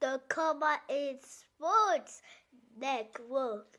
the Comma in Sports Network.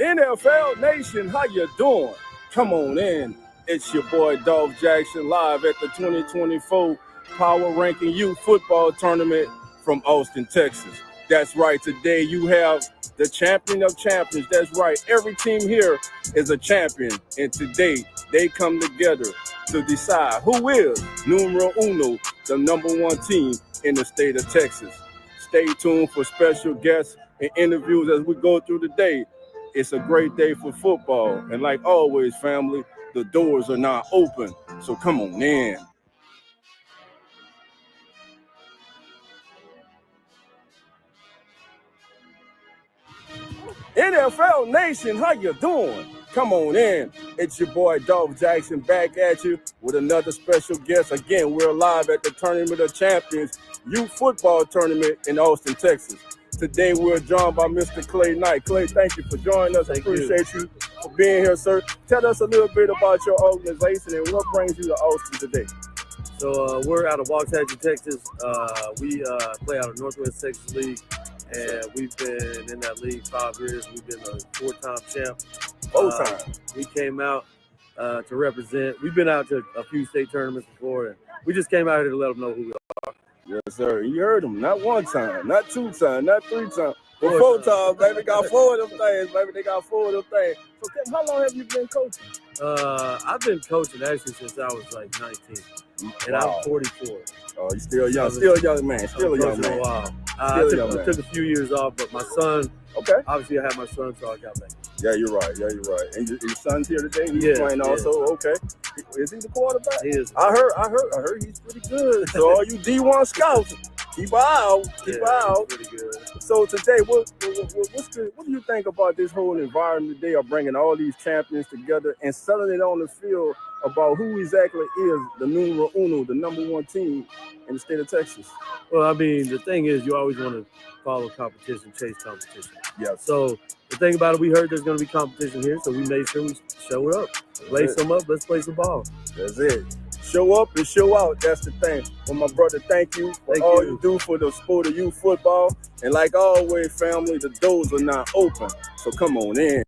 NFL Nation, how you doing? Come on in. It's your boy DOLPH Jackson live at the 2024 Power Ranking Youth Football Tournament from Austin, Texas. That's right. Today you have the champion of champions. That's right. Every team here is a champion. And today they come together to decide who is numero uno, the #1 team in the state of Texas. Stay tuned for special guests and interviews as we go through the day. It's a great day for football. And like always, family, the doors are now open. So come on in. NFL Nation, how you doing? Come on in. It's your boy DOLPH Jackson back at you with another special guest. Again, we're live at the Tournament of Champions Youth Football Tournament in Austin, Texas. Today we're joined by Mr. Clay Knight. Clay, thank you for joining us. I appreciate you for being here, sir. Tell us a little bit about your organization and what brings you to Austin today. So we're out of Waxahachie, Texas. We play out of Northwest Texas League, and we've been in that league 5 years. We've been a 4-time champ. 4 times. We came out to represent. We've been out to a few state tournaments before, and we just came out here to let them know who we are. Yes, sir. You heard them. Not 1 time, not 2 times, not 3 times, but 4 times, baby. Got 4 of them things, baby. They got 4 of them things. So, Kim, how long have you been coaching? I've been coaching actually since I was like 19, and I'm 44. Oh, you still young, still a young man, still a young man. Wow. I took a few years off, but my son. Okay. Obviously, I had my son, so I got back. Yeah, you're right. Yeah, you're right. And your son's here today. He's playing also. Okay. Is he the quarterback? He is. I heard he's pretty good. So all you D1 scouts, keep an eye out. Keep an eye out. Pretty good. So today, what do you think about this whole environment today of bringing all these champions together and selling it on the field about who exactly is the numero uno, the #1 team in the state of Texas? Well, I mean, the thing is, you always want to follow competition, chase competition. Yeah. So the thing about it, we heard there's going to be competition here, so we made sure we show it up. Play some up. Let's play some ball. That's it. Show up and show out. That's the thing. Well, my brother, thank you for all you do for the sport of youth football. And like always, family, the doors are now open. So come on in.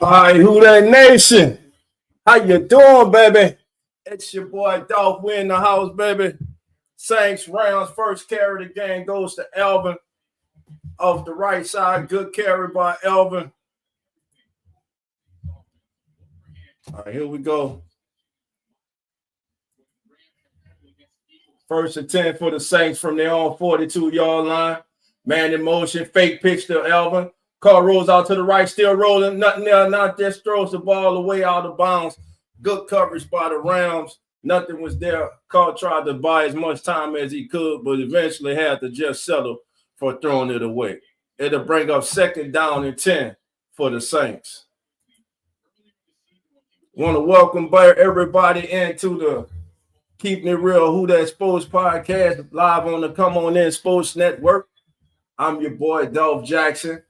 All right, who that nation? How you doing, baby? It's your boy DOLPH. We in the house, baby. Saints rounds. First carry of the game goes to Elvin. Off the right side, good carry by Elvin. All right, here we go. First and 10 for the Saints from their own 42-yard line. Man in motion, fake pitch to Elvin. Car rolls out to the right, still rolling. Nothing there, not just throws the ball away out of bounds. Good coverage by the Rams. Nothing was there. Carr tried to buy as much time as he could, but eventually had to just settle for throwing it away. It'll bring up 2nd down and 10 for the Saints. Want to welcome everybody into the Keeping It Real Who That Sports podcast live on the Come On In Sports Network. I'm your boy, DOLPH Jackson.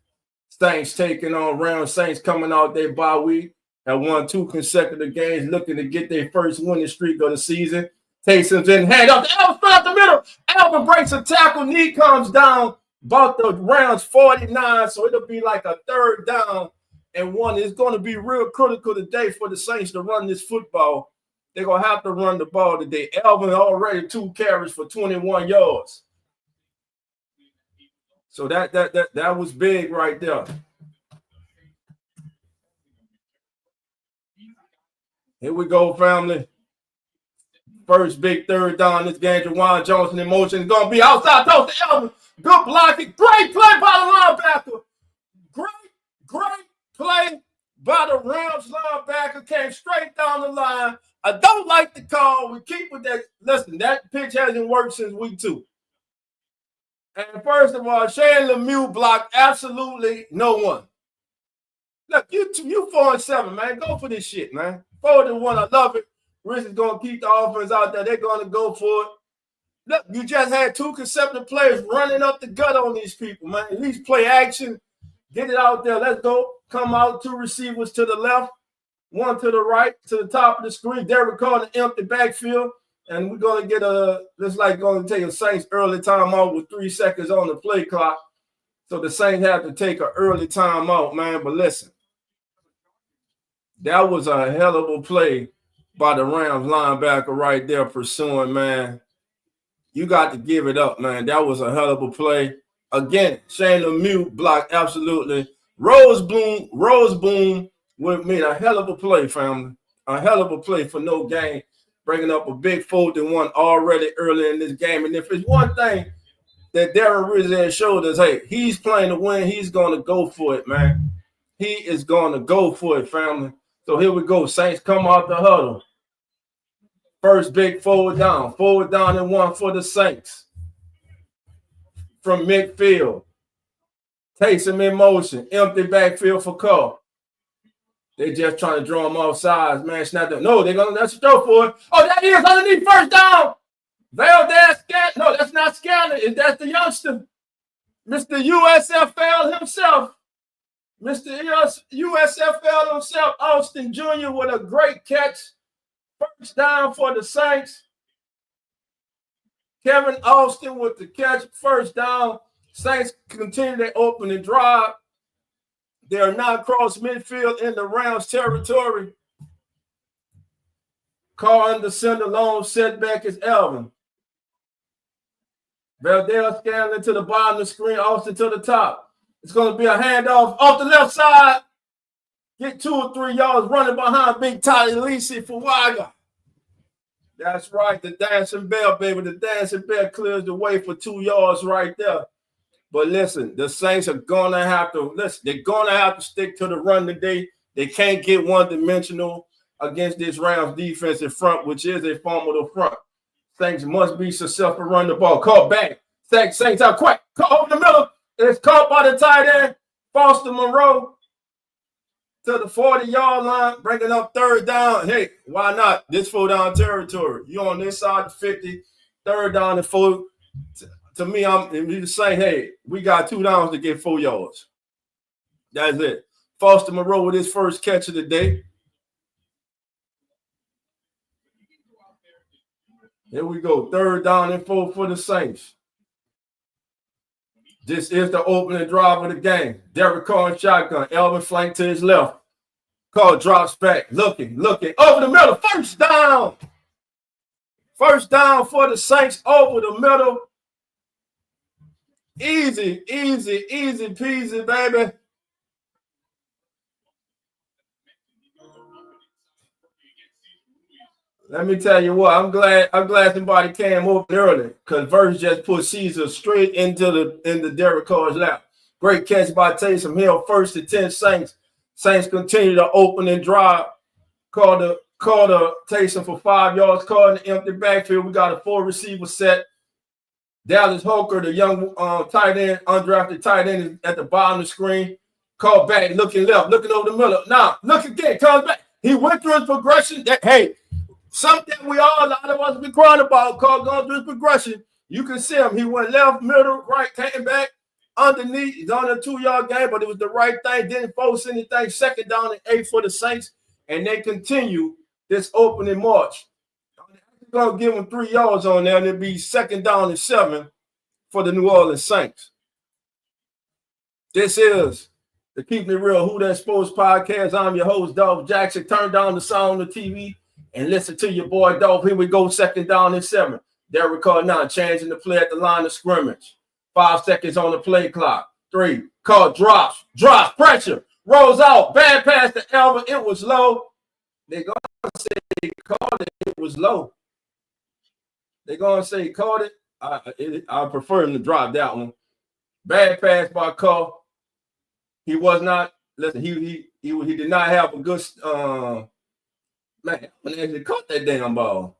Saints taking on Rams. Saints coming out their bye week. Have won 2 consecutive games, looking to get their first winning streak of the season. Taysom's in hand up. Alvin out the middle. Alvin breaks a tackle. Knee comes down. About the Rams 49, so it'll be like a 3rd down and 1. It's going to be real critical today for the Saints to run this football. They're going to have to run the ball today. Alvin already 2 carries for 21 yards. So that was big right there. Here we go, family. First big 3rd down this game. Juwan Johnson in motion is going to be outside toss to Alvin. Good blocking. Great play by the linebacker. Great play by the Rams linebacker. Came straight down the line. I don't like the call. We keep with that. Listen, that pitch hasn't worked since week 2. And first of all, Shane Lemieux blocked absolutely no one. Look, you 4-7, man. Go for this shit, man. 4-1. I love it. Rich is going to keep the offense out there. They're going to go for it. Look, you just had 2 consecutive players running up the gut on these people, man. At least play action. Get it out there. Let's go. Come out. 2 receivers to the left, 1 to the right, to the top of the screen. Derek Carr in the empty backfield. And we're going to get looks like going to take a Saints early timeout with 3 seconds on the play clock. So the Saints have to take an early timeout, man. But listen, that was a hell of a play by the Rams linebacker right there pursuing, man. You got to give it up, man. That was a hell of a play. Again, Shane Lemieux blocked absolutely. Rose Boom made a hell of a play, family. A hell of a play for no gain, bringing up a big 4-1 already early in this game. And if it's one thing that Darren Rizzo has showed us, hey, he's playing to win. He's going to go for it, man. He is going to go for it, family. So here we go. Saints come out the huddle. First big 4th down. 4th down and 1 for the Saints. From midfield. Takes him in motion. Empty backfield for Carr. They just trying to draw him off sides, man. Snap them. No, they're going to throw for it. Oh, that is underneath 1st down. Valdez Scanlon. No, that's not Scanlon. That's the youngster. Mr. USFL himself. Mr. USFL himself, Austin Jr. with a great catch. 1st down for the Saints. Kevin Austin with the catch. 1st down. Saints continue their opening drive. They are now across midfield in the Rams territory. Carr under center, long setback is Alvin. Valdez Scanlon to the bottom of the screen, Austin to the top. It's going to be a handoff off the left side. Get 2 or 3 yards running behind Big Toddy Lisi for Waga. That's right, the dancing bell, baby. The dancing bell clears the way for 2 yards right there. But listen, the Saints are going to have to, they're going to have to stick to the run today. They can't get one-dimensional against this Rams defensive front, which is a formidable front. Saints must be successful run the ball. Caught back. Saints out quick. Caught over the middle. It's caught by the tight end, Foster Moreau, to the 40-yard line, bringing up 3rd down. Hey, why not? This 4-down territory. You on this side of 50, 3rd down and 4. To me, I'm just saying, hey, we got 2 downs to get 4 yards. That's it. Foster Moreau with his first catch of the day. Here we go. 3rd down and 4 for the Saints. This is the opening drive of the game. Derek Carr in shotgun. Alvin flank to his left. Carr drops back. Looking. Over the middle. 1st down. 1st down for the Saints over the middle. Easy peasy, baby. Let me tell you what, I'm glad somebody came open early because Verse just put Caesar straight into Derek Carr's lap. Great catch by Taysom Hill. 1st and 10 Saints. Saints continue to open and drive. Call the Taysom for 5 yards. Call in the empty backfield. We got a 4-receiver set. Dallas Holker, the young tight end, undrafted tight end, is at the bottom of the screen. Call back, looking left, looking over the middle. Now, look again, comes back. He went through his progression. Hey, something a lot of us be crying about, called going through his progression. You can see him. He went left, middle, right, came back, underneath. He's on a 2-yard game, but it was the right thing. Didn't force anything. 2nd down and 8 for the Saints, and they continue this opening march. I'm going to give him 3 yards on there, and it'll be 2nd down and 7 for the New Orleans Saints. This is the Keep It Real Who That Sports Podcast. I'm your host, Dolph Jackson. Turn down the sound of the TV and listen to your boy, Dolph. Here we go, 2nd down and 7. Derek Carr now changing the play at the line of scrimmage. 5 seconds on the play clock. 3, Carr drops, pressure, rolls out, bad pass to Elvin. It was low. They're going to say he called it. It was low. They're going to say he called it. I prefer him to drop that one. Bad pass by Carr. He was not. Listen, he did not have a good. Man, when they actually caught that damn ball,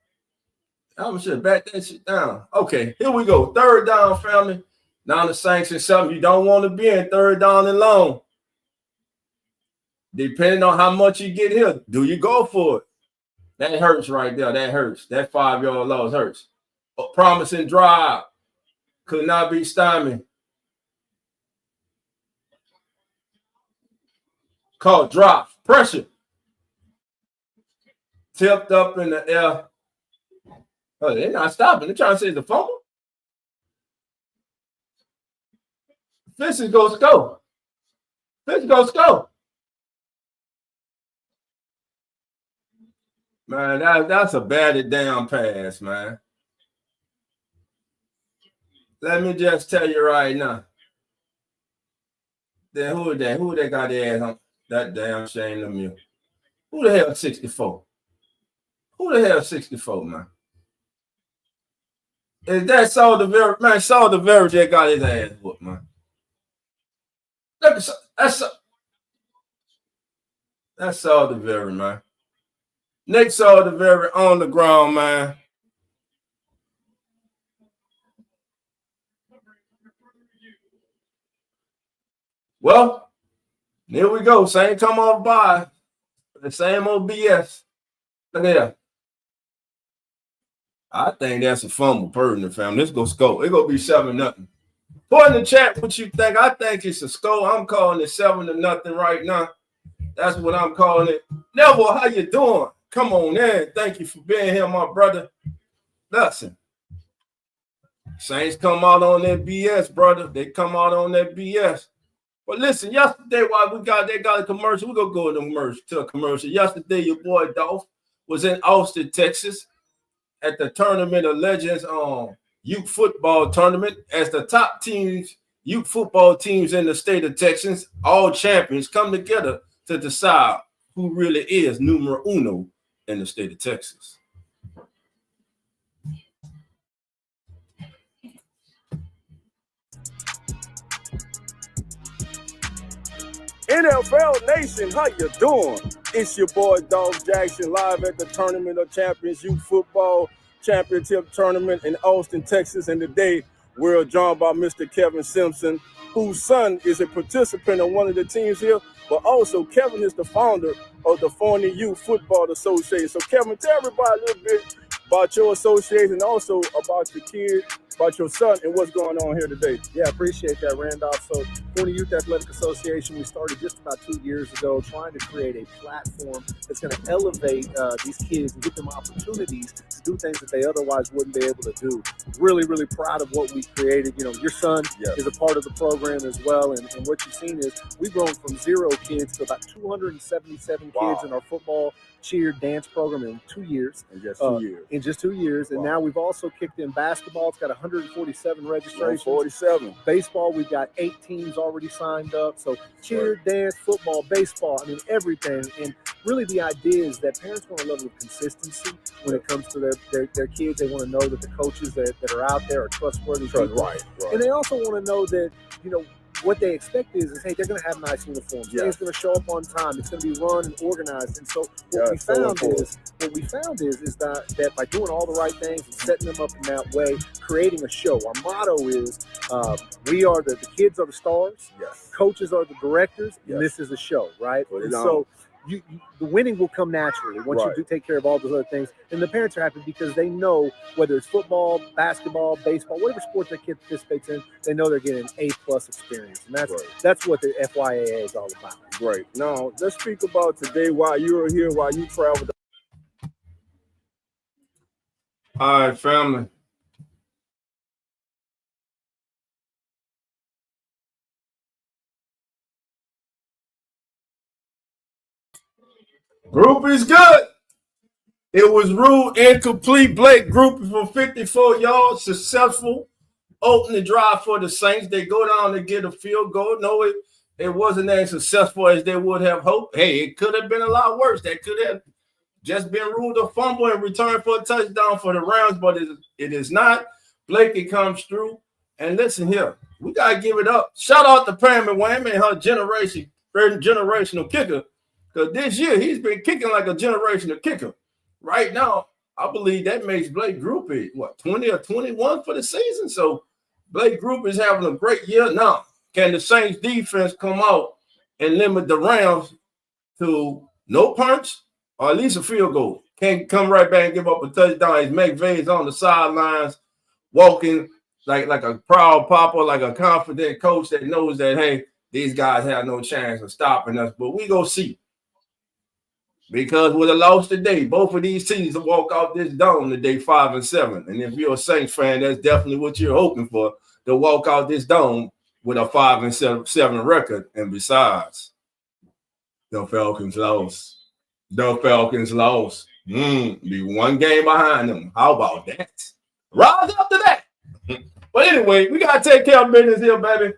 I should have backed that shit down. Okay, here we go. 3rd down, family. Now the Saints and something you don't want to be in 3rd down and long. Depending on how much you get here, do you go for it? That hurts right there. That hurts. That 5-yard loss hurts. A promising drive could not be stymied. Called drop, pressure. Tipped up in the air. Oh, they're not stopping. They're trying to say it's a fumble. This is going to score. Man, that's a batted down pass, man. Let me just tell you right now. Then who they got their ass on? That damn Shane Lemieux. Who the hell 64? Who the hell 64, man? Is that Saul DeVera? Man, Saul DeVera just got his ass whooped, man. That's Saul DeVera, man. Nick Saul DeVera on the ground, man. Well, here we go. Same come off by. The same old BS. Look at that. I think that's a fumble, pertinent, fam. Let's go score. It's going to be 7-0. Put in the chat what you think. I think it's a score. I'm calling it 7-0 right now. That's what I'm calling it. Neville, how you doing? Come on in. Thank you for being here, my brother. Listen. Saints come out on that BS, brother. They come out on that BS. But listen, yesterday while they got a commercial, we're going to go to a commercial. Yesterday, your boy Dolph was in Austin, Texas at the Tournament of Legends youth football tournament as the top teams, youth football teams in the state of Texas, all champions, come together to decide who really is numero uno in the state of Texas. NFL Nation, how you doing? It's your boy Dolph Jackson live at the Tournament of Champions Youth Football Championship Tournament in Austin, Texas. And today we're joined by Mr. Kevin Simpson, whose son is a participant on one of the teams here, but also Kevin is the founder of the Forney Youth Football Association. So Kevin, tell everybody a little bit about your association and also about your kid, about your son, and what's going on here today. Yeah, I appreciate that, Randolph. So Forney Youth Athletic Association, we started just about 2 years ago trying to create a platform that's going to elevate these kids and give them opportunities to do things that they otherwise wouldn't be able to do. Really, really proud of what we created. You know, your son is a part of the program as well, and what you've seen is we've grown from 0 kids to about 277 kids in our football, cheer, dance program in 2 years. In just 2 years. And now we've also kicked in basketball. It's got 147 registrations. 147. Baseball, we've got 8 teams already signed up. So cheer, dance, football, baseball, I mean, everything. And really the idea is that parents want a level of consistency when it comes to their kids. They want to know that the coaches that are out there are trustworthy people. Right. And they also want to know that, you know, what they expect is hey, they're going to have nice uniforms. Yeah. Things going to show up on time. It's going to be run and organized. And so what we found is that by doing all the right things and setting them up in that way, creating a show. Our motto is we are the kids are the stars. Yes. Coaches are the directors. Yes. And this is a show, right? And so the winning will come naturally once you do take care of all those other things. And the parents are happy because they know whether it's football, basketball, baseball, whatever sport their kid participates in, they know they're getting an A+ experience. And that's what the FYAA is all about. Right. Now, let's speak about today while you were here, while you traveled. All right, family. Group is good. It was ruled incomplete. Blake Group from 54 yards, successful opening drive for the Saints. They go down to get a field goal. No, it wasn't as successful as they would have hoped. Hey, it could have been a lot worse. That could have just been ruled a fumble and return for a touchdown for the Rams, but it is not. Blakey comes through. And listen here, we got to give it up. Shout out to Pam and Wham and her generational kicker. Because this year, he's been kicking like a generational kicker. Right now, I believe that makes Blake Group 20 or 21 for the season. So Blake Group is having a great year. Now, can the Saints defense come out and limit the Rams to no punch or at least a field goal? Can't come right back and give up a touchdown. As McVay's on the sidelines, walking like a proud papa, like a confident coach that knows that, hey, these guys have no chance of stopping us. But we go see. Because with a loss today, both of these teams will walk out this dome today 5-7. And if you're a Saints fan, that's definitely what you're hoping for, to walk out this dome with a 5-7 record. And besides, the Falcons lost. Be one game behind them. How about that? Rise up to that. But anyway, we got to take care of business here, baby.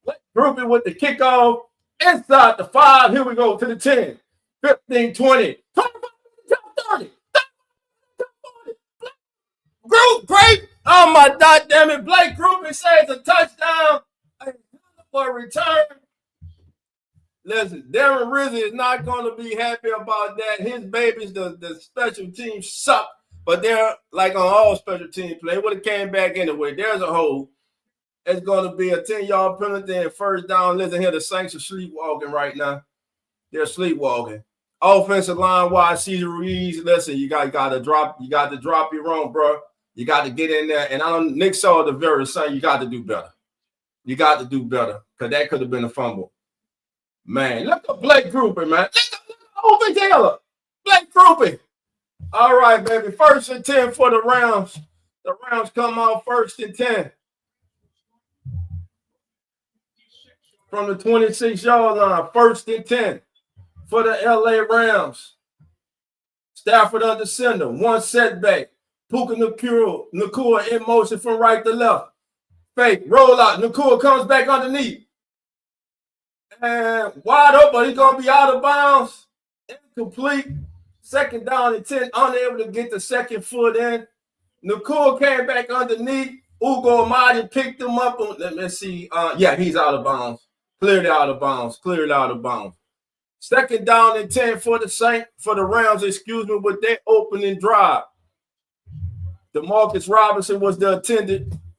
Let's group it with the kickoff. Inside the 5. Here we go to the 10. 15, 20, 30. Group, great. Oh, my God, damn it. Blake Group says a touchdown for a return. Listen, Darren Rizzi is not going to be happy about that. His babies, the special teams suck, but they're like on all special team play. Would have came back anyway. There's a hole. It's going to be a 10-yard penalty and first down. Listen here, the Saints are sleepwalking right now. They're sleepwalking. Offensive line wide, Cesar Ruiz. Listen, you got to drop your own, bro. You got to get in there. And Nick saw the very same. You got to do better. Because that could have been a fumble. Man, look at Blake Grouping, man. Look at Taylor. Blake Grouping. All right, baby. 1st and 10 for the Rams. The Rams come out 1st and 10. From the 26-yard line, 1st and 10. For the LA Rams. Stafford under center. One setback. Puka Nacua in motion from right to left. Fake. Roll out. Nacua comes back underneath. And wide open. He's going to be out of bounds. Incomplete. 2nd down and 10. Unable to get the second foot in. Nacua came back underneath. Ugo Amadi picked him up. Let's see. He's out of bounds. Clearly out of bounds. 2nd down and 10 for the Rams, with their opening drive. DeMarcus Robinson was the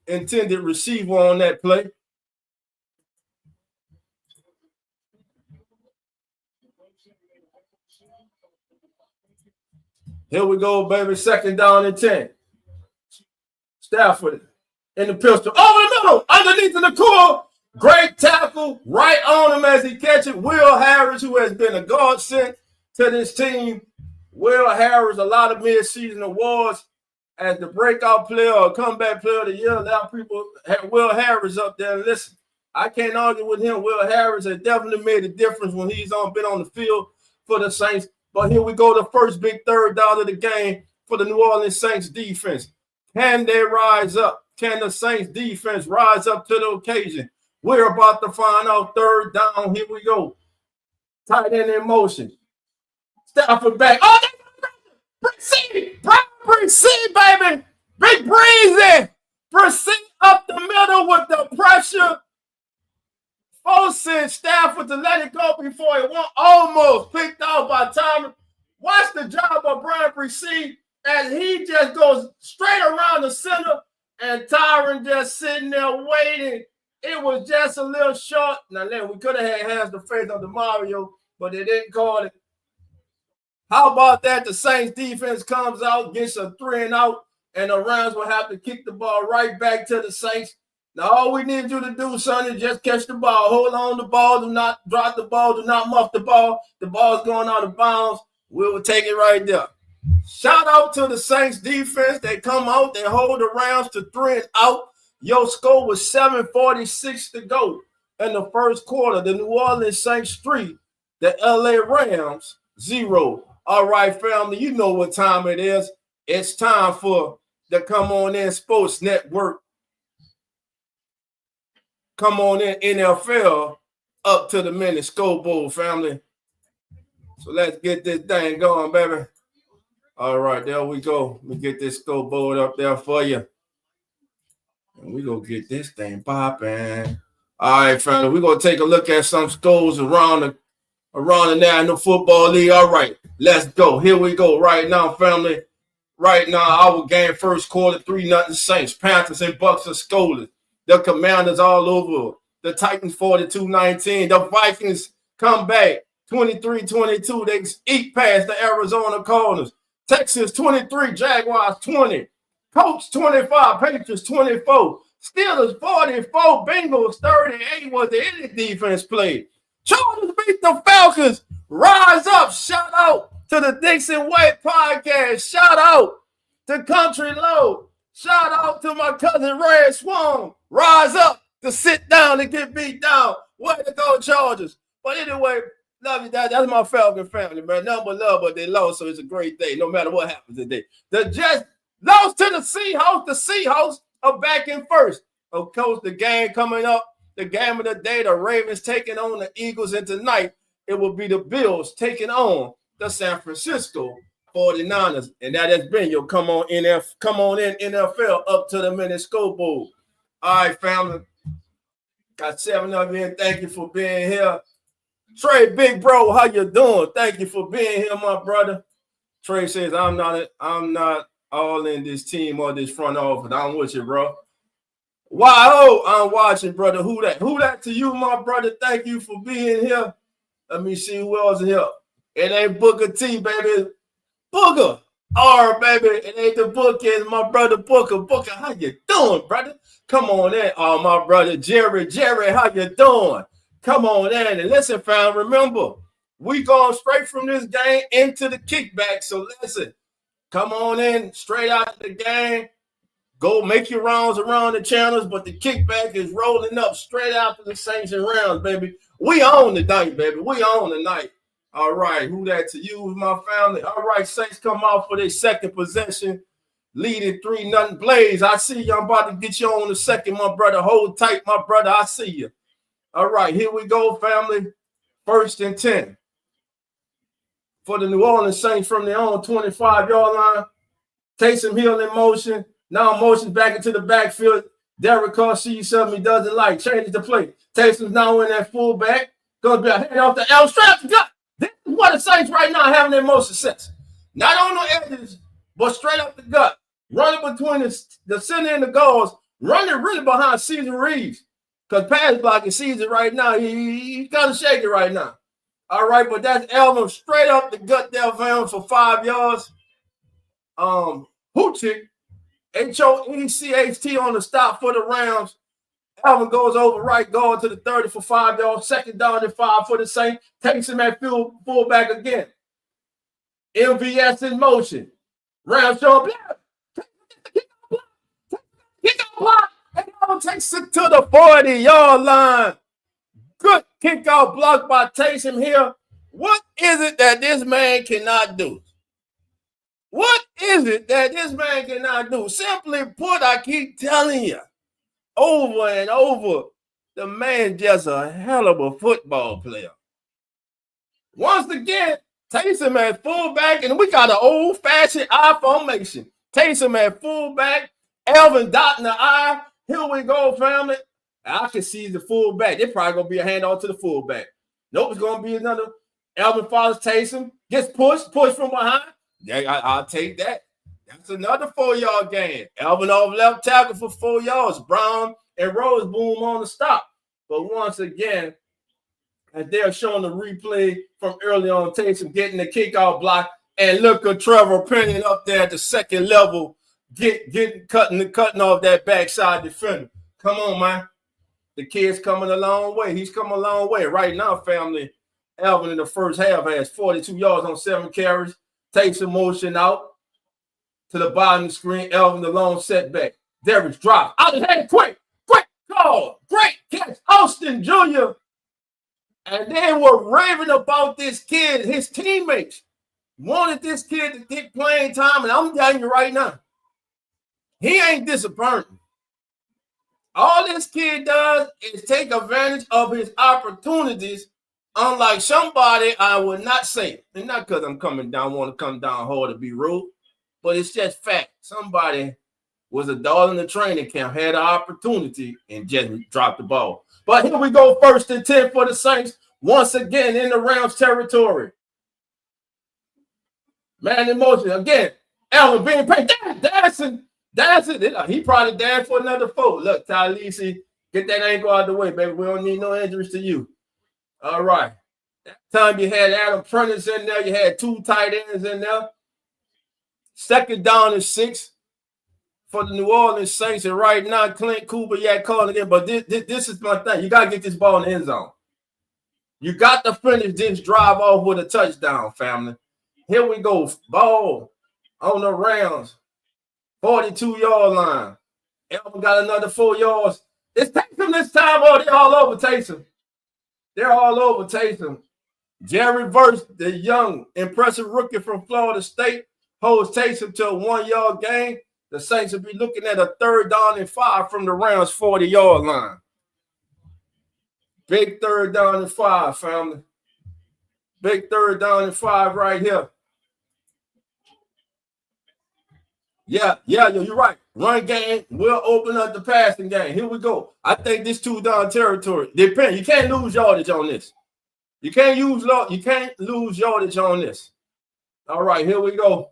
intended receiver on that play. Here we go, baby. 2nd down and 10. Stafford in the pistol. Over the middle, underneath the core. Great tackle right on him as he catches Will Harris, who has been a godsend to this team. Will Harris, a lot of mid-season awards as the breakout player or comeback player of the year. A lot of people have Will Harris up there. Listen, I can't argue with him. Will Harris has definitely made a difference when he's been on the field for the Saints. But here we go, the first big third down of the game for the New Orleans Saints defense. Can they rise up? Can the Saints defense rise up to the occasion? We're about to find out. 3rd down. Here we go. Tight end in motion. Stafford back. Oh, proceed, baby. Big breezy. Proceed up the middle with the pressure. Forcing Stafford to let it go before it won't. Almost picked off by Thomas. Watch the job of Brian Proceed as he just goes straight around the center and Tyron just sitting there waiting. It was just a little short. Now, we could have had hands to face on the Mario, but they didn't call it. How about that? The Saints defense comes out, gets a 3 and out, and the Rams will have to kick the ball right back to the Saints. Now, all we need you to do, son, is just catch the ball. Hold on to the ball. Do not drop the ball. Do not muff the ball. The ball's going out of bounds. We will take it right there. Shout out to the Saints defense. They come out. They hold the Rams to 3 and out. Your score was 7:46 to go in the first quarter. The New Orleans Saints 3, the LA Rams 0. All right, family, you know what time it is. It's time for the Come On In Sports Network. Come on in, NFL up to the minute scoreboard, family. So let's get this thing going, baby. All right, there we go. Let me get this scoreboard up there for you. And we're going to get this thing popping. All right, family, we're going to take a look at some scores around the National Football League. All right, let's go. Here we go right now, family. Right now, our game first quarter, 3-0 Saints. Panthers and Bucks are scoreless. The Commanders all over. The Titans 42-19. The Vikings come back 23-22. They eat past the Arizona Cardinals. Texas 23, Jaguars 20. Colts 25, Patriots 24. Steelers 44, Bengals 38 was the any defense play. Chargers beat the Falcons. Rise up. Shout out to the Dixon White Podcast. Shout out to Country Low. Shout out to my cousin Red Swan. Rise up to sit down and get beat down. Way to go, Chargers. But anyway, love you. That's my Falcon family, man. Nothing but love, but they lost, so it's a great day, no matter what happens today. The Jets lost to the Seahawks. The Seahawks are back in first. Of course, the game coming up, the game of the day, the Ravens taking on the Eagles, and tonight it will be the Bills taking on the San Francisco 49ers. And that has been your Come On In NFL up to the minute scoreboard. All right, family. Got 7 of you, and thank you for being here. Trey, big bro, how you doing? Thank you for being here, my brother. Trey says, I'm not all in this team or this front office. I'm with you, bro. Wow, I'm watching, brother. Who that? Who that to you, my brother? Thank you for being here. Let me see who else is here. It ain't Booker T, baby. Booker. R, baby. It ain't the book, it's my brother Booker. Booker, how you doing, brother? Come on in. Oh, my brother Jerry. Jerry, how you doing? Come on in. And listen, fam, remember, we going straight from this game into the kickback. So listen, come on in straight out of the game. Go make your rounds around the channels, but the kickback is rolling up straight after the Saints and Rams, baby. We own the night, baby. We own the night. All right, who that to you, my family? All right, Saints come out for their second possession, leading 3-0 Blaze. I see you. I'm about to get you on the second, my brother. Hold tight, my brother. I see you. All right, here we go, family. 1st and 10 for the New Orleans Saints from their own 25-yard line. Taysom Hill in motion. Now motion back into the backfield. Derek Carr sees something he doesn't like. Changes the play. Taysom's now in that fullback. Going to be a hand off the L. Strap the gut. This is what the Saints right now having their most success. Not on the edges, but straight up the gut. Running between the center and the guards. Running really behind Cesar Reeves. Because pass blocking Cesar right now, he's kind of shaky right now. All right, but that's Elvin straight up the gut there for 5 yards. Hoochick. Hoecht on the stop for the Rams. Alvin goes over right guard to the 30 for 5 yards. 2nd down and 5 for the Saints. Takes him at fullback again. MVS in motion. Rams show up. Kick out block. And Alvin takes it to the 40-yard line. Good kick-out block by Taysom here. What is it that this man cannot do? What is it that this man cannot do? Simply put, I keep telling you, over and over, the man just a hell of a football player. Once again, Taysom at fullback, and we got an old-fashioned I formation. Taysom at fullback, Elvin dotting the I. Here we go, family. I can see the fullback. They're probably going to be a handoff to the fullback. Nope, it's going to be another. Elvin follows Taysom, gets pushed from behind. Yeah, I'll take that. That's another 4-yard gain. Elvin off left tackle for 4 yards. Brown and Roseboom on the stop. But once again, as they're showing the replay from early on, Taysom getting the kickoff block. And look at Trevor Penning up there at the second level, cutting off that backside defender. Come on, man. The kid's coming a long way. He's coming a long way. Right now, family, Alvin in the first half has 42 yards on 7 carries. Takes a motion out to the bottom of the screen. Alvin, the long setback. Darius drops. Out of hand, quick call. Great catch. Austin Jr. And then we're raving about this kid. His teammates wanted this kid to get playing time, and I'm telling you right now, he ain't disappointing. All this kid does is take advantage of his opportunities, unlike somebody I would not say, and not because I'm coming down, want to come down hard to be rude, but it's just fact. Somebody was a dog in the training camp, had an opportunity, and just dropped the ball. But here we go, 1st and 10 for the Saints, once again in the Rams territory. Man in motion again. Allen being paid. Dancing. He probably danced for another 4. Look, Talisi, get that ankle out of the way, baby. We don't need no injuries to you. All right. That time you had Adam Prentice in there. You had 2 tight ends in there. 2nd down and 6 for the New Orleans Saints. And right now, Clint Kubiak calling again. But this is my thing. You got to get this ball in the end zone. You got to finish this drive off with a touchdown, family. Here we go. Ball on the Rams. 42-yard line. Elvin got another 4 yards. It's Taysom this time. Oh, they're all over Taysom. They're all over Taysom. Jerry Verse, the young, impressive rookie from Florida State, holds Taysom to a 1-yard gain. The Saints will be looking at a 3rd down and 5 from the Rams' 40-yard line. Big 3rd down and 5, family. Big 3rd down and 5 right here. Yeah, you're right. Run game will open up the passing game. Here we go. I think this 2-down territory. Depends. You can't lose yardage on this. You can't lose yardage on this. All right, here we go.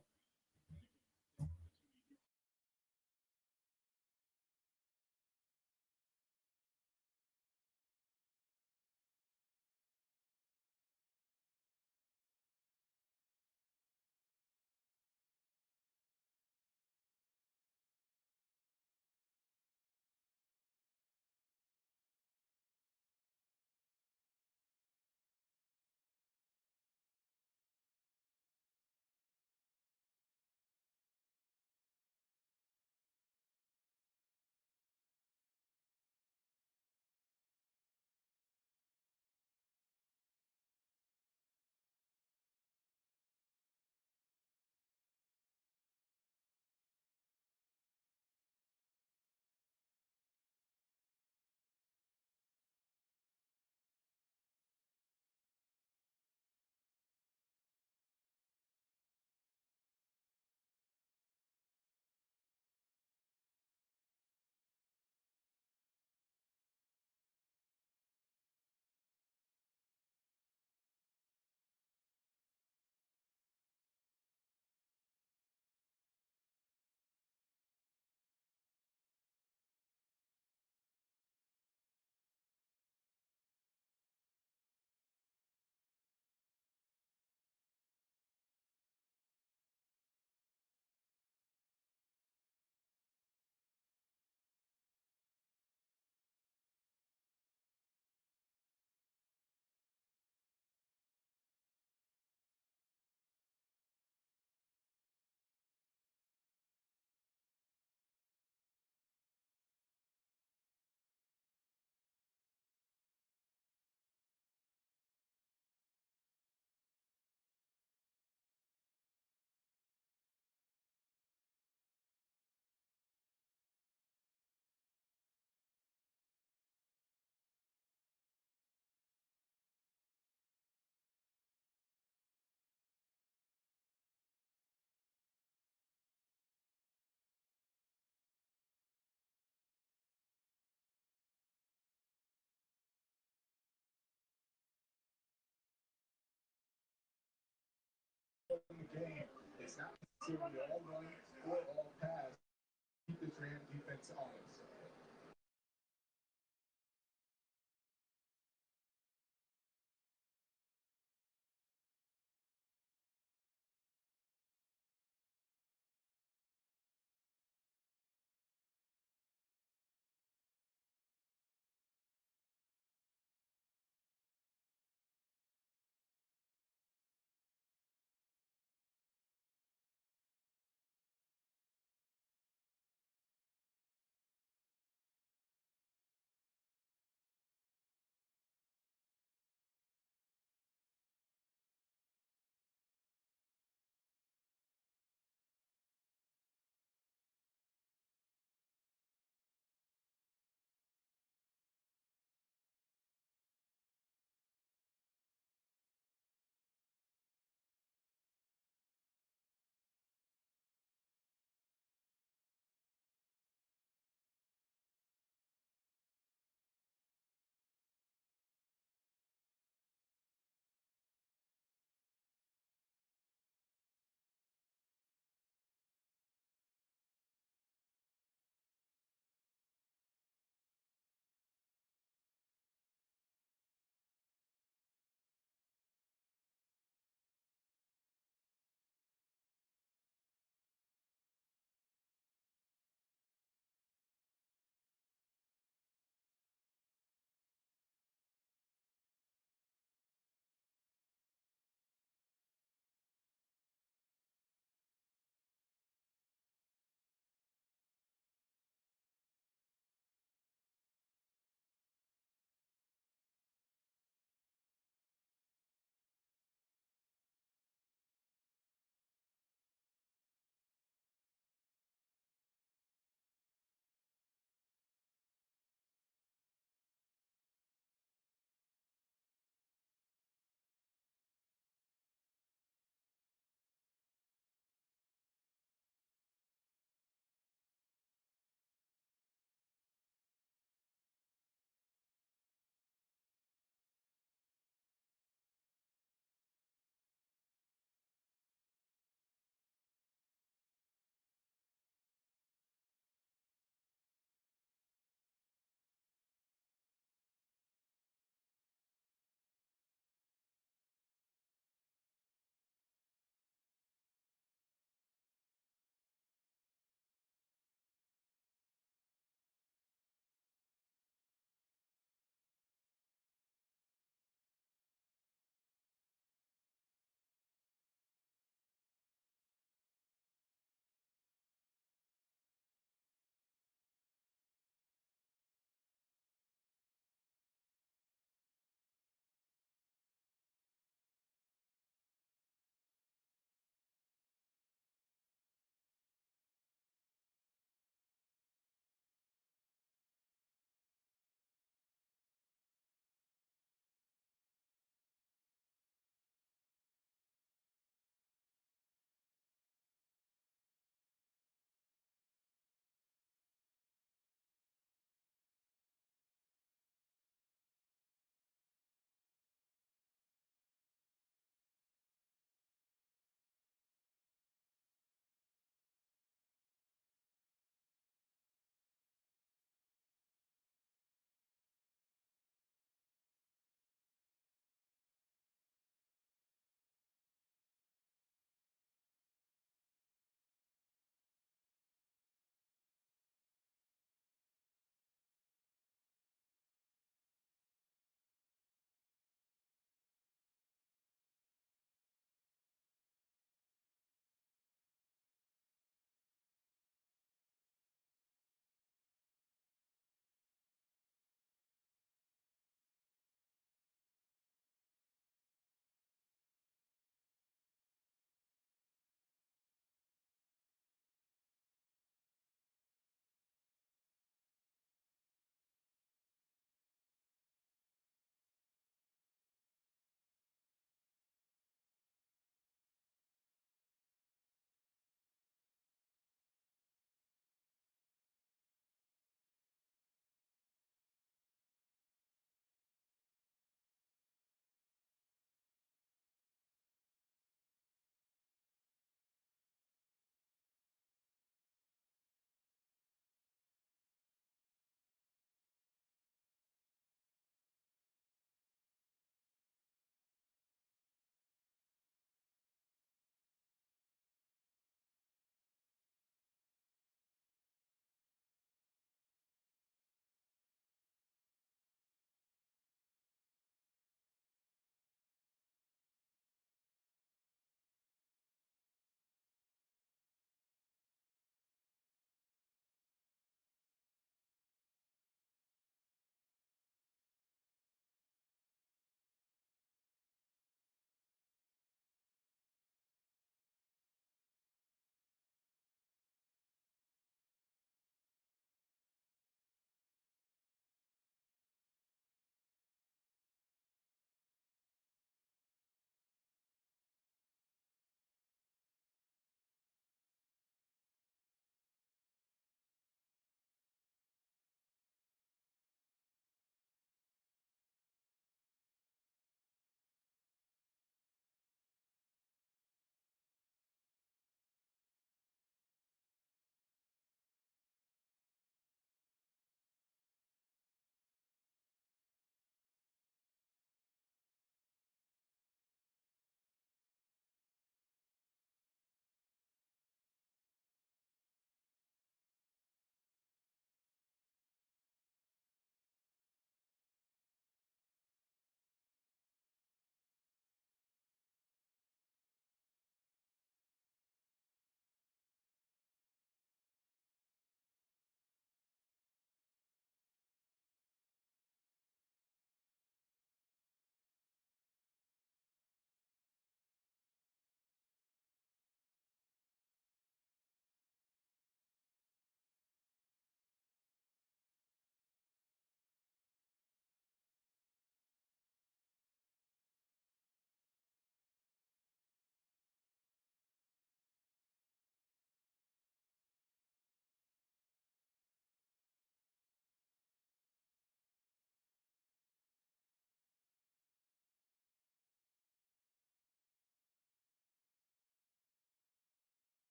It's not necessarily all run or all pass. Keep this Ram defense honest.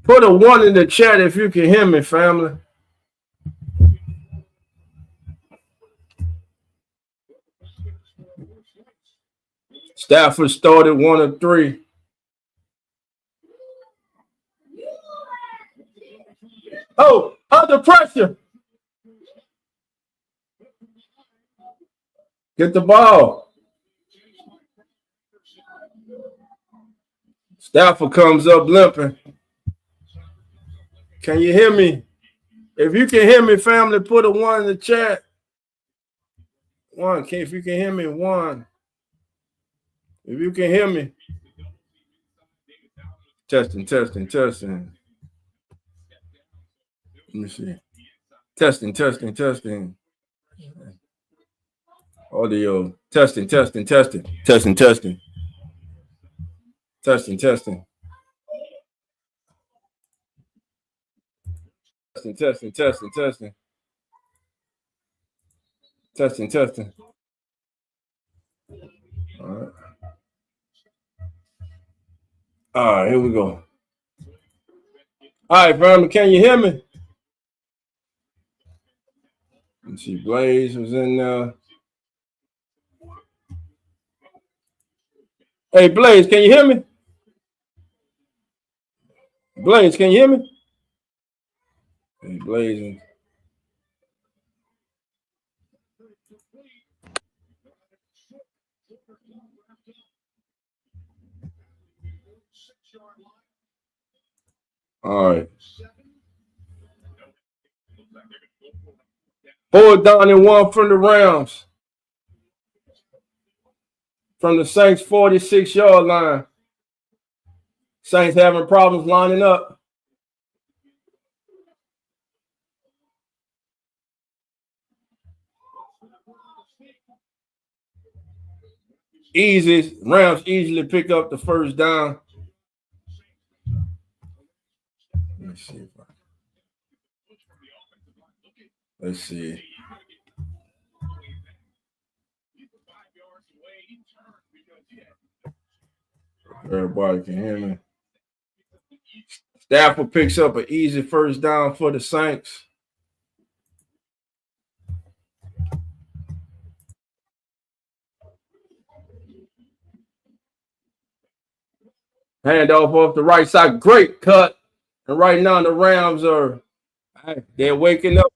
Put a 1 in the chat if you can hear me, family. Stafford started 1 of 3. Oh, under pressure. Get the ball. Stafford comes up limping. Can you hear me? If you can hear me, family, put a 1 in the chat. 1. If you can hear me, 1. If you can hear me. Testing. Let me see. Testing. Audio. Testing. Testing. All right, here we go. All right, family, can you hear me? Let's see, Blaze was in there. Hey, Blaze, can you hear me? Blaze, can you hear me? Hey, Blaze. All right. 4 down and 1 from the Rams. From the Saints 46-yard line. Saints having problems lining up. Rams easily pick up the first down. Let's see. Everybody can hear me. Stafford picks up an easy first down for the Saints. Handoff off the right side. Great cut. And right now the Rams they're waking up.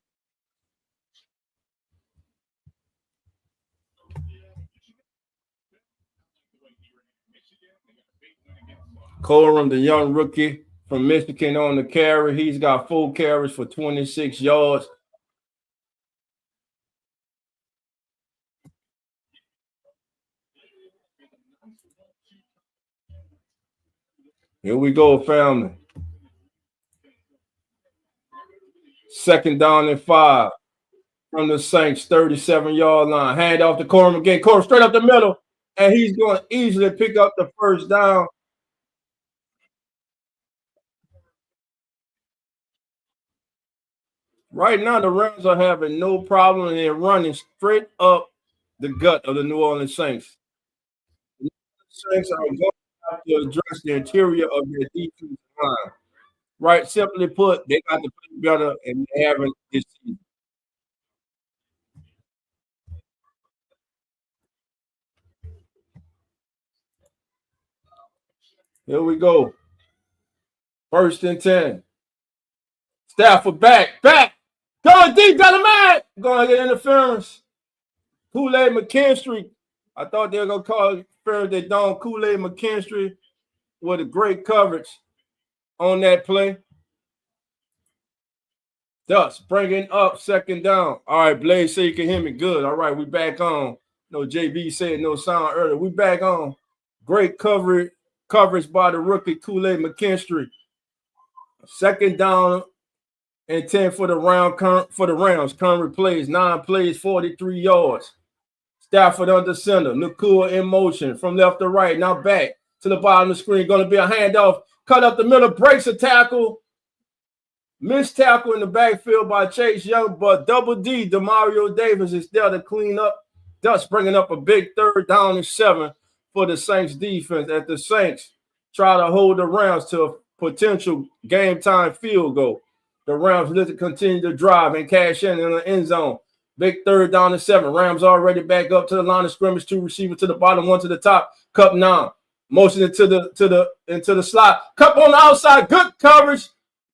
Corum, the young rookie from Michigan, on the carry. He's got 4 carries for 26 yards. Here we go, family. 2nd down and 5 from the Saints 37-yard line. Hand off to Corum again. Corum straight up the middle, and he's going to easily pick up the first down. Right now, the Rams are having no problem, and they're running straight up the gut of the New Orleans Saints. The Saints are going to have to address the interior of their defensive line. Right, simply put, they got to play better, and they haven't this season. Here we go. 1st and 10. Stafford back. Going deep, got a man. Going to get interference. Kool-Aid McKinstry. I thought they were going to call it fair. They don't. Kool-Aid McKinstry with a great coverage on that play. Thus, bringing up 2nd down. All right, Blaze, say you can hear me. Good. All right, we back on. No, JB said no sound earlier. We back on. Great coverage by the rookie Kool-Aid McKinstry. 2nd down and 10 for the Rams. Current plays, 9 plays, 43 yards. Stafford under center. Nakua in motion from left to right. Now back to the bottom of the screen. Going to be a handoff. Cut up the middle. Breaks a tackle. Missed tackle in the backfield by Chase Young. But Double D, Demario Davis, is there to clean up. Thus bringing up a big 3rd down and 7 for the Saints defense as the Saints try to hold the Rams to potential game-time field goal. The Rams look to continue to drive and cash in the end zone. Big 3rd down and 7. Rams already back up to the line of scrimmage. 2 receivers to the bottom, 1 to the top. Cup 9. Motion into the slot. Cup on the outside. Good coverage.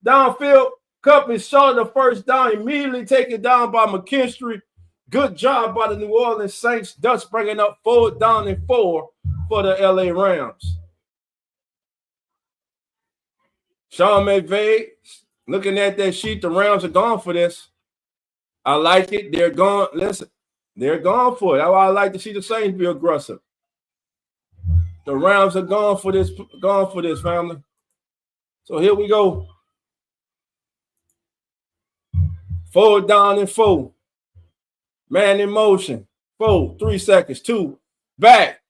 Downfield. Cup is short of the first down. Immediately taken down by McKinstry. Good job by the New Orleans Saints. Thus bringing up 4th down and 4 for the LA Rams. Sean McVay, looking at that sheet, the Rams are going for this. I like it. They're going. Listen, they're going for it. That's why I like to see the Saints be aggressive. The Rams are going for this. Going for this, family. So here we go. 4th down and 4. Man in motion. 4. 3 seconds. 2. Back.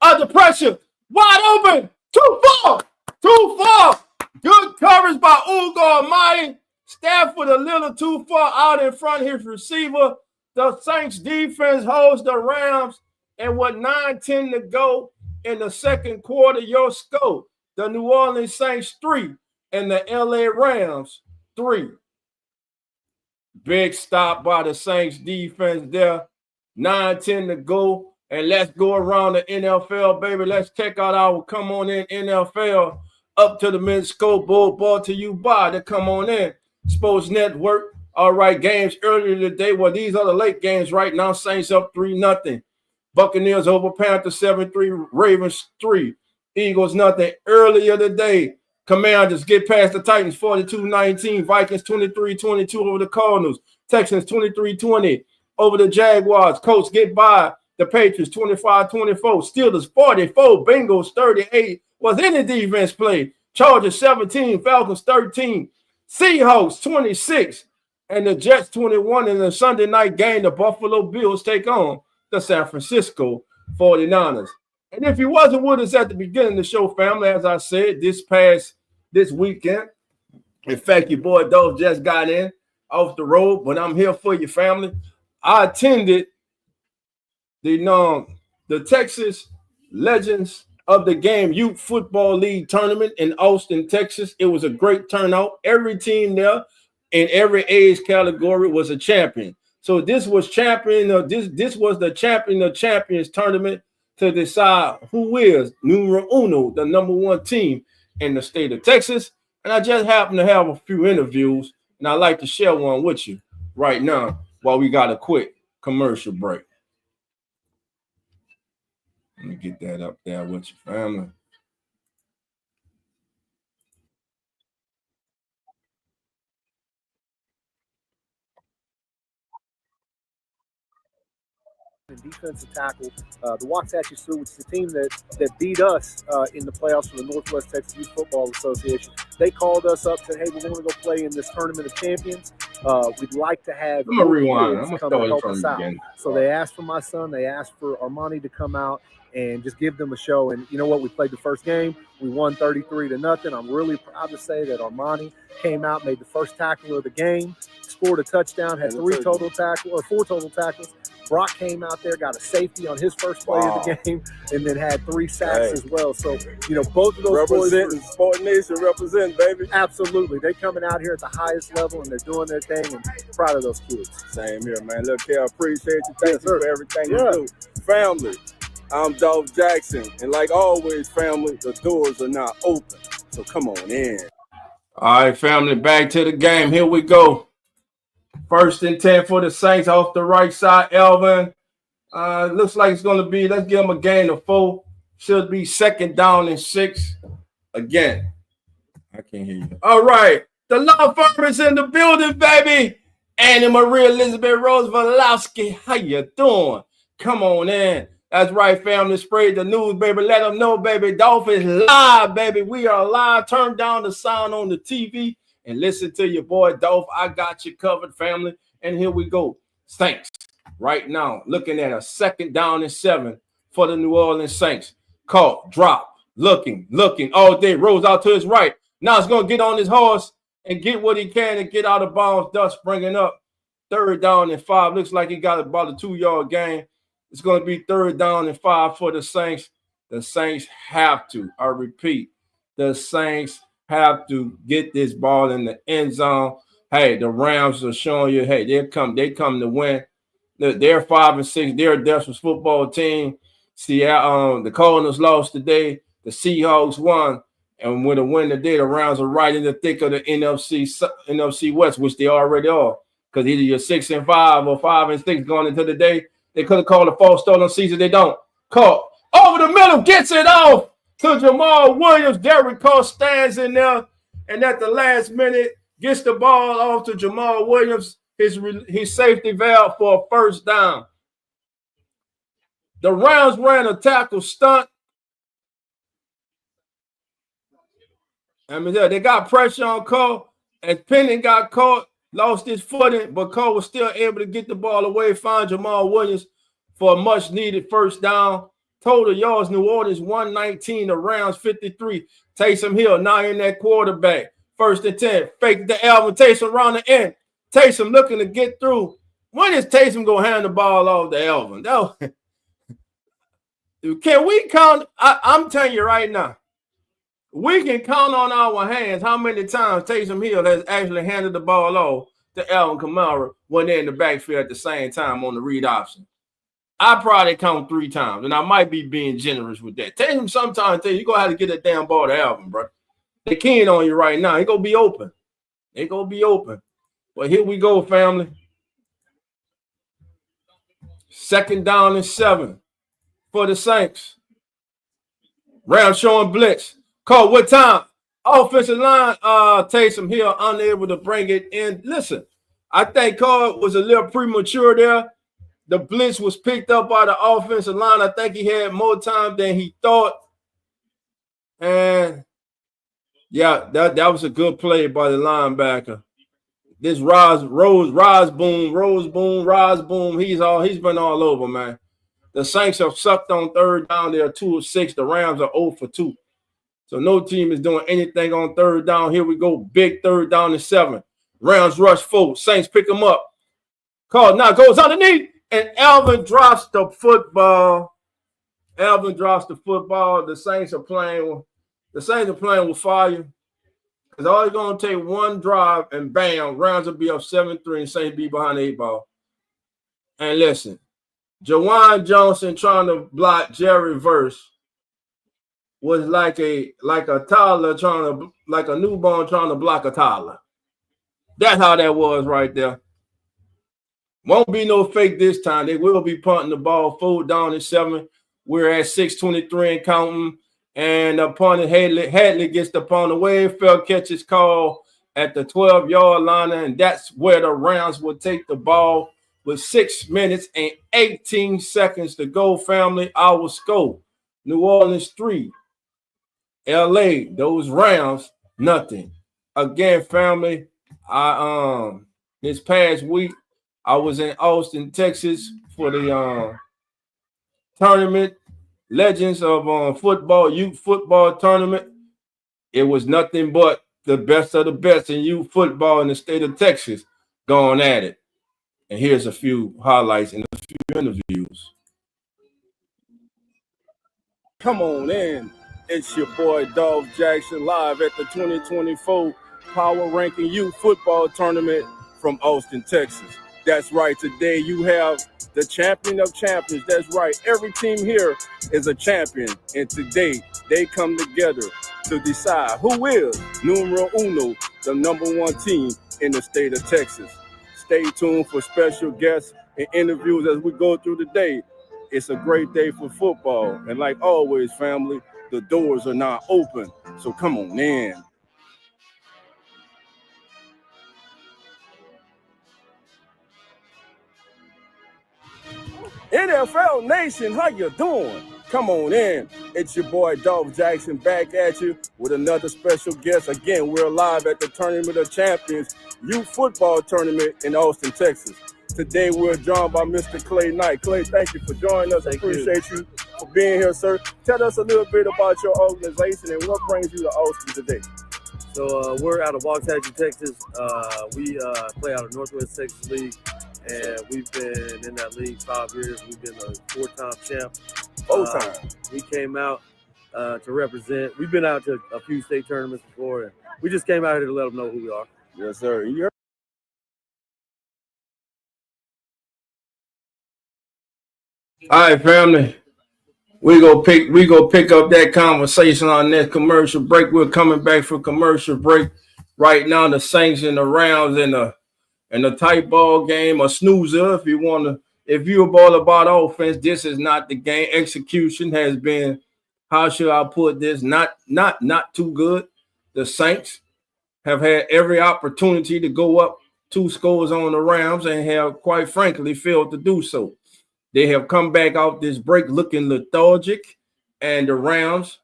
Under pressure. Wide open. Too far. Good coverage by Ugo Amadi. Stafford a little too far out in front of his receiver. The Saints defense holds the Rams. And with 9:10 to go in the second quarter, your score, the New Orleans Saints 3 and the LA Rams 3. Big stop by the Saints defense there. 9:10 to go. And let's go around the NFL, baby. Let's check out our Come On In NFL up to the mid scoreboard, brought to you by the Come On In Sports Network. All right, games earlier today. Well, these are the late games right now. Saints up 3-0. Buccaneers over Panthers 7-3. Ravens 3. Eagles nothing. Earlier today, Commanders get past the Titans 42-19. Vikings 23-22 over the Cardinals. Texans 23-20 over the Jaguars. Colts get by the Patriots 25-24. Steelers 44. Bengals 38. Was any defense play? Chargers 17. Falcons 13. Seahawks 26. And the Jets 21. In the Sunday night game, the Buffalo Bills take on the San Francisco 49ers. And if you wasn't with us at the beginning of the show, family, as I said, this weekend, in fact, your boy Dolph just got in off the road, but I'm here for you, family. I attended the Texas Legends of the Game Youth Football League tournament in Austin, Texas. It was a great turnout. Every team there in every age category was a champion. So this was this was the champion of champions tournament to decide who is numero uno, the number 1 team in the state of Texas. And I just happen to have a few interviews, and I'd like to share one with you right now while we got a quick commercial break. Let me get that up there with your family. And defensive tackle, the Waxahachie Sioux, which is the team that beat us in the playoffs for the Northwest Texas Youth Football Association. They called us up, said, "Hey, we want to go play in this tournament of champions. We'd like to have I'm gonna rewind. I'm come gonna and help start us from out." again. So they asked for my son. They asked for Armani to come out and just give them a show. And you know what? We played the first game. We won 33-0. I'm really proud to say that Armani came out, made the first tackle of the game, scored a touchdown, had 4 total tackles. Brock came out there, got a safety on his first play of the game, and then had 3 sacks as well. So, both of those representing Sport Nation, represent, baby. Absolutely. They're coming out here at the highest level, and they're doing their thing, and proud of those kids. Same here, man. Look here, I appreciate you. Thank you for everything you do. Family, I'm Dolph Jackson, and like always, family, the doors are now open, so come on in. All right, family, back to the game. Here we go. 1st and 10 for the Saints off the right side. Elvin. Looks like it's going to be, let's give them a gain of 4. Should be 2nd down and 6. Again. I can't hear you. All right. The law firm is in the building, baby. Annie Marie Elizabeth Rose Valowski. How you doing? Come on in. That's right, family. Spread the news, baby. Let them know, baby. Dolph is live, baby. We are live. Turn down the sound on the TV. And listen to your boy Dolph. I got you covered, family. And here we go. Saints right now looking at a 2nd down and 7 for the New Orleans Saints. Caught, drop, looking all day. Rolls out to his right. Now it's going to get on his horse and get what he can and get out of bounds. Thus bringing up 3rd down and 5. Looks like he got about a 2-yard gain. It's going to be 3rd down and 5 for the Saints. The Saints have to. I repeat, the Saints have to get this ball in the end zone. Hey, the Rams are showing you, hey, they come to win. They're 5-6. They're a desperate football team. The Cardinals lost today. The Seahawks won. And with a win today, the Rams are right in the thick of the NFC West, which they already are. Because either you're 6-5 or 5-6 going into the day. They could have called a false start on season. They don't. Caught over the middle, gets it off to Jamal Williams. Derek Carr stands in there, and at the last minute, gets the ball off to Jamal Williams. His safety valve for a first down. The Rams ran a tackle stunt. I mean, they got pressure on Cole, and Penning got caught, lost his footing, but Cole was still able to get the ball away, find Jamal Williams for a much-needed first down. Total yards, New Orleans 119, the Rams 53. Taysom Hill now in that quarterback. 1st and 10, fake the Alvin. Taysom around the end. Taysom looking to get through. When is Taysom going to hand the ball off to Alvin? No. Can we count? I'm telling you right now, we can count on our hands how many times Taysom Hill has actually handed the ball off to Alvin Kamara when they're in the backfield at the same time on the read option. I probably count 3 times, and I might be being generous with that. Taysom sometimes tell you're going to have to get that damn ball to Alvin, bro. They're keying on you right now. It's going to be open. It's going to be open. But here we go, family. 2nd down and 7 for the Saints. Rams showing blitz. Call what time? Offensive line, Taysom Hill unable to bring it in. Listen, I think Carr was a little premature there. The blitz was picked up by the offensive line. I think he had more time than he thought. And yeah, that was a good play by the linebacker. This Rosboom, he's been all over, man. The Saints have sucked on 3rd down. They are 2 of 6. The Rams are 0 for 2. So no team is doing anything on 3rd down. Here we go. Big 3rd down and 7. Rams rush forward. Saints pick them up. Call now goes underneath. And Alvin drops the football. The Saints are playing with fire. Because all it's going to take one drive and bam, Rams will be up 7-3 and Saints be behind the 8 ball. And listen, Jawan Johnson trying to block Jerry Verse was like a toddler like a newborn trying to block a toddler. That's how that was right there. Won't be no fake this time. They will be punting the ball 4 down and 7. We're at 6:23 and counting. And the punter Hadley gets the punt away. Fair catch is called at the 12-yard line. And that's where the Rams will take the ball with 6 minutes and 18 seconds to go, family. Our score, New Orleans 3. LA, those Rams, nothing. Again, family, this past week, I was in Austin, Texas for the tournament, Legends of Football, youth football tournament. It was nothing but the best of the best in youth football in the state of Texas going at it. And here's a few highlights and a few interviews. Come on in. It's your boy, DOLPH Jackson, live at the 2024 Power Ranking Youth Football Tournament from Austin, Texas. That's right. Today you have the champion of champions. That's right. Every team here is a champion. And today they come together to decide who is numero uno, the #1 team in the state of Texas. Stay tuned for special guests and interviews as we go through the day. It's a great day for football. And like always, family, the doors are now open. So come on in. NFL Nation, how you doing? Come on in. It's your boy, DOLPH Jackson, back at you with another special guest. Again, we're live at the Tournament of Champions Youth Football Tournament in Austin, Texas. Today, we're joined by Mr. Clay Knight. Clay, thank you for joining us. I appreciate you for being here, sir. Tell us a little bit about your organization and what brings you to Austin today. So we're out of Waxahachie, Texas. We play out of Northwest Texas League. And we've been in that league 5 years. We've been a 4-time champ. 4 times. We came out to represent. We've been out to a few state tournaments before, and we just came out here to let them know who we are. Yes, sir. All right, family. We go pick up that conversation on that commercial break. We're coming back for commercial break. Right now, the Saints in the rounds in a tight ball game, a snoozer. If you're all about offense, this is not the game. Execution has been, how should I put this? Not too good. The Saints have had every opportunity to go up 2 scores on the Rams and have, quite frankly, failed to do so. They have come back off this break looking lethargic, and the Rams,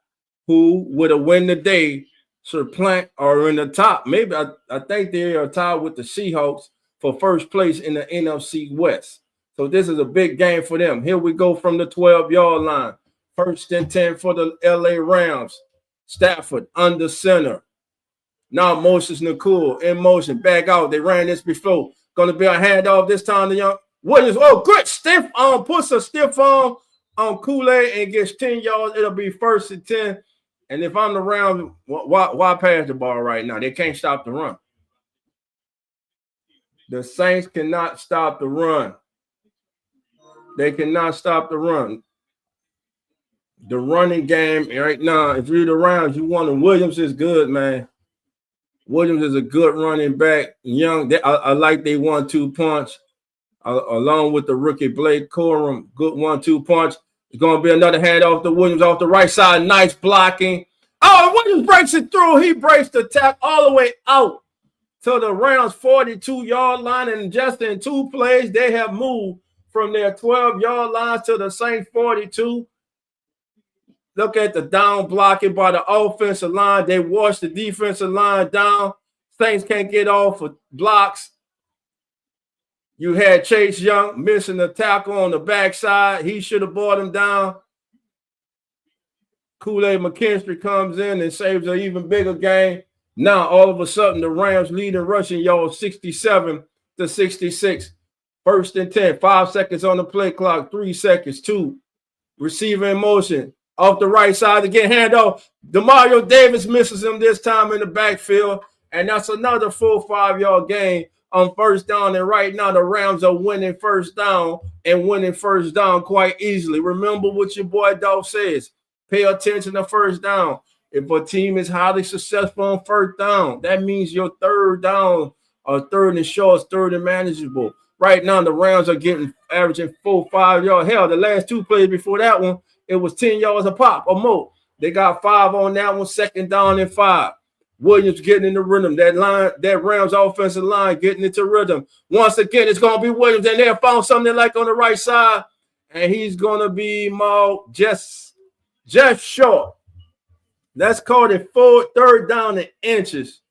who would have won the day, supplant are in the top. Maybe I think they are tied with the Seahawks for first place in the NFC West. So this is a big game for them. Here we go from the 12-yard line. 1st and 10 for the LA Rams. Stafford under center. Now Moses Nakul in motion. Back out. They ran this before. Going to be a handoff this time to Young Williams. Oh, good stiff arm. Puts a stiff arm on Kool-Aid and gets 10 yards. It'll be 1st and 10. And if I'm the Rams, why pass the ball right now? They can't stop the run. The Saints cannot stop the run. They cannot stop the run. The running game right now, if you're the Rams, you want them. Williams is good, man. Williams is a good running back. Young, I like they 1-2 punch. Along with the rookie Blake Corum, good 1-2 punch. It's going to be another handoff to Williams off the right side. Nice blocking. Oh, Williams breaks it through. He breaks the tap all the way out to the Rams' 42-yard line. And just in 2 plays, they have moved from their 12-yard line to the Saints' 42. Look at the down blocking by the offensive line. They wash the defensive line down. Saints can't get off of blocks. You had Chase Young missing the tackle on the backside. He should have brought him down. Kool-Aid McKinstry comes in and saves an even bigger game. Now, all of a sudden, the Rams lead in rushing yards 67-66. 1st and 10. 5 seconds on the play clock. 3 seconds. 2. Receiver in motion. Off the right side to get handoff. DeMario Davis misses him this time in the backfield. And that's another 4-5-yard gain on 1st down. And right now, the Rams are winning 1st down and winning 1st down quite easily. Remember what your boy Dolph says. Pay attention to 1st down. If a team is highly successful on 1st down, that means your 3rd down or 3rd and short, 3rd and manageable. Right now, the Rams are averaging 4-5 yards. Hell, the last 2 plays before that one, it was 10 yards a pop or more. They got 5 on that one, 2nd down and 5. Williams getting in the rhythm. That Rams offensive line getting into rhythm. Once again, it's going to be Williams, and they found something like on the right side, and he's going to be mauled just short. Let's call it 3rd down and inches.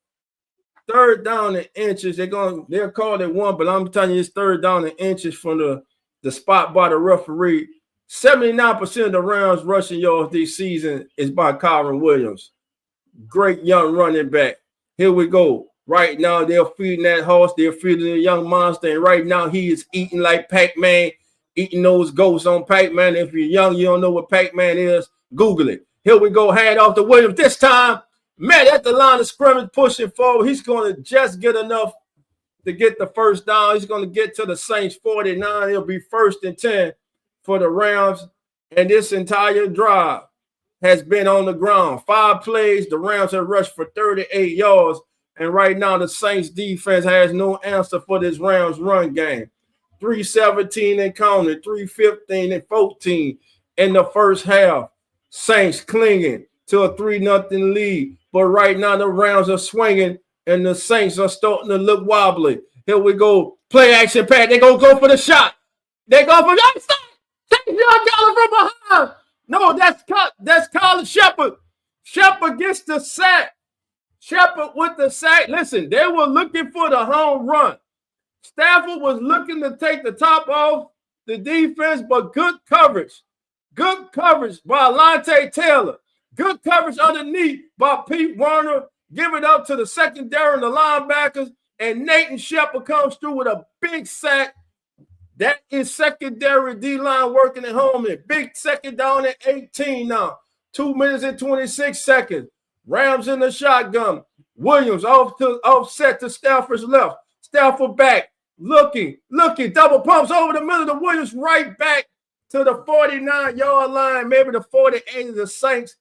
3rd down and inches. They'll call it 1, but I'm telling you, it's 3rd down and inches from the spot by the referee. 79% of the Rams rushing yards this season is by Kyron Williams. Great young running back. Here we go. Right now, they're feeding that horse. They're feeding the young monster. And right now, he is eating like Pac-Man, eating those ghosts on Pac-Man. If you're young, you don't know what Pac-Man is, Google it. Here we go. Hand off to Williams. This time, man, at the line of scrimmage, pushing forward. He's going to just get enough to get the 1st down. He's going to get to the Saints 49. It'll be 1st and 10 for the Rams. And this entire drive has been on the ground. 5 plays. The Rams have rushed for 38 yards. And right now, the Saints defense has no answer for this Rams run game. 3:17 and counting, 3:15 and 14 in the 1st half. Saints clinging to a 3-0 lead. But right now, the Rams are swinging, and the Saints are starting to look wobbly. Here we go. Play action pass. They're going to go for the shot. They go for the shot. Saints got from behind. No, that's Colin Shepard. Shepard gets the sack. Shepard with the sack. Listen, they were looking for the home run. Stafford was looking to take the top off the defense, but good coverage. Good coverage by Alontae Taylor. Good coverage underneath by Pete Werner. Give it up to the secondary and the linebackers. And Nathan Shepard comes through with a big sack. That is secondary D-line working at home. And big 2nd down at 18 now. 2 minutes and 26 seconds. Rams in the shotgun. Williams offset to Stafford's left. Stafford back. Looking. Double pumps over the middle of Williams right back to the 49-yard line, maybe the 48 of the Saints.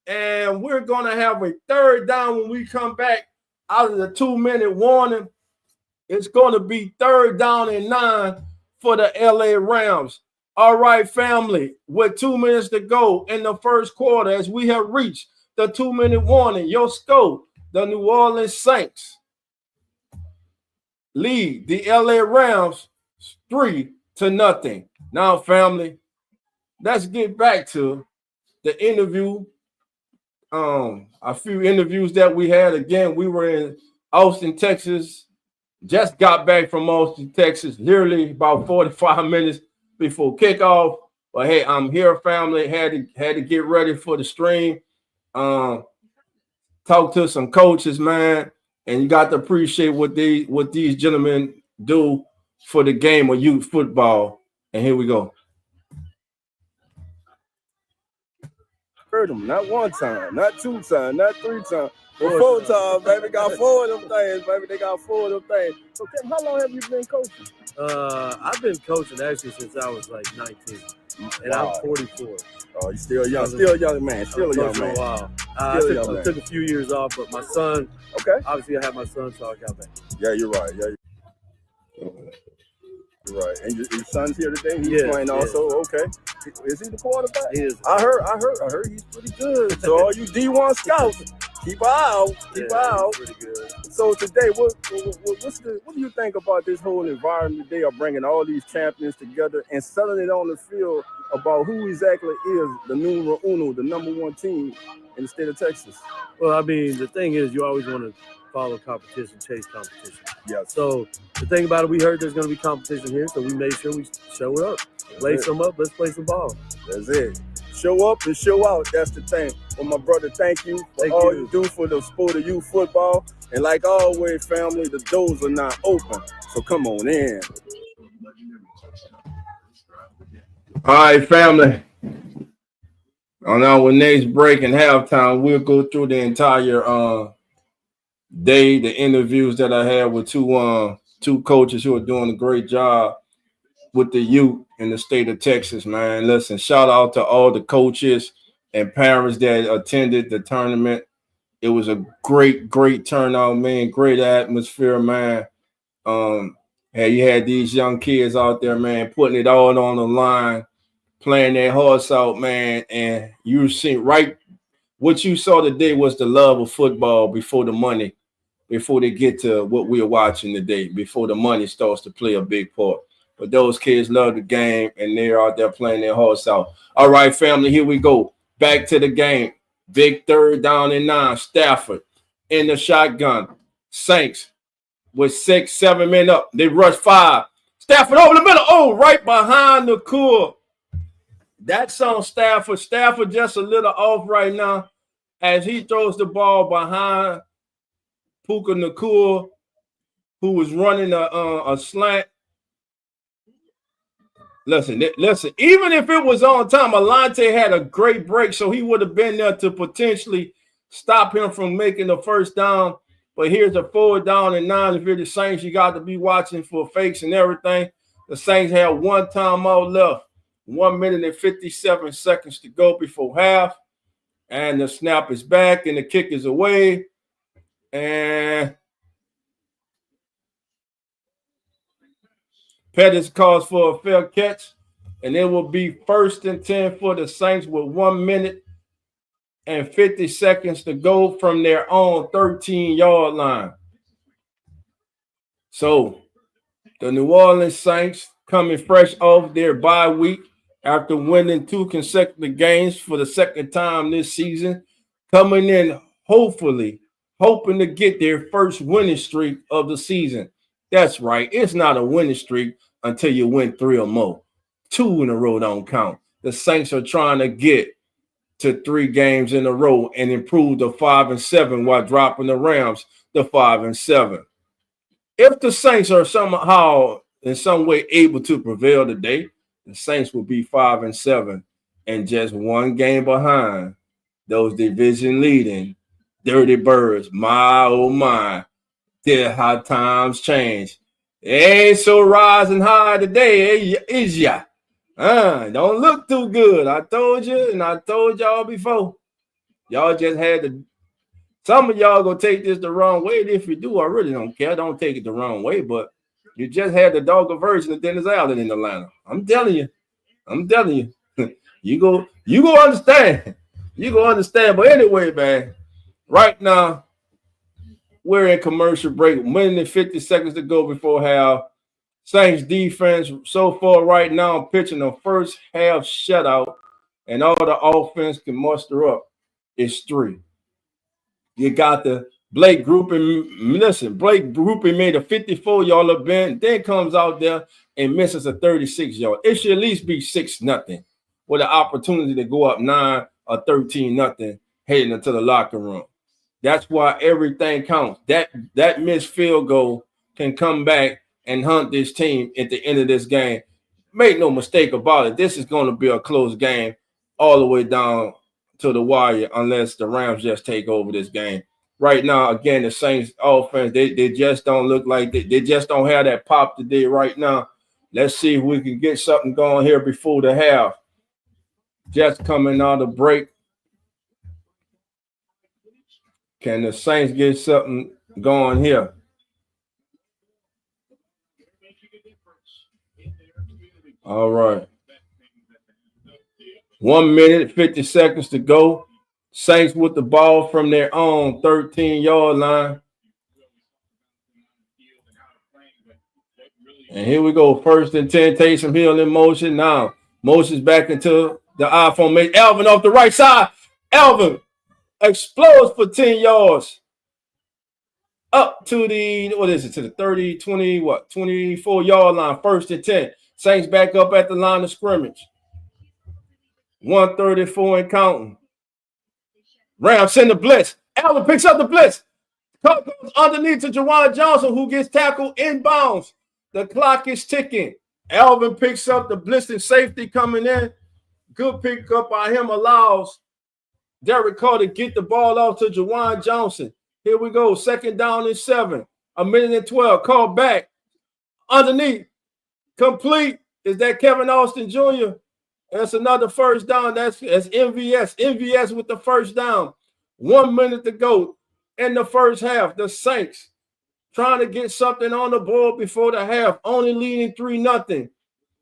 And we're going to have a third down when we come back out of the 2-minute warning. It's going to be 3rd down and 9 for the LA Rams. All right, family, with 2 minutes to go in the first quarter, as we have reached the 2-minute warning, your score, the New Orleans Saints lead the LA Rams 3-0. Now, family, let's get back to the interview. A few interviews that we had. Again, we were in Austin, Texas. Just got back from Austin, Texas, literally about 45 minutes before kickoff. But hey, I'm here, family. Had to get ready for the stream. Talk to some coaches, man, and you got to appreciate what these gentlemen do for the game of youth football. And here we go. Heard them not one time, not 2 times, not 3 times, but 4 times, baby. Got 4 of them things, baby. They got 4 of them things. So, Tim, how long have you been coaching? I've been coaching actually since I was like 19, and Wow. I'm 44. Oh, you still young, still a young man, still a young man. Wow. Still a young I man. took a few years off, but my son, Okay. obviously I had my son, so I got back. Yeah, you're right. Yeah, you're right. And your son's here today. He's Yes, playing yes. also. Okay. Is he the quarterback? He is. I heard he's pretty good. So all you D1 scouts, keep an eye out. Keep an eye out. Pretty good. So today, what do you think about this whole environment today of bringing all these champions together and selling it on the field about who exactly is the numero uno, the number 1 team in the state of Texas? Well, I mean, the thing is, you always want to follow competition, chase competition. Yes. So the thing about it, we heard there's going to be competition here, so we made sure we showed up. Play some up. Let's play some ball. That's it. Show up and show out. That's the thing. Well, my brother, thank you for Thank all you. you do for the sport of youth football. And like always, family, the doors are not open. So come on in. All right, family. On our next break and halftime, we'll go through the entire day, the interviews that I had with two coaches who are doing a great job with the youth in the state of Texas, man. Listen, shout out to all the coaches and parents that attended the tournament. It was a great turnout, man. Great atmosphere, man. You had these young kids out there, man, putting it all on the line, playing their hearts out, man. And you see what you saw today was the love of football before the money, before they get to what we're watching today, before the money starts to play a big part. But those kids love the game, and they're out there playing their hearts out. All right, family, here we go. Back to the game. Big 3rd down and 9. Stafford in the shotgun. Saints with 6-7 men up. They rush 5. Stafford over the middle. Oh, right behind the core. That's on Stafford. Stafford just a little off right now as he throws the ball behind Puka Nakua, who was running a slant. Listen, even if it was on time, Alante had a great break, so he would have been there to potentially stop him from making the 1st down. But here's a 4th down and 9. If you're the Saints, you got to be watching for fakes and everything. The Saints have 1 timeout left, 1 minute and 57 seconds to go before half. And the snap is back and the kick is away. And Pettis calls for a fair catch, and it will be 1st and 10 for the Saints with 1 minute and 50 seconds to go from their own 13-yard line. So the New Orleans Saints coming fresh off their bye week after winning 2 consecutive games for the 2nd time this season, coming in hoping to get their first winning streak of the season. That's right. It's not a winning streak until you win 3 or more. 2 in a row don't count. The Saints are trying to get to 3 games in a row and improve to 5-7 while dropping the Rams to 5-7. If the Saints are somehow in some way able to prevail today, the Saints will be 5-7 and just 1 game behind those division leading Dirty Birds. My, oh my, did how times change. It ain't so rising high today, is ya? Don't look too good. I told you, and I told y'all before. Y'all just had to. Some of y'all gonna take this the wrong way. If you do, I really don't care. Don't take it the wrong way, but you just had the dogger version of Dennis Allen in Atlanta. I'm telling you. you go understand. You go understand. But anyway, man, right now we're in commercial break. 1 minute and 50 seconds to go before half. Saints defense so far right now pitching a first half shutout, and all the offense can muster up is 3. You got the Blake grouping. Listen, Blake grouping made a 54-yard bend, then comes out there and misses a 36-yard. It should at least be 6-0 with an opportunity to go up 9 or 13-0 heading into the locker room. That's why everything counts. That missed field goal can come back and hunt this team at the end of this game. Make no mistake about it. This is going to be a close game all the way down to the wire unless the Rams just take over this game. Right now, again, the Saints offense, they just don't look like they just don't have that pop today right now. Let's see if we can get something going here before the half. Just coming out of break. Can the Saints get something going here? All right. 1 minute, 50 seconds to go. Saints with the ball from their own 13-yard line. And here we go. 1st and 10. Taysom Hill in motion. Now, motion's back into the iPhone. Make Alvin off the right side. Alvin explodes for 10 yards. Up to the, to the 30, 20, 24-yard line. 1st and 10. Saints back up at the line of scrimmage. 134 and counting. Rams send the blitz. Allen picks up the blitz. Cut goes underneath to Juwan Johnson, who gets tackled inbounds. The clock is ticking. Alvin picks up the blitz and safety coming in. Good pickup by him allows Derek Carr to get the ball off to Juwan Johnson. Here we go. 2nd down and 7. 1 minute and 12. Call back. Underneath. Complete. Is that Kevin Austin Jr.? That's another 1st down. That's MVS. MVS with the 1st down. 1 minute to go in the first half. The Saints trying to get something on the board before the half. Only leading 3-0.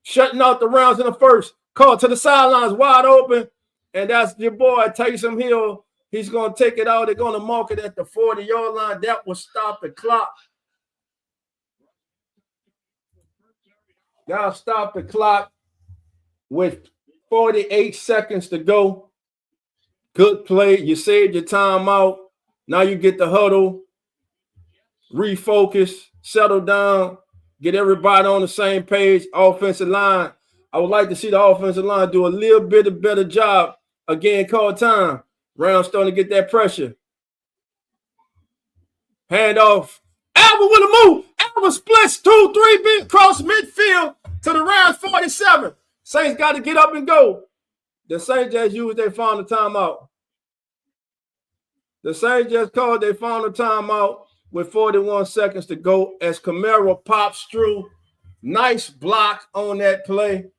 Shutting out the rounds in the first. Call to the sidelines, wide open. And that's your boy, Taysom Hill. He's going to take it out. They're going to mark it at the 40-yard line. That will stop the clock. Now stop the clock with 48 seconds to go. Good play. You saved your timeout. Now you get the huddle. Refocus. Settle down. Get everybody on the same page. Offensive line. I would like to see the offensive line do a little bit of better job. Again, call time. Rams starting to get that pressure. Hand off. Alvin with a move. Alvin splits 2-3 big cross midfield to the Rams 47. Saints got to get up and go. The Saints just used their final timeout. The Saints just called their final timeout with 41 seconds to go as Kamara pops through. Nice block on that play.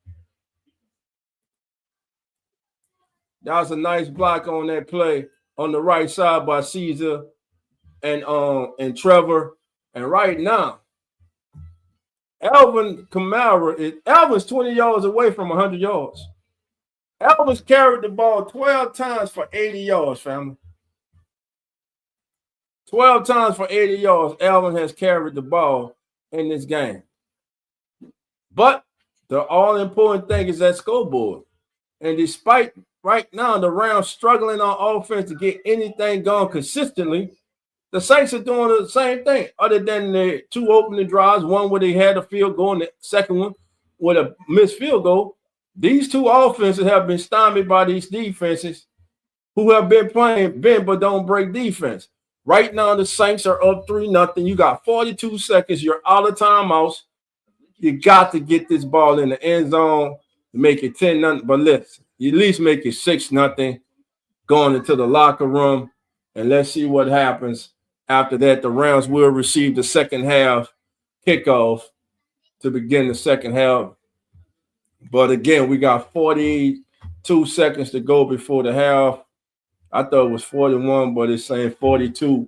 That was a nice block on that play on the right side by Caesar and Trevor. And right now, Alvin's 20 yards away from 100 yards. Alvin's carried the ball 12 times for 80 yards, family. 12 times for 80 yards, Alvin has carried the ball in this game. But the all-important thing is that scoreboard. And despite right now the Rams struggling on offense to get anything going consistently, the Saints are doing the same thing other than the 2 opening drives, one where they had a field goal and the second one with a missed field goal. These 2 offenses have been stymied by these defenses who have been playing bend but don't break defense. Right now, the Saints are up 3-0. You got 42 seconds. You're out of timeouts. You got to get this ball in the end zone to make it 10-0. But listen, you at least make it 6-0. going into the locker room, and let's see what happens after that. The Rams will receive the second half kickoff to begin the second half. But again, we got 42 seconds to go before the half. I thought it was 41, but it's saying 42.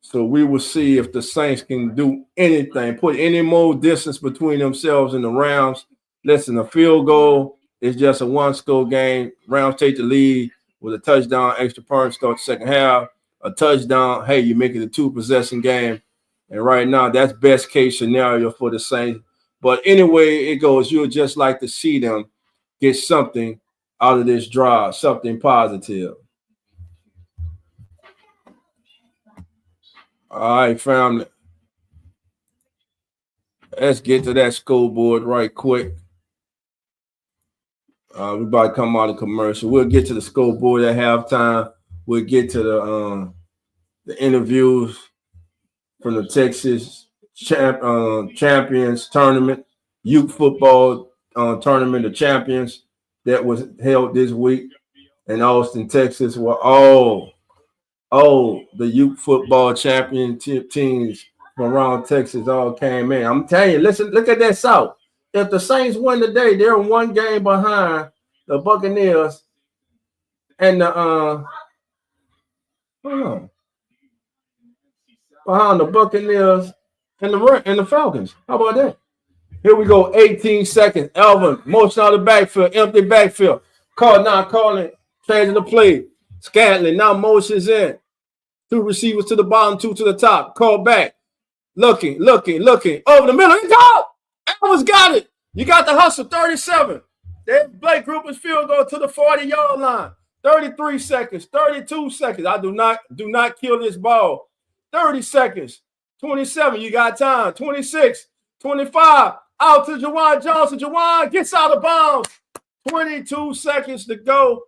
So we will see if the Saints can do anything, put any more distance between themselves and the Rams. Listen, a field goal is just a one-score game. Rams take the lead with a touchdown, extra point, start the second half. A touchdown, hey, you make it a two-possession game. And right now, that's best-case scenario for the Saints. But anyway it goes, you'll just like to see them get something out of this drive, something positive. All right, family. Let's get to that scoreboard right quick. We about to come out of commercial. We'll get to the scoreboard at halftime. We'll get to the interviews from the Texas Champions Tournament, youth football tournament of champions that was held this week in Austin, Texas, where all the youth football championship teams from around Texas all came in. I'm telling you, listen, look at that South. If the Saints win today, they're one game behind the Buccaneers and the behind the Buccaneers and the Falcons. How about that? Here we go, 18 seconds. Elvin, motion out of the backfield, empty backfield. Calling, changing the play. Scantling, now motions in. Two receivers to the bottom, two to the top. Call back. Looking. Over the middle. He called. Elvin's got it. You got the hustle, 37. Then Blake Gruber's field goal to the 40-yard line. 33 seconds, 32 seconds. I do not kill this ball. 30 seconds, 27. You got time. 26, 25. Out to Jawan Johnson. Jawan gets out of bounds. 22 seconds to go.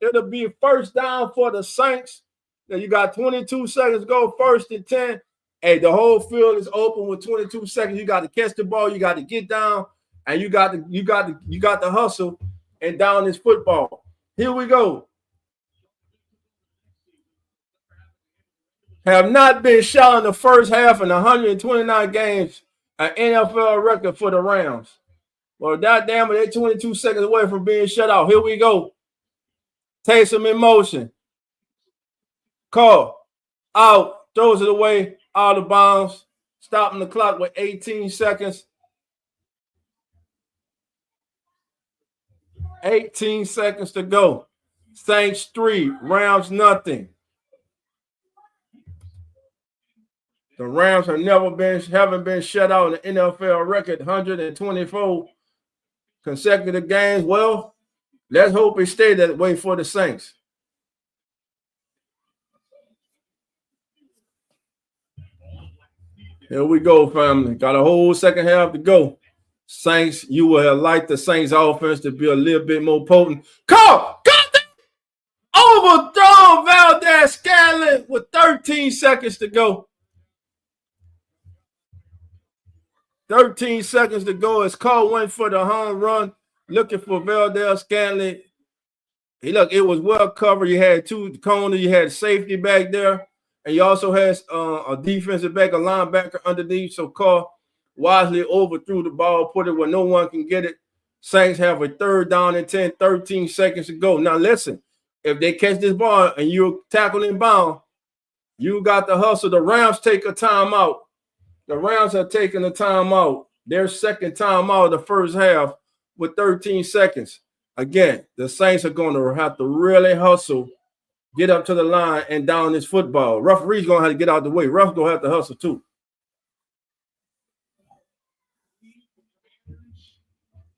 It'll be first down for the Saints. Now you got 22 seconds to go, first and 10. Hey, the whole field is open with 22 seconds. You got to catch the ball. You got to get down, and you got to hustle and down this football. Here we go. Have not been shot in the first half in 129 games, an NFL record for the Rams. Well, goddamn it, they're 22 seconds away from being shut out. Here we go. Taysom in motion. Call. Out. Throws it away. Out of bounds. Stopping the clock with 18 seconds. 18 seconds to go. Saints 3. Rams nothing. The Rams haven't been shut out in the NFL record, 124 consecutive games. Well, let's hope it stay that way for the Saints. Here we go, family. Got a whole second half to go. Saints, you will have liked the Saints offense to be a little bit more potent. Call! Overthrown Valdez-Scantling with 13 seconds to go. 13 seconds to go. It's called went for the home run. Looking for Valdez-Scantling. Hey, look, it was well covered. You had two corners. You had safety back there. And you also had a defensive back, a linebacker underneath. So Carl wisely overthrew the ball, put it where no one can get it. Saints have a third down and 10, 13 seconds to go. Now, listen, if they catch this ball and you're tackling bound, you got the hustle. The Rams take a timeout. The Rams are taking a timeout. Their second timeout of the first half with 13 seconds. Again, the Saints are going to have to really hustle, get up to the line, and down this football. Referee's going to have to get out the way. Ref's going to have to hustle too.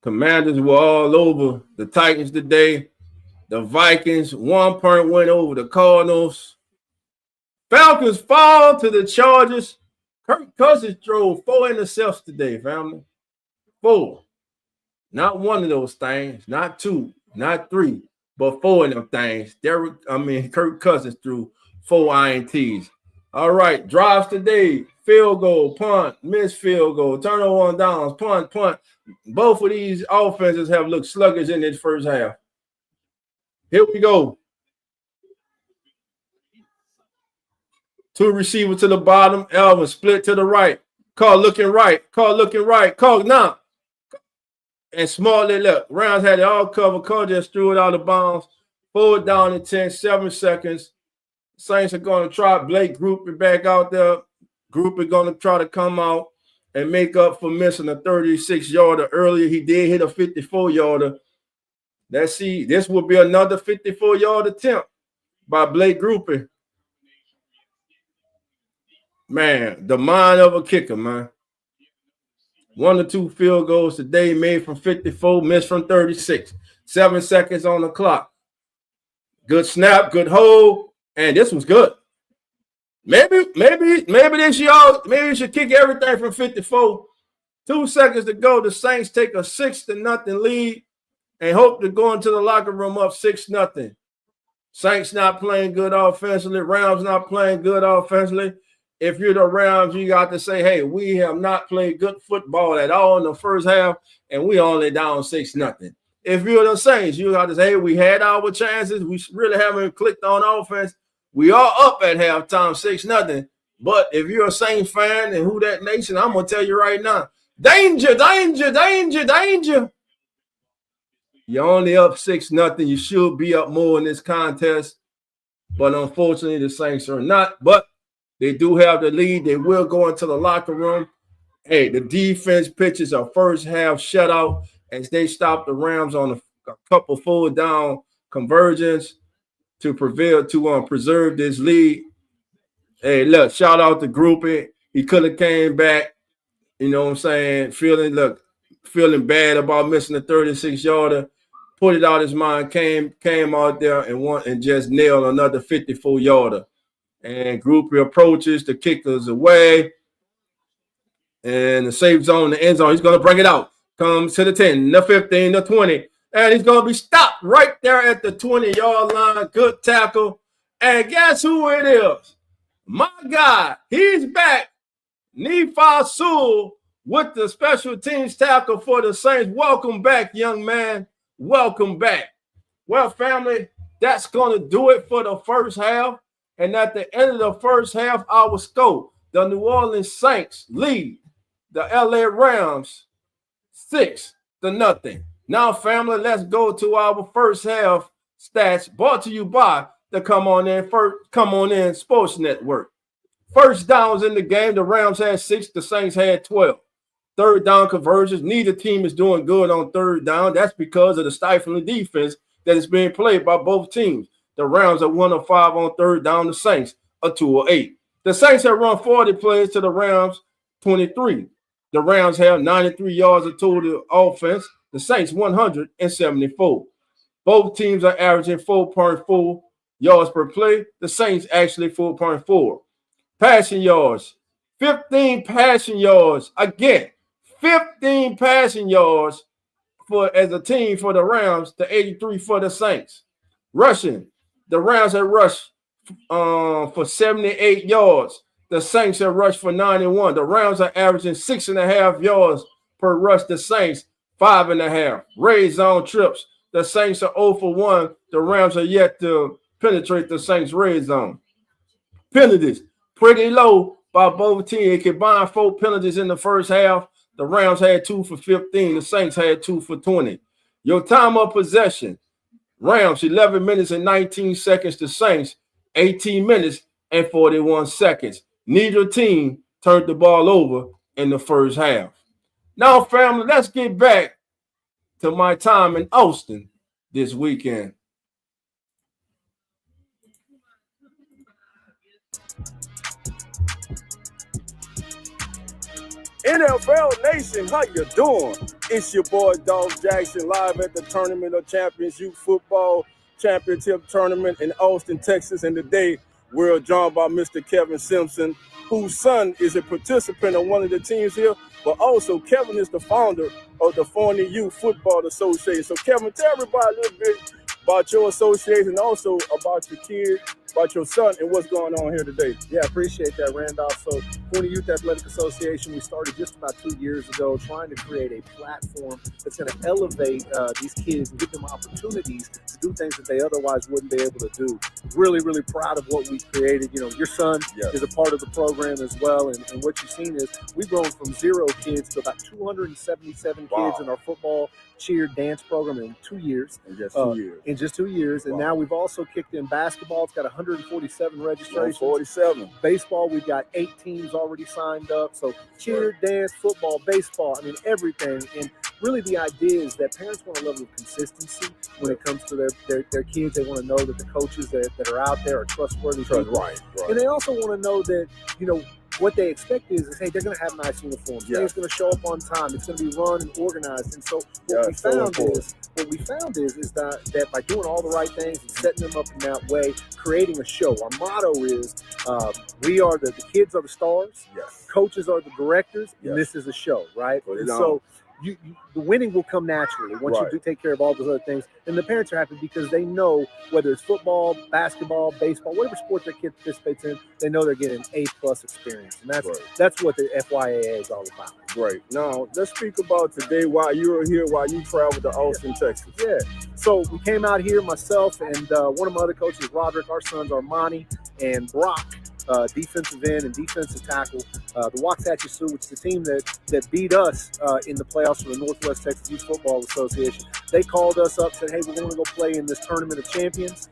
Commanders were all over the Titans today. The Vikings, 1 point win over the Cardinals. Falcons fall to the Chargers. Kirk Cousins drove 4 interceptions today, family. 4. Not one of those things, not 2, not 3, but 4 of them things. Kirk Cousins threw 4 INTs. All right, drives today. Field goal, punt, missed field goal, turnover on downs, punt. Both of these offenses have looked sluggish in this first half. Here we go. Two receivers to the bottom. Elvin split to the right. Call looking right. Call looking right. Call now. And Smalley left. Rounds had it all covered. Call just threw it out of bounds. 4 down in 10, 7 seconds. Saints are going to try Blake Grouper back out there. Grouper going to try to come out and make up for missing a 36-yarder earlier. He did hit a 54-yarder. Let's see. This will be another 54-yard attempt by Blake Grouper. Man, the mind of a kicker, man. 1 or 2 field goals today, made from 54, missed from 36. 7 seconds on the clock. Good snap, good hold, and this was good. Maybe this y'all, maybe you should kick everything from 54. 2 seconds to go. The Saints take a 6-0 lead and hope to go into the locker room up 6-0. Saints not playing good offensively. Rams not playing good offensively. If you're the Rams, you got to say, hey, we have not played good football at all in the first half, and we only down 6-0. If you're the Saints, you got to say, hey, we had our chances. We really haven't clicked on offense. We are up at halftime 6-0. But if you're a Saints fan and who that nation, I'm going to tell you right now, danger, danger, danger, danger. You're only up 6-0. You should be up more in this contest. But unfortunately, the Saints are not. But they do have the lead. They will go into the locker room. Hey, the defense pitches a first half shutout as they stop the Rams on a couple 4-down conversions to preserve this lead. Hey, look, shout out to Groupie. He could have came back, you know what I'm saying, feeling bad about missing a 36-yarder. Put it out his mind, came out there and just nailed another 54-yarder. And Groupie approaches, the kicker's away. And the safe zone, the end zone, he's going to bring it out. Comes to the 10, the 15, the 20. And he's going to be stopped right there at the 20-yard line. Good tackle. And guess who it is? My guy, he's back. Nephi Sewell with the special teams tackle for the Saints. Welcome back, young man. Welcome back. Well, family, that's going to do it for the first half. And at the end of the first half, our score, the New Orleans Saints lead the LA Rams 6-0. Now, family, let's go to our first half stats brought to you by the Come On In Sports Network. First downs in the game, the Rams had 6, the Saints had 12. Third down conversions, neither team is doing good on third down. That's because of the stifling defense that is being played by both teams. The Rams are 1 of 5 on third down. The Saints are 2 of 8. The Saints have run 40 plays to the Rams 23. The Rams have 93 yards of total offense. The Saints 174. Both teams are averaging 4.4 yards per play. The Saints actually 4.4. Passing yards, 15 passing yards. Again, 15 passing yards as a team for the Rams to 83 for the Saints. Rushing, the Rams have rushed for 78 yards. The Saints have rushed for 91. The Rams are averaging 6.5 yards per rush. The Saints 5.5. Red zone trips. The Saints are 0 for 1. The Rams are yet to penetrate the Saints red zone. Penalties, pretty low by both teams. They combined 4 penalties in the first half. The Rams had 2 for 15. The Saints had 2 for 20. Your time of possession, Rams 11 minutes and 19 seconds. The Saints 18 minutes and 41 seconds. Neither team turned the ball over in the first half. Now, family, let's get back to my time in Austin this weekend. NFL Nation, how you doing? It's your boy DOLPH Jackson live at the Tournament of Champions Youth Football Championship Tournament in Austin, Texas. And today we're joined by Mr. Kevin Simpson, whose son is a participant on one of the teams here, but also Kevin is the founder of the Forney Youth Football Association. So Kevin, tell everybody a little bit about your association and also about your kids about your son and what's going on here today. Yeah, appreciate that, Randolph. So, Corny Youth Athletic Association, we started just about 2 years ago trying to create a platform that's going to elevate these kids and give them opportunities to do things that they otherwise wouldn't be able to do. Really, really proud of what we created. You know, your son is a part of the program as well. And what you've seen is we've grown from 0 kids to about 277 kids in our football, cheer, dance program in 2 years. In just 2 years. In just 2 years. And now we've also kicked in basketball. It's got 147 registrations. 147. Baseball, we've got 8 teams already signed up. So cheer, dance, football, baseball, I mean, everything. And really the idea is that parents want a level of consistency when it comes to their kids. They want to know that the coaches that are out there are trustworthy people. Right. And they also want to know that, you know, what they expect is hey, they're going to have nice uniforms. Things going to show up on time. It's going to be run and organized. And so what we found is that by doing all the right things and setting them up in that way, creating a show. Our motto is we are the kids are the stars. Yes. Coaches are the directors. And this is a show, right? And so the winning will come naturally once you do take care of all those other things. And the parents are happy because they know whether it's football, basketball, baseball, whatever sport their kid participates in, they know they're getting A+ experience. And that's what the FYAA is all about. Great. Now, let's speak about today while you were here, while you traveled to Austin, Texas. Yeah. So we came out here, myself and one of my other coaches, Roderick, our sons, Armani, and Brock, defensive end and defensive tackle. The Waxahachie Sioux, which is the team that beat us in the playoffs for the Northwest Texas Youth Football Association. They called us up, said, hey, we're going to go play in this Tournament of Champions.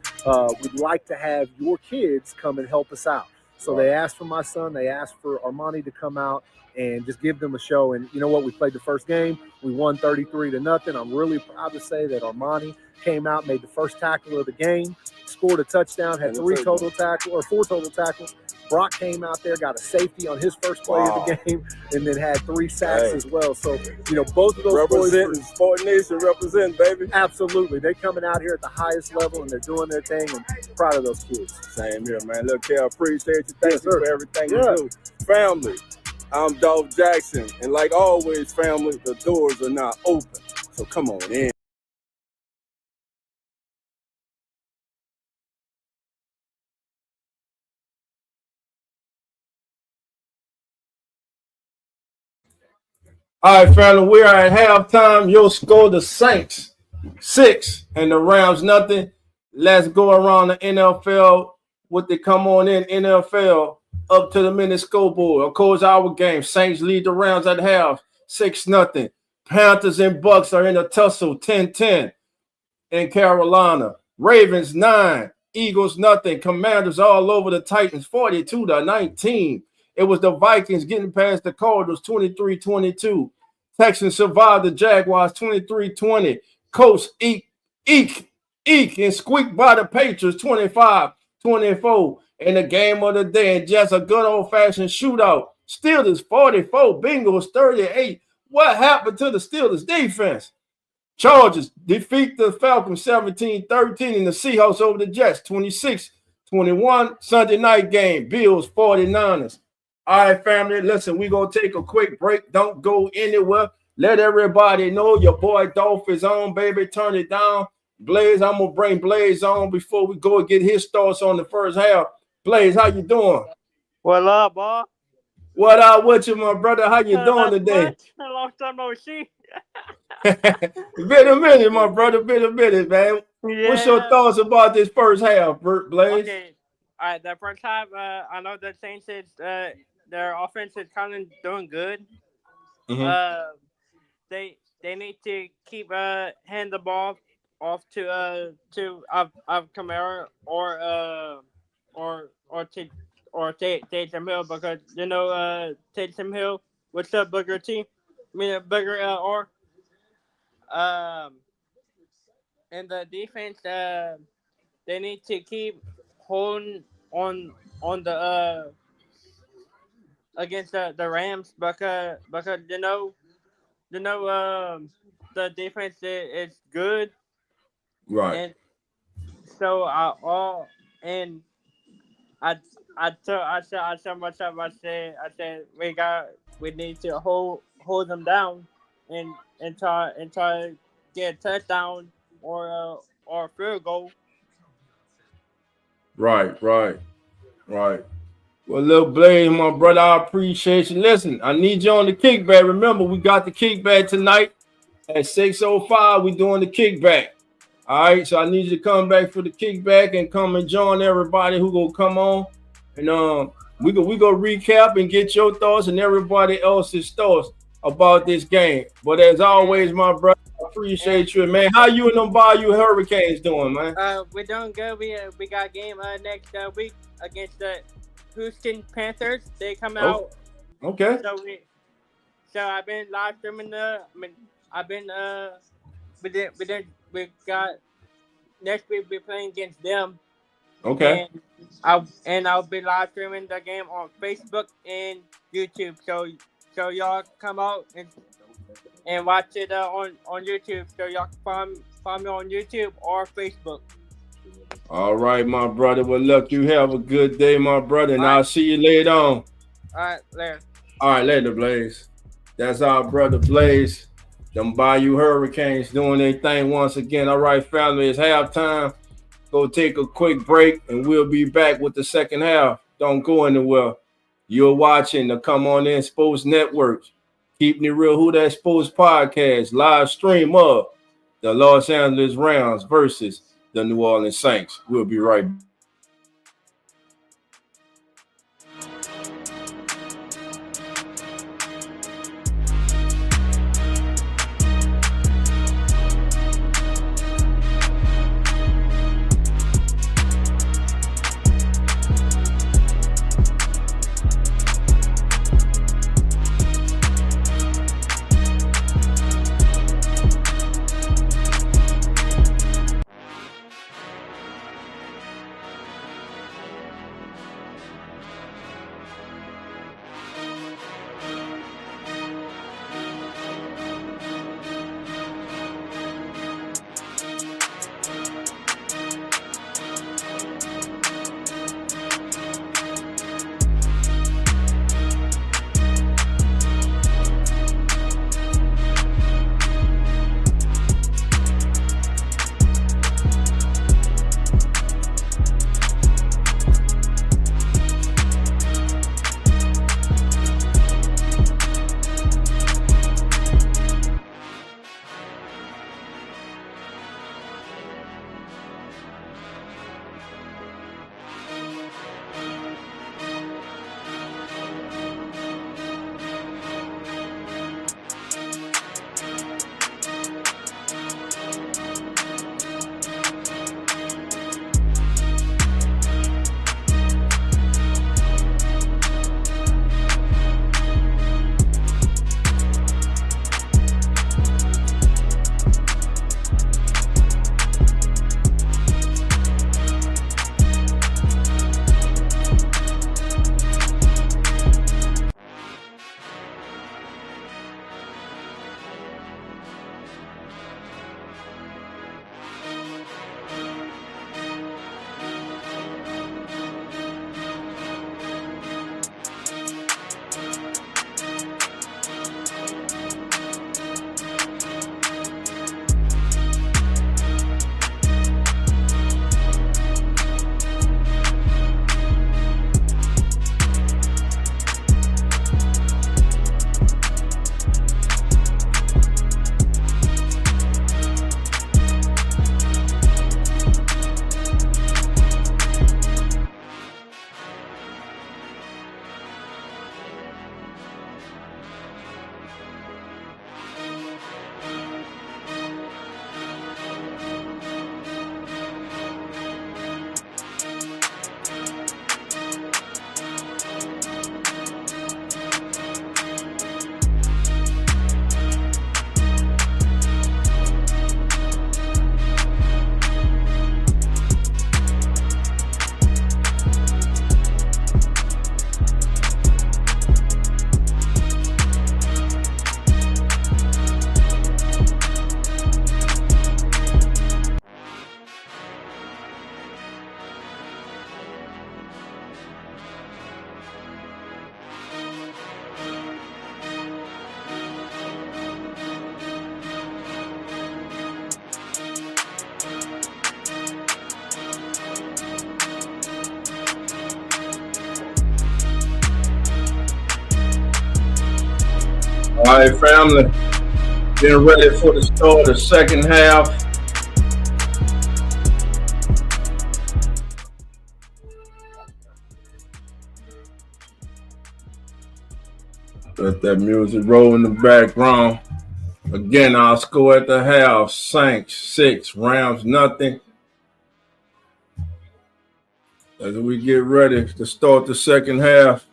We'd like to have your kids come and help us out. So they asked for my son. They asked for Armani to come out and just give them a show. And you know what? We played the first game. We won 33-0. I'm really proud to say that Armani came out, made the first tackle of the game, scored a touchdown, had 4 total tackles. Brock came out there, got a safety on his first play of the game, and then had 3 sacks as well. So, you know, both of those boys Sport Nation represent, baby. Absolutely. They're coming out here at the highest level, and they're doing their thing, and proud of those kids. Same here, man. Look here, I appreciate you. Thank you for everything you do. Family, I'm DOLPH Jackson, and like always, family, the doors are not open. So come on in. All right, family, we are at halftime. Your score, the Saints 6 and the Rams nothing. Let's go around the NFL. What they come on in NFL up to the minute scoreboard. Of course, our game. Saints lead the Rams at half 6-0. Panthers and Bucks are in a tussle 10-10 in Carolina. Ravens 9, Eagles nothing. Commanders all over the Titans 42-19. It was the Vikings getting past the Cardinals 23-22. Texans survived the Jaguars 23-20. Colts eke, and squeaked by the Patriots 25-24 in the game of the day. And just a good old-fashioned shootout. Steelers 44, Bengals 38. What happened to the Steelers defense? Chargers defeat the Falcons 17-13 and the Seahawks over the Jets 26-21. Sunday night game, Bills 49ers. All right, family, listen, we're going to take a quick break. Don't go anywhere. Let everybody know your boy Dolph is on, baby. Turn it down. Blaze, I'm going to bring Blaze on before we go and get his thoughts on the first half. Blaze, how you doing? What up, boy? What up with you, my brother? How you doing today? A long time no see. Been a minute, my brother. Been a minute, man. Yeah. What's your thoughts about this first half, Blaze? Okay. All right, the first half, I know the Saints is their offense is kind of doing good. Mm-hmm. They need to keep hand the ball off to Kamara or Taysom Hill, because you know Taysom Hill. What's up, Booker T? I mean Booker R. And the defense, they need to keep holding on the against the Rams because you know the defense is good, right? And so I told myself, I said we need to hold them down and try to get a touchdown or a field goal. Right. Well, little Blaze, my brother, I appreciate you. Listen, I need you on the kickback. Remember, we got the kickback tonight at 6:05. We doing the kickback. All right, so I need you to come back for the kickback and come and join everybody who gonna come on, and we go recap and get your thoughts and everybody else's thoughts about this game. But as always, my brother, I appreciate you, man. How you and them Bayou Hurricanes doing, man? We're doing good. We got a game next week against the Houston Panthers. They come out. Okay. So I've been live streaming we got next week we're playing against them. Okay. And I'll be live streaming the game on Facebook and YouTube. So y'all come out and watch it on YouTube. So y'all can find me on YouTube or Facebook. All right, my brother. Well, look, you have a good day, my brother, and I'll see you later on. All right, later. All right, later, Blaze. That's our brother Blaze. Them Bayou Hurricanes doing their thing once again. All right, family, it's halftime. Go take a quick break, and we'll be back with the second half. Don't go anywhere. You're watching the Come On In Sports Network. Keeping it real, Who That Sports Podcast, live stream of the Los Angeles Rams versus the New Orleans Saints. We'll be right back. All right, family. Getting ready for the start of the second half. Let that music roll in the background. Again, our score at the half: Saints 6, Rams nothing. As we get ready to start the second half.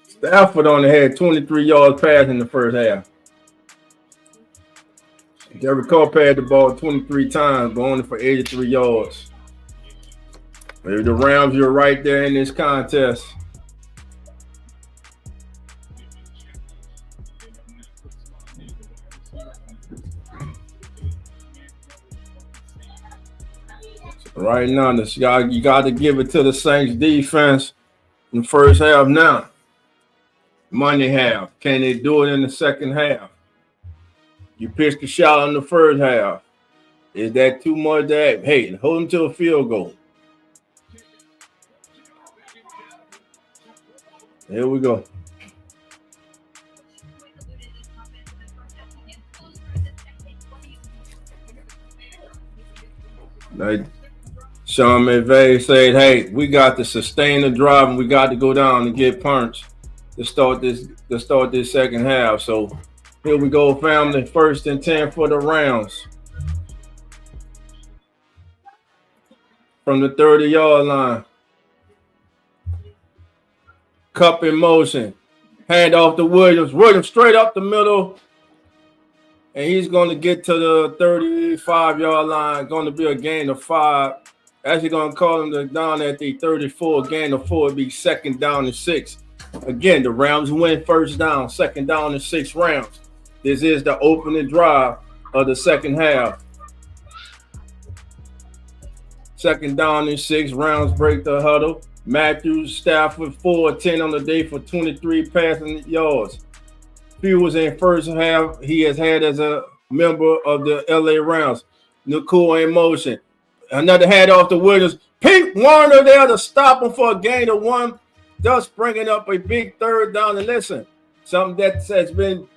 Stafford only had 23 yards passing in the first half. Derek Carr passed the ball 23 times, but only for 83 yards. Maybe the Rams are right there in this contest. Right now, you got to give it to the Saints defense in the first half now. Money half. Can they do it in the second half? You pitched the shot in the first half. Is that too much? Hey, hold them to a field goal. Here we go. Now, Sean McVay said, hey, we got to sustain the drive and we got to go down and get punched to start this second half. So here we go, family. 1st and 10 for the Rams. From the 30-yard line. Cup in motion. Hand off to Williams. Williams straight up the middle. And he's going to get to the 35-yard line. Going to be a gain of 5. Actually going to call him down at the 34. Gain of 4 would be 2nd down and 6. Again, the Rams win 1st down. 2nd down and 6 Rams. This is the opening drive of the second half. 2nd down and 6. Rams break the huddle. Matthews, Stafford, 4-10 on the day for 23 passing yards. He was in first half he has had as a member of the LA Rams. Nakua in motion. Another handoff to Williams. Pete Warner there to stop him for a gain of 1. Thus bringing up a big 3rd down. And listen, something that has been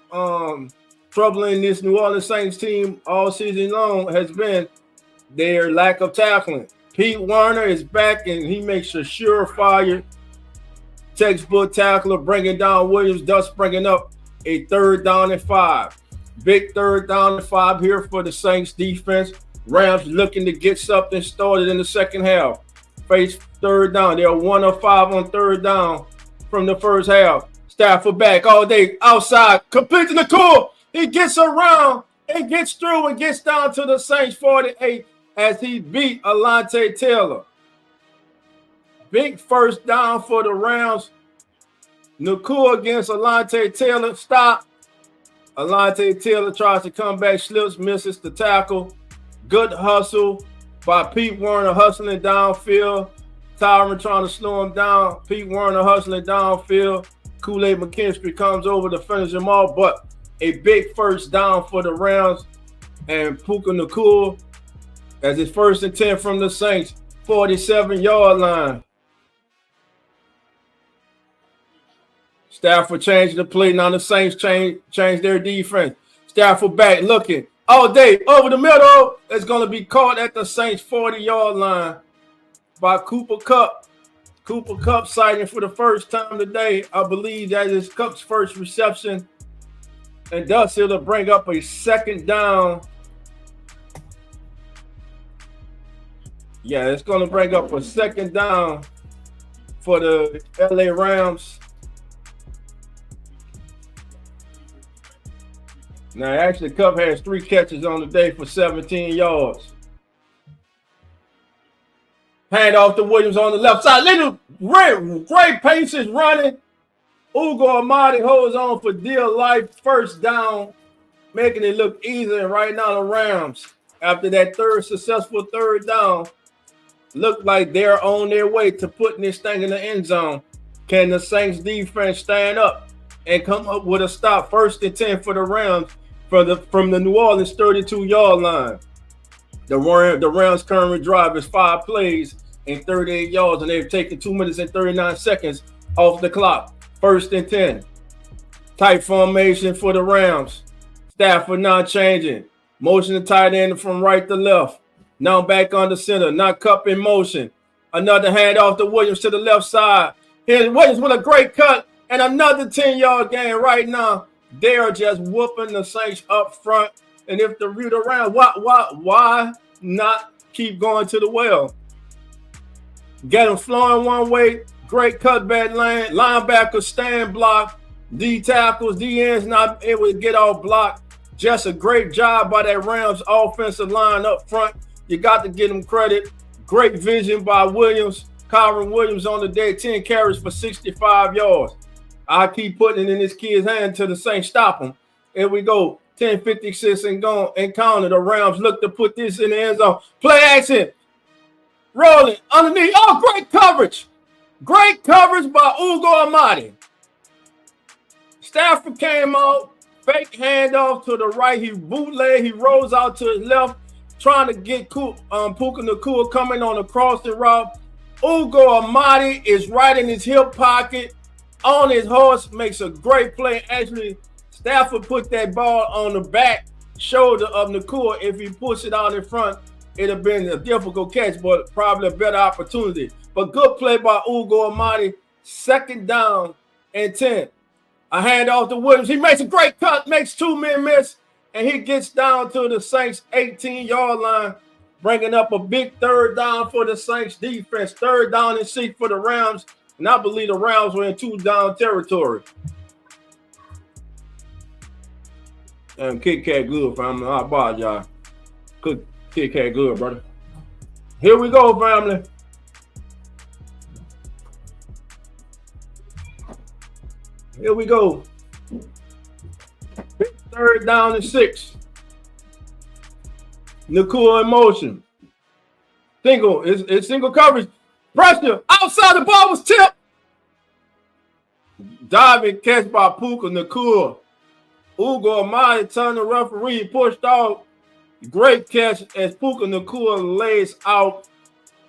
troubling this New Orleans Saints team all season long has been their lack of tackling. Pete Warner is back, and he makes a surefire textbook tackler, bringing down Williams, thus bringing up a 3rd down and 5. Big 3rd down and 5 here for the Saints defense. Rams looking to get something started in the second half. Face 3rd down. They're 1 of 5 on 3rd down from the first half. Stafford back all day outside, completing the core. He gets around and gets through and gets down to the Saints 48 as he beat Alontae Taylor. Big 1st down for the Rams. Nakua against Alontae Taylor. Stop. Alontae Taylor tries to come back, slips, misses the tackle. Good hustle by Pete Warner hustling downfield. Tyron trying to slow him down. Pete Warner hustling downfield. Kool-Aid McKinstry comes over to finish him off, but a big 1st down for the Rams. And Puka Nakua as his 1st and 10 from the Saints, 47-yard line. Stafford changed the play. Now the Saints change their defense. Stafford back looking all day over the middle. It's going to be caught at the Saints 40-yard line by Cooper Kupp. Cooper Kupp sighting for the first time today. I believe that is Kupp's first reception. And thus it'll bring up a 2nd down. Yeah, it's going to bring up a 2nd down for the LA Rams. Now, actually, Kupp has 3 catches on the day for 17 yards. Hand off to Williams on the left side. Little great pace is running. Ugo Amadi holds on for dear life. 1st down, making it look easy. And right now, the Rams, after that successful 3rd down, look like they're on their way to putting this thing in the end zone. Can the Saints defense stand up and come up with a stop? 1st and 10 for the Rams from the New Orleans 32-yard line. The Rams' current drive is 5 plays and 38 yards, and they've taken 2 minutes and 39 seconds off the clock. 1st and 10. Tight formation for the Rams. Stafford not changing. Motion the tight end from right to left. Now back on the center. Not cup in motion. Another hand off to Williams to the left side. Here's Williams with a great cut. And another 10-yard gain right now. They are just whooping the Saints up front. And if the route around, why not keep going to the well? Get them flowing one way. Great cutback lane. Linebacker stand block. D tackles, D ends not able to get off block. Just a great job by that Rams offensive line up front. You got to give them credit. Great vision by Williams. Kyron Williams on the day, 10 carries for 65 yards. I keep putting it in this kid's hand till the Saints stop him. Here we go. 10:56 and gone and counted. The Rams look to put this in the end zone. Play action. Rolling underneath. Oh, great coverage. Great coverage by Ugo Amadi. Stafford came out. Fake handoff to the right. He bootleg. He rolls out to his left, trying to get Puka Nacua coming on the crossing route. Ugo Amadi is right in his hip pocket. On his horse, makes a great play. Actually, Stafford put that ball on the back shoulder of Nacua. If he puts it out in front, it'd have been a difficult catch, but probably a better opportunity. But good play by Ugo Amadi. 2nd down and 10. A hand off to Williams. He makes a great cut, makes 2 men miss, and he gets down to the Saints' 18-yard line, bringing up a big 3rd down for the Saints defense. 3rd down and 6 for the Rams, and I believe the Rams were in 2-down territory. And Kit Kat good, family. I apologize. Kit Kat good, brother. Here we go, family. Here we go. 3rd down and 6. Nacua in motion. Single. It's single coverage. Pressure. Outside the ball was tipped. Diving catch by Puka Nacua. Ugo Amadi turned the referee. Pushed off. Great catch as Puka Nacua lays out.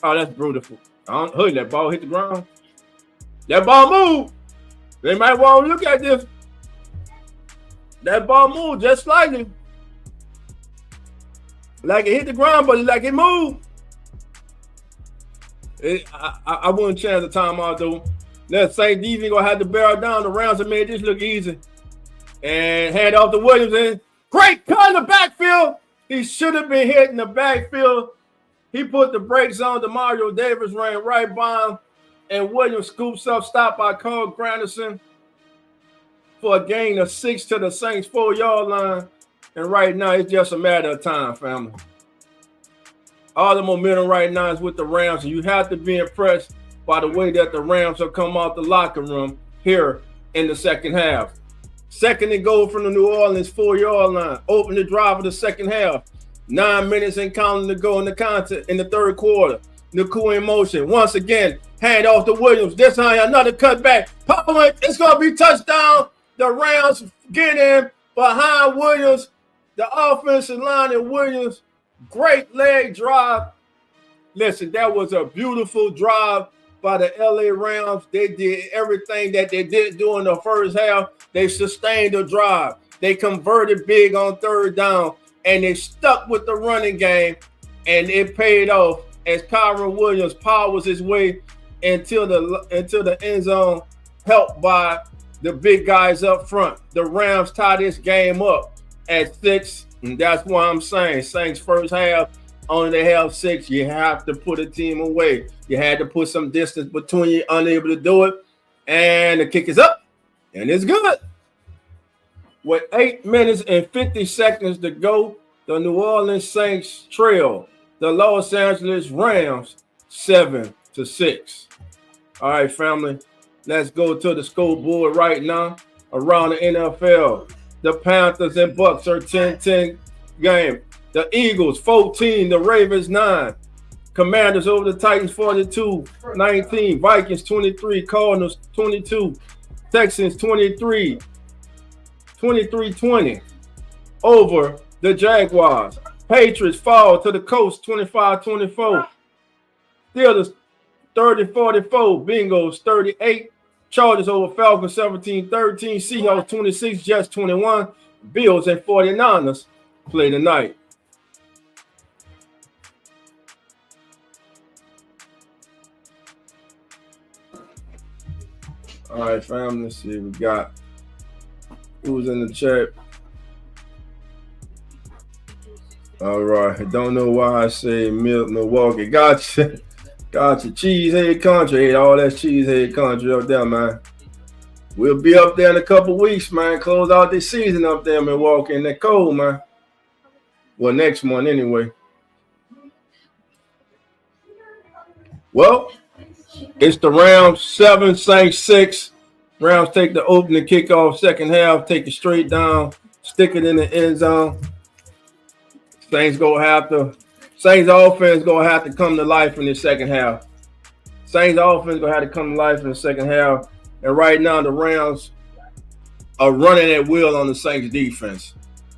Oh, that's beautiful. That ball hit the ground. That ball moved. They might want to look at this. That ball moved just slightly. Like it hit the ground, but like it moved. I wouldn't chance the timeout though. Let's say DV gonna have to barrel down. The Rams have made this look easy. And hand off to Williams. And great cut in the backfield. He should have been hit in the backfield. He put the brakes on. Demario Davis ran right by him. And Williams scoops up, stopped by Carl Granderson for a gain of 6 to the Saints' 4-yard line. And right now, it's just a matter of time, family. All the momentum right now is with the Rams, and you have to be impressed by the way that the Rams have come out the locker room here in the 2nd half. 2nd and goal from the New Orleans 4-yard line. Open the drive of the 2nd half. 9 minutes and counting to go in the contest in the 3rd quarter. Nacua in motion. Once again, hand off to Williams. This time, another cutback. It's going to be touchdown. The Rams get in behind Williams. The offensive line and Williams. Great leg drive. Listen, that was a beautiful drive by the LA Rams. They did everything that they did do in the 1st half. They sustained the drive. They converted big on 3rd down. And they stuck with the running game. And it paid off as Kyron Williams powers his way into the end zone, helped by the big guys up front. The Rams tie this game up at 6, and that's why I'm saying Saints 1st half, only they have 6. You have to put a team away. You had to put some distance between you, unable to do it, and the kick is up, and it's good. With 8 minutes and 50 seconds to go, the New Orleans Saints trail the Los Angeles Rams 7-6. All right, family, let's go to the scoreboard right now. Around the NFL, the Panthers and Bucks are 10-10 game. The Eagles 14, the Ravens 9. Commanders over the Titans 42-19. Vikings 23, Cardinals 22. Texans 23-20 over the Jaguars. Patriots fall to the Colts 25-24. Steelers 30-44. Bengals Chargers over Falcons 17-13. Seahawks 26, Jets 21. Bills and 49ers play tonight. All right, fam. Let's see. We got who's in the chat. All right. Don't know why I say Milwaukee. Gotcha. Gotcha. Cheesehead country. Hey, all that cheesehead country up there, man. We'll be up there in a couple weeks, man. Close out this season up there in Milwaukee in that cold, man. Well, next month anyway. Well, it's the Rams 7, Saints 6. Rams take the opening kickoff, second half, take it straight down, stick it in the end zone. Saints offense gonna have to come to life in the second half. Saints offense gonna have to come to life in the second half. And right now the Rams are running at will on the Saints defense.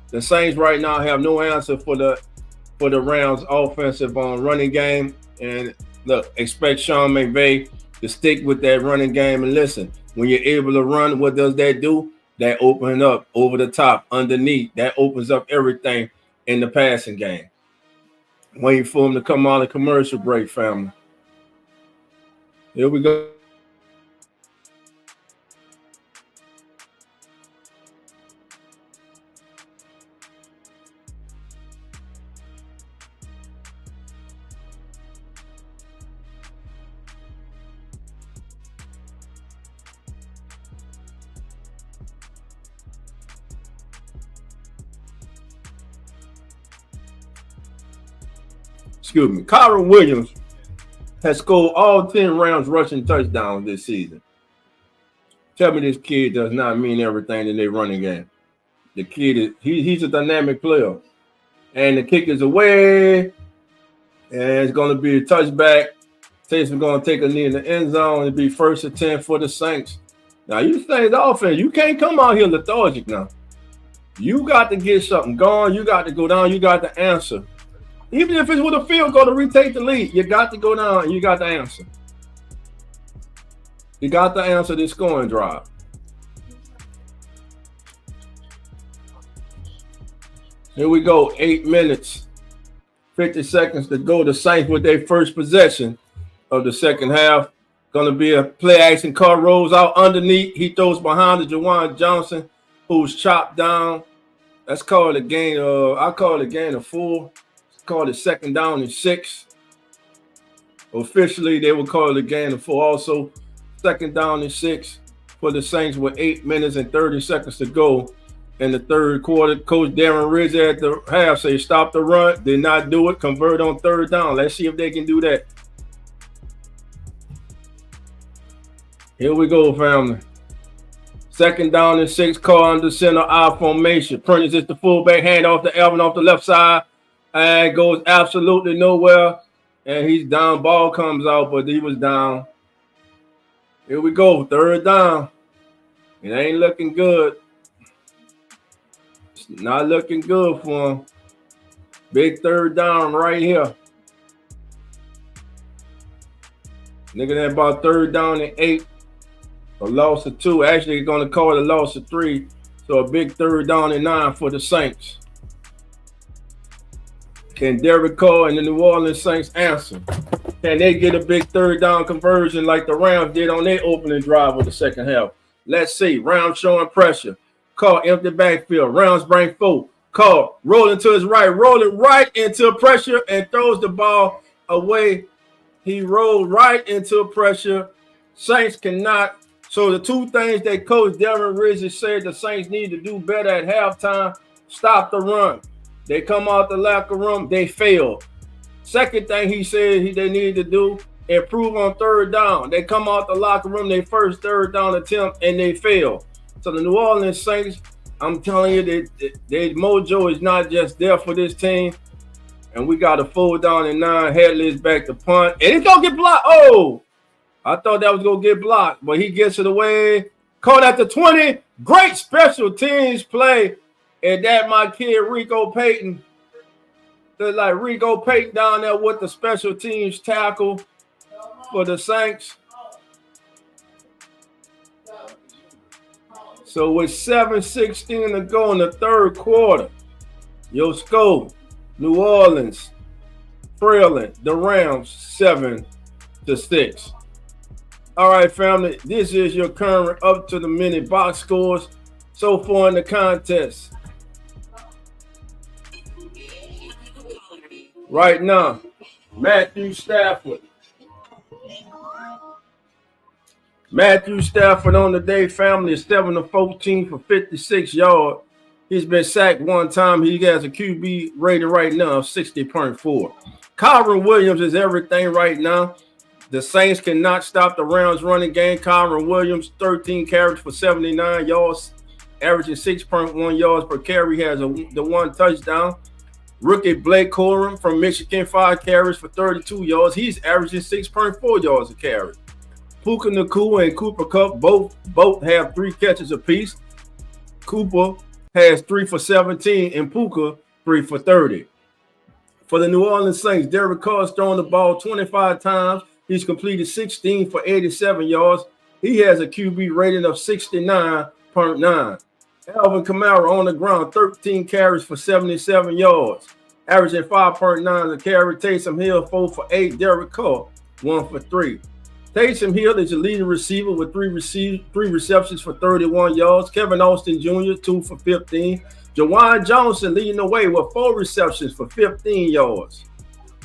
The Saints right now have no answer for the Rams offensive running game. And look, expect Sean McVay to stick with that running game. And listen, when you're able to run, what does that do? That opens up over the top, underneath. That opens up everything in the passing game. Waiting for him to come on a commercial break, family. Here we go. Excuse me. Kyron Williams has scored all 10 Rams rushing touchdowns this season. Tell me this kid does not mean everything in their running game. The kid he's a dynamic player. And the kick is away. And it's going to be a touchback. Taysom's going to take a knee in the end zone. It'll be 1st and 10 for the Saints. Now, you Saints offense, you can't come out here lethargic now. You got to get something going. You got to go down. You got to answer. Even if it's with a field goal to retake the lead, you got to go down and you got to answer. You got to answer this scoring drive. Here we go. 8 minutes, 50 seconds to go. The Saints with their first possession of the second half. Going to be a play action. Carr rolls out underneath. He throws behind to Jawan Johnson, who's chopped down. That's called a gain of, I call it a gain of 4. Call it 2nd down and 6. Officially, they would call it a gain of 4. Also, 2nd down and 6 for the Saints with 8 minutes and 30 seconds to go in the third quarter. Coach Darren Ridge at the half say stop the run. Did not do it. Convert on 3rd down. Let's see if they can do that. Here we go, family. 2nd down and 6. Call under center I formation. Prentice is the fullback. Hand off to Alvin off the left side. And goes absolutely nowhere. And he's down. Ball comes out, but he was down. Here we go. 3rd down. It ain't looking good. It's not looking good for him. Big 3rd down right here. Looking at about 3rd down and 8. A loss of 2. Actually, they're going to call it a loss of 3. So a big 3rd down and 9 for the Saints. Can Derek Carr and the New Orleans Saints answer? Can they get a big 3rd down conversion like the Rams did on their opening drive of the second half? Let's see. Rams showing pressure. Carr empty backfield. Rams bring 4. Carr rolling to his right. Rolling right into pressure and throws the ball away. He rolled right into pressure. Saints cannot. So the 2 things that Coach Darren Ridge said the Saints need to do better at halftime, stop the run. They come out the locker room, they fail. Second thing he said they need to do, improve on 3rd down. They come out the locker room, their first 3rd down attempt, and they fail. So the New Orleans Saints, I'm telling you, their mojo is not just there for this team. And we got a 4th down and 9. Headley is back to punt. And it's going to get blocked. Oh, I thought that was going to get blocked, but he gets it away. Caught at the 20. Great special teams play. And that my kid Rico Payton. They're like Rico Payton down there with the special teams tackle for the Saints. So with 7:16 to go in the third quarter, your score, New Orleans trailing the Rams 7-6. All right, family, this is your current up-to-the-minute box scores so far in the contest. Right now, Matthew Stafford on the day, family, is 7-14 for 56 yards. He's been sacked one time. He has a QB rating right now of 60.4. Kyron Williams is everything right now. The Saints cannot stop the Rams running game. Kyron Williams, 13 carries for 79 yards, averaging 6.1 yards per carry. He has the one touchdown. Rookie Blake Corum from Michigan, 5 carries for 32 yards. He's averaging 6.4 yards a carry. Puka Nacua and Cooper Kupp both have 3 catches apiece. Cooper has 3 for 17 and Puka 3 for 30. For the New Orleans Saints, Derek Carr's thrown the ball 25 times. He's completed 16 for 87 yards. He has a QB rating of 69.9. Alvin Kamara on the ground, 13 carries for 77 yards, averaging 5.9 a carry. Taysom Hill, 4 for 8. Derek Carr, 1 for 3. Taysom Hill is the leading receiver with 3 receptions for 31 yards. Kevin Austin Jr., 2 for 15. Jawan Johnson leading the way with 4 receptions for 15 yards.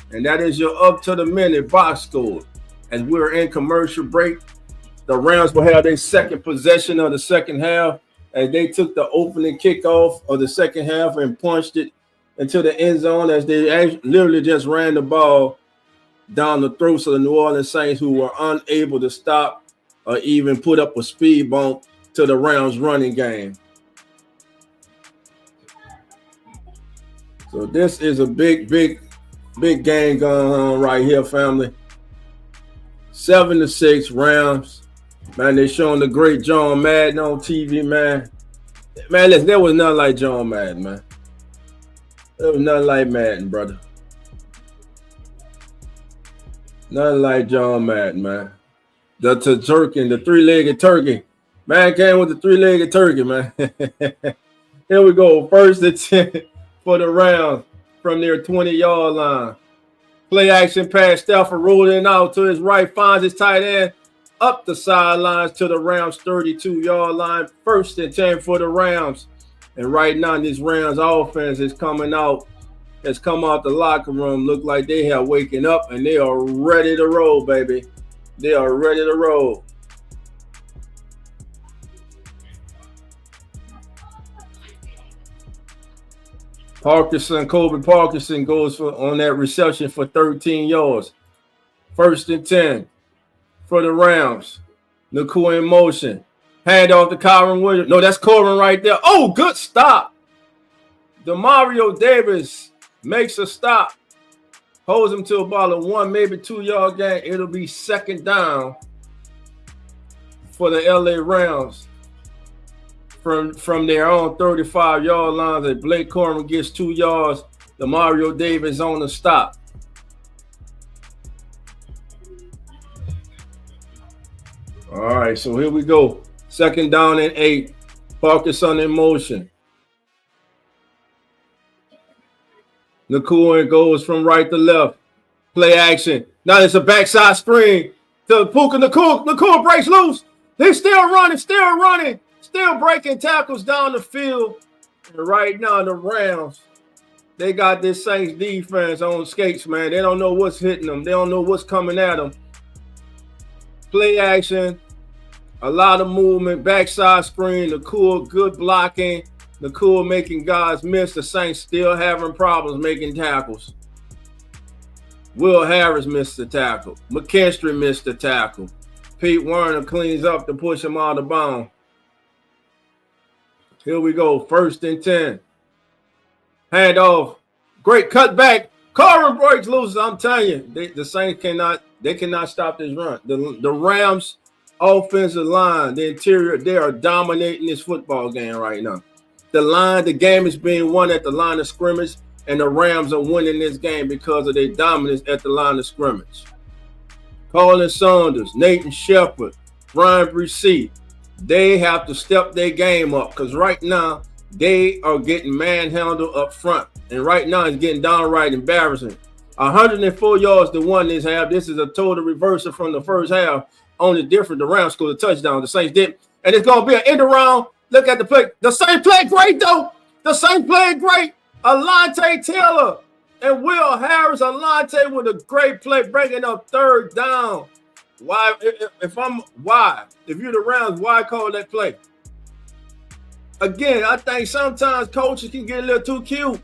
And that is your up-to-the-minute box score. As we're in commercial break, the Rams will have their second possession of the second half as they took the opening kickoff of the second half and punched it into the end zone as they literally just ran the ball down the throats of the New Orleans Saints, who were unable to stop or even put up a speed bump to the Rams running game. So this is a big game going on right here, family. 7-6 Rams. Man, they're showing the great John Madden on TV, man. Man, listen, there was nothing like John Madden, man. There was nothing like Madden, brother. Nothing like John Madden, man. The turkey, the 3-legged turkey. Man came with the 3-legged turkey, man. Here we go. 1st and 10 for the Rams from their 20-yard line. Play action pass. Stafford rolling out to his right, finds his tight end up the sidelines to the Rams 32-yard line. 1st and 10 for the Rams. And right now, this Rams offense is coming out. Has come out the locker room. Look like they have waken up and they are ready to roll, baby. They are ready to roll. Colby Parkinson goes on that reception for 13 yards. 1st and 10 for the Rams. Nacua in motion. Hand off to Kyron Williams. No, that's Corbin right there. Oh, good stop. Demario Davis makes a stop. Holds him to about a 1, maybe 2-yard gain. It'll be 2nd down for the LA Rams. From their own 35-yard line, that Blake Corum gets 2 yards. Demario Davis on the stop. All right, so here we go. 2nd down and 8. Parkinson in motion. Nacua goes from right to left. Play action. Now it's a backside screen to Puka Nacua. Nacua breaks loose. He's still running, still breaking tackles down the field. And right now, the Rams, they got this Saints defense on skates, man. They don't know what's hitting them. They don't know what's coming at them. Play action. A lot of movement. Backside screen. Nacua, good blocking. Nacua making guys miss. The Saints still having problems making tackles. Will Harris missed the tackle. McKinstry missed the tackle. Pete Werner cleans up to push him out of bounds. Here we go. 1st and 10. Hand off. Great cutback. Corum breaks loose. I'm telling you, the Saints cannot stop this run. The Rams offensive line, the interior, they are dominating this football game right now. The game is being won at the line of scrimmage, and the Rams are winning this game because of their dominance at the line of scrimmage. Colin Saunders, Nathan Shepard, Brian Bresee, they have to step their game up because right now they are getting manhandled up front. And right now it's getting downright embarrassing. 104 yards to one this half. This is a total reversal from the first half. Only different, the Rams scored a touchdown. The Saints didn't. And it's going to be an end around. Look at the play. The Saints played great, though. The Saints played great. Alontae Taylor and Will Harris. Alontae with a great play, bringing up third down. Why? If you're the Rams, why call that play? Again, I think sometimes coaches can get a little too cute.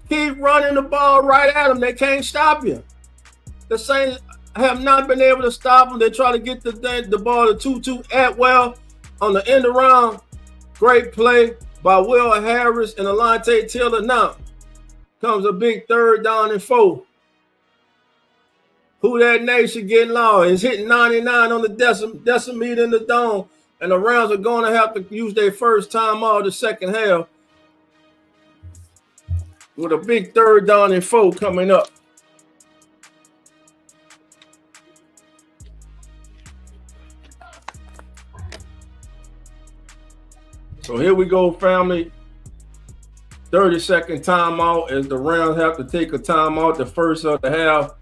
Keep running the ball right at them. They can't stop you. The Saints have not been able to stop them. They try to get the ball to Tutu Atwell on the end around. Great play by Will Harris and Alontae Taylor. Now comes a big third down and 4. Who that nation getting low? It's hitting 99 on the decimeter in the dome. And the Rams are going to have to use their first timeout of the second half with a big third down and 4 coming up. So here we go, family. 30-second timeout as the Rams have to take a timeout, the first of the half.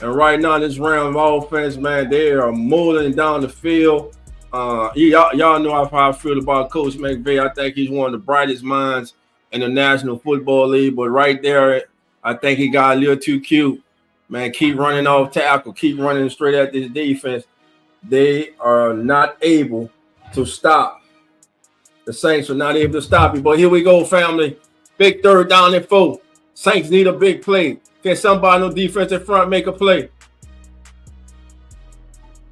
And right now, this Rams offense, man, they are molding down the field. Y'all know how I feel about Coach McVay. I think he's one of the brightest minds in the National Football League. But right there, I think he got a little too cute. Man, keep running off tackle, keep running straight at this defense. They are not able to stop. The Saints are not able to stop you. But here we go, family. Big third down and 4. Saints need a big play. Can somebody on defensive front make a play?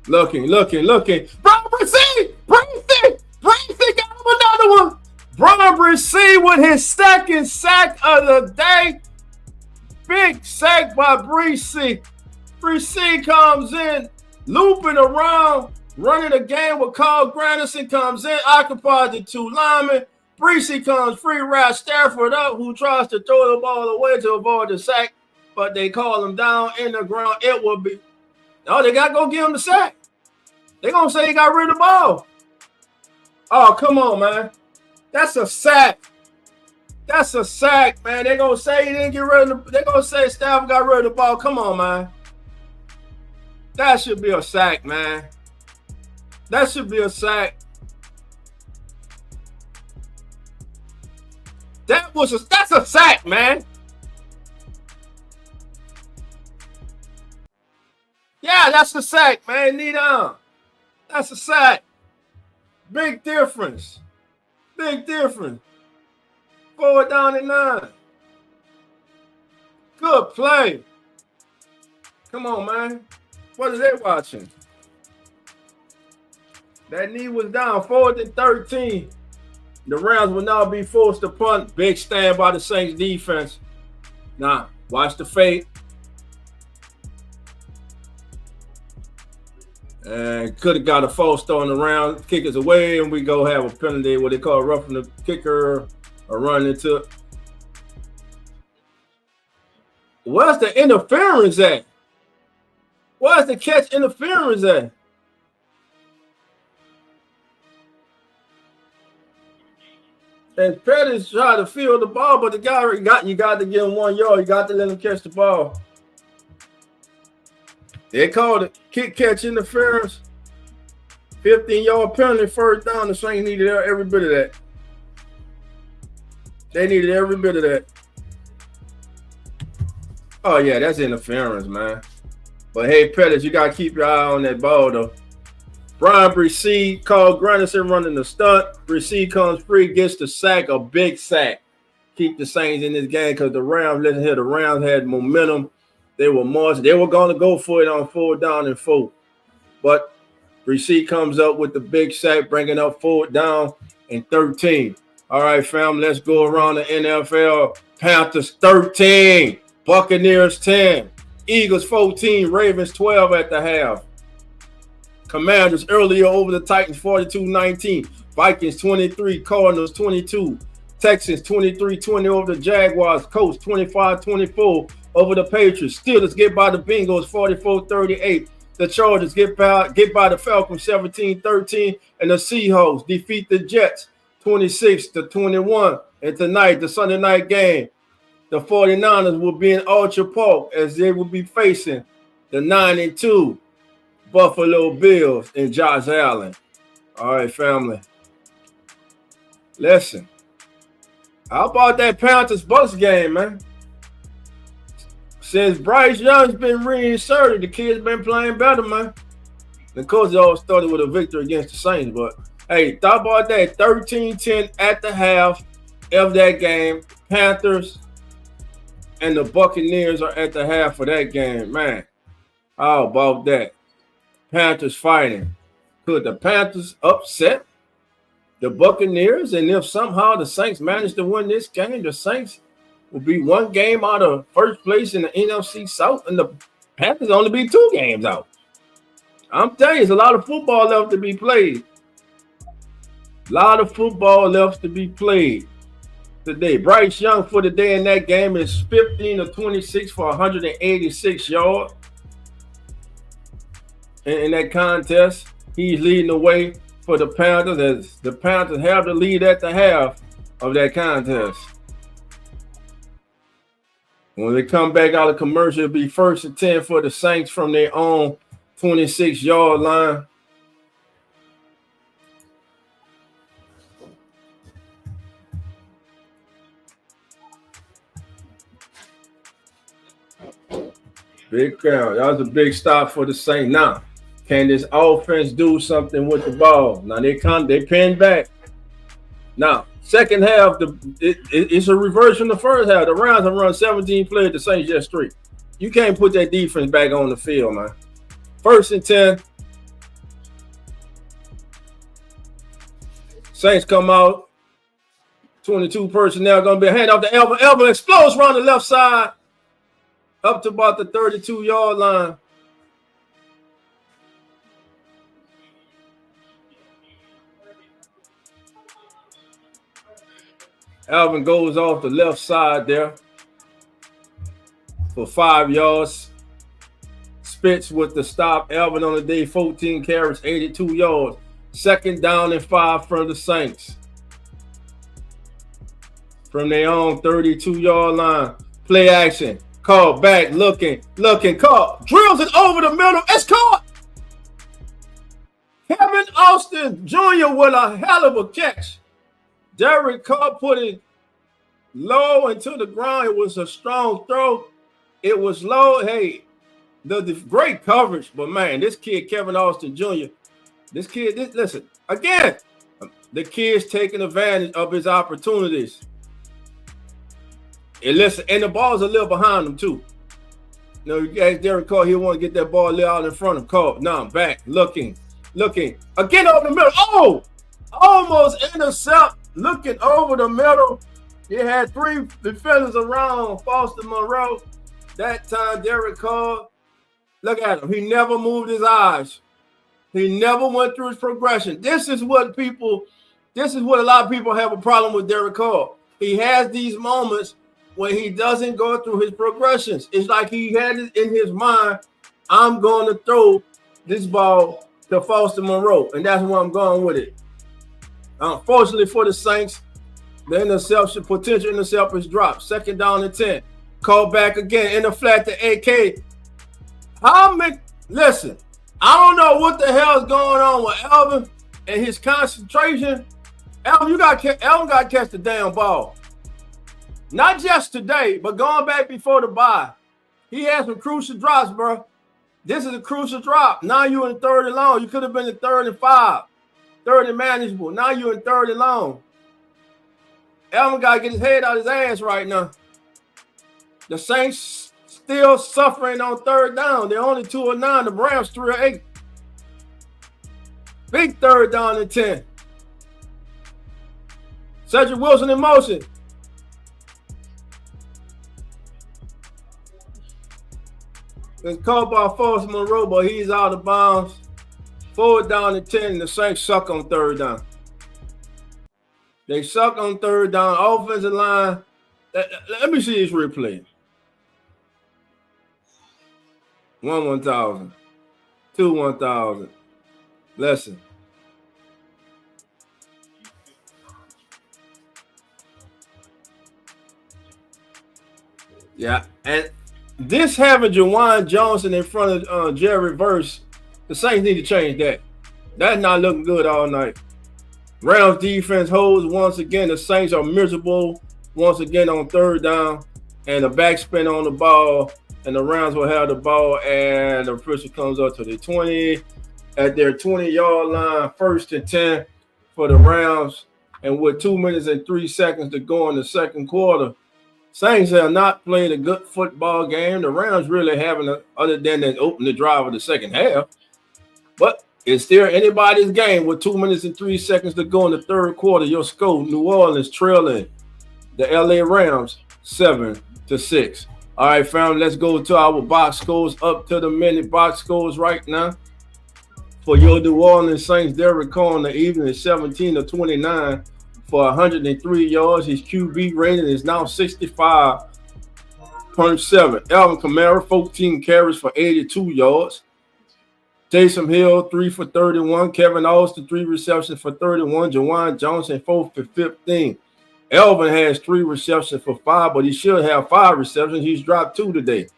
Looking. Brian Brissy got him another one. Brian Brissy with his second sack of the day. Big sack by Brissy. Brissy comes in, looping around, running a game with Carl Granderson comes in, occupies the 2 linemen. Brissy comes free, right Stafford up, who tries to throw the ball away to avoid the sack, but they call him down in the ground. It will be, they got to go give him the sack. They're going to say he got rid of the ball. Oh, come on, man. That's a sack. That's a sack, man. They're going to say he didn't get rid of the, they're going to say Stafford got rid of the ball. Come on, man. That should be a sack, man. That should be a sack. That's a sack, man. Yeah, that's a sack, man. Knee down. That's a sack. Big difference. Big difference. 4 down and 9. Good play. Come on, man. What are they watching? That knee was down. 4th and 13. The Rams will now be forced to punt. Big stand by the Saints defense. Now, watch the fake. And could have got a false start on the round. Kickers away, and we go have a penalty, what they call roughing the kicker or run into it. Where's the interference at? Where's the catch interference at? And Pettis tried to field the ball, but the guy you got to give him 1 yard. You got to let him catch the ball. They called it kick catch interference. 15-yard penalty, first down. The Saints needed every bit of that. They needed every bit of that. Oh, yeah, that's interference, man. But, hey, Pettis, you got to keep your eye on that ball, though. Brian Brissy, Carl Granderson running the stunt. Brissy comes free, gets the sack, a big sack. Keep the Saints in this game because the Rams, listen here, the Rams had momentum. They were marching. They were going to go for it on 4 down and 4. But Brissy comes up with the big sack, bringing up 4 down and 13. All right, fam, let's go around the NFL. Panthers 13, Buccaneers 10, Eagles 14, Ravens 12 at the half. Commanders earlier over the Titans 42-19. Vikings 23, Cardinals 22. Texans 23-20 over the Jaguars. Colts 25-24 over the Patriots. Steelers get by the Bengals 44-38. The Chargers get by the Falcons 17-13, and the Seahawks defeat the Jets 26-21. And tonight, the Sunday night game, the 49ers will be in Orchard Park as they will be facing the 9-2 Buffalo Bills and Josh Allen. All right, family. Listen, how about that Panthers-Bucks game, man? Since Bryce Young's been reinserted, the kid's been playing better, man. Of course, it all started with a victory against the Saints, but hey, thought about that 13-10 at the half of that game. Panthers and the Buccaneers are at the half of that game, man. How about that? Panthers fighting. Could the Panthers upset the Buccaneers? And if somehow the Saints manage to win this game, the Saints will be one game out of first place in the NFC South, and the Panthers only be 2 games out. I'm telling you, there's a lot of football left to be played. A lot of football left to be played today. Bryce Young for the day in that game is 15 of 26 for 186 yards. In that contest, he's leading the way for the Panthers, as the Panthers have the lead at the half of that contest. When they come back out of commercial, it'll be 1st and 10 for the Saints from their own 26-yard line. Big crowd. That was a big stop for the Saints. Now, can this offense do something with the ball? Now they pinned back. Now, second half, it's a reverse from the first half. The Rams have run 17 plays, the Saints just 3. You can't put that defense back on the field, man. 1st and 10. Saints come out. 22 personnel going to be a hand off to Elvin. Elvin explodes around the left side up to about the 32-yard line. Alvin goes off the left side there for 5 yards. Spitz with the stop. Alvin on the day, 14 carries, 82 yards. 2nd down and 5 from the Saints. From their own 32-yard line. Play action. Call back, looking, call. Drills it over the middle. It's caught. Kevin Austin Jr. with a hell of a catch. Derek Carr put it low into the ground. It was a strong throw. It was low. Hey, the great coverage. But, man, this kid, Kevin Austin Jr., listen, again, the kid's taking advantage of his opportunities. And listen, and the ball's a little behind him, too. You know, you ask Derek Carr, he'll want to get that ball a little out in front of Carr. Now, back, looking. Again, over the middle. Oh, almost intercept. Looking over the middle. He had 3 defenders around Foster Monroe. That time, Derek Carr, look at him. He never moved his eyes. He never went through his progression. This is what a lot of people have a problem with Derek Carr. He has these moments when he doesn't go through his progressions. It's like he had it in his mind, I'm going to throw this ball to Foster Monroe, and that's where I'm going with it. Unfortunately for the Saints, the potential interception is dropped. 2nd down and 10. Call back again in the flat to AK. Listen, I don't know what the hell is going on with Elvin and his concentration. Elvin got to catch the damn ball. Not just today, but going back before the bye. He had some crucial drops, bro. This is a crucial drop. Now you're in 3rd and long. You could have been in 3rd and 5. 3rd and manageable. Now you're in 3rd and long. Elvin got to get his head out his ass right now. The Saints still suffering on 3rd down. They're only 2 of 9. The Rams 3 of 8. Big 3rd down and 10. Cedric Wilson in motion. It's caught by Foster Monroe, but he's out of bounds. 4th down and 10. The Saints suck on 3rd down. They suck on 3rd down. Offensive line. Let me see this replay. 1,000. 2 1,000. Listen. Yeah, and this having Jawan Johnson in front of Jerry Verse, the Saints need to change that. That's not looking good all night. Rams defense holds once again. The Saints are miserable once again on third down, and the backspin on the ball, and the Rams will have the ball, and the official comes up to the 20 at their 20-yard line, 1st and 10 for the Rams, and with 2 minutes and 3 seconds to go in the second quarter. Saints have not played a good football game. The Rams really haven't, other than that open the drive of the second half. But it's still anybody's game with 2 minutes and 3 seconds to go in the third quarter. Your score, New Orleans trailing the LA Rams 7-6. All right, family, let's go to our box scores, up to the minute box scores right now. For your New Orleans Saints, Derek Carr in the evening is 17-29. For 103 yards. His QB rating is now 65.7. Alvin Kamara, 14 carries for 82 yards. Taysom Hill, 3 for 31. Kevin Austin, 3 receptions for 31. Jawan Johnson, 4 for 15. Alvin has 3 receptions for 5, but he should have 5 receptions. He's dropped 2 today.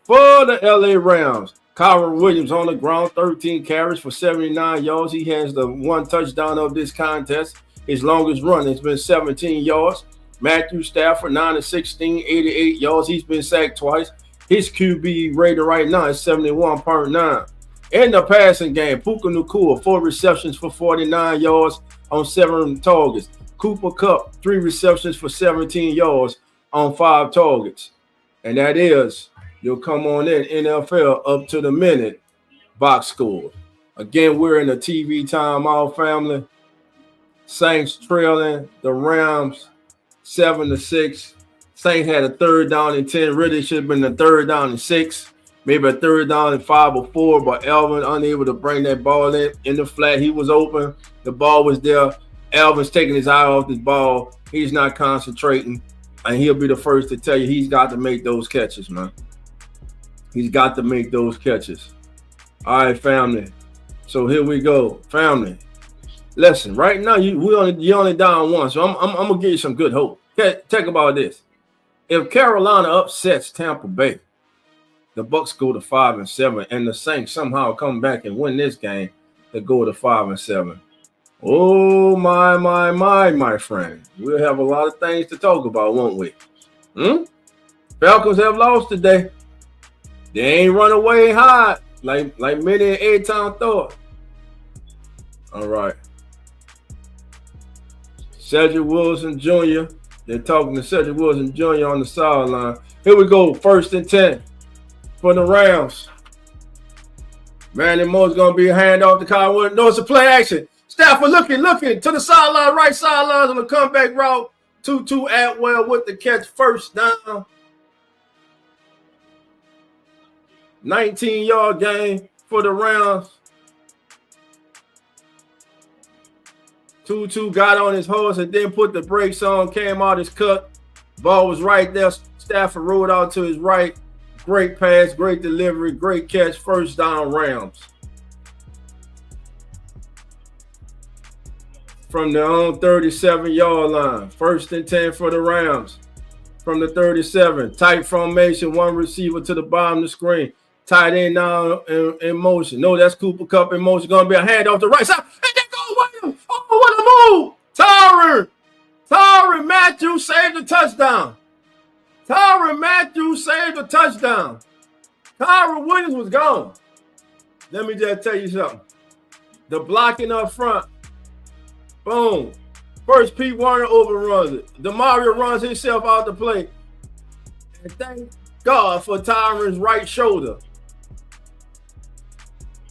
For the LA Rams, Kyron Williams on the ground, 13 carries for 79 yards. He has the 1 touchdown of this contest. His longest run has been 17 yards. Matthew Stafford, 9-16, 88 yards. He's been sacked twice. His QB rating right now is 71.9. In the passing game, Puka Nacua, 4 receptions for 49 yards on 7 targets. Cooper Kupp, 3 receptions for 17 yards on 5 targets. And that is, you'll come on in NFL up to the minute box score. Again, we're in a TV timeout, family. Saints trailing the Rams 7-6. Saints had a 3rd down and 10. Really should have been a 3rd down and 6. Maybe a 3rd down and 5 or 4. But Alvin unable to bring that ball in the flat. He was open. The ball was there. Alvin's taking his eye off this ball. He's not concentrating. And he'll be the first to tell you he's got to make those catches, man. He's got to make those catches. All right, family. So here we go, family. Listen, right now you're only down 1, so I'm gonna give you some good hope. Think about this: if Carolina upsets Tampa Bay, the Bucks go to 5-7, and the Saints somehow come back and win this game to go to 5-7. Oh my friend, we'll have a lot of things to talk about, won't we? Falcons have lost today. They ain't run away hot like many in A-Town thought. All right. Cedric Wilson Jr. They're talking to Cedric Wilson Jr. on the sideline. Here we go. 1st and 10 for the Rams. Manny Moore's going to be a handoff to Kyle Williams. No, it's a play action. Stafford looking to the sideline, right sideline on the comeback route. 2-2 Atwell with the catch, 1st down. 19-yard gain for the Rams. 2-2 got on his horse and then put the brakes on, came out his cut. Ball was right there. Stafford rolled out to his right. Great pass, great delivery, great catch. 1st down Rams. From their own 37-yard line. 1st and 10 for the Rams. From the 37. Tight formation, 1 receiver to the bottom of the screen. Tight end now in motion. No, that's Cooper Kupp in motion. Going to be a handoff the right side. And there goes Williams. Oh, what a move. Tyrann Mathieu saved the touchdown. Tyrann Mathieu saved the touchdown. Kyron Williams was gone. Let me just tell you something. The blocking up front. Boom. First, Pete Warner overruns it. DeMario runs himself out the play. And thank God for Tyrann's right shoulder.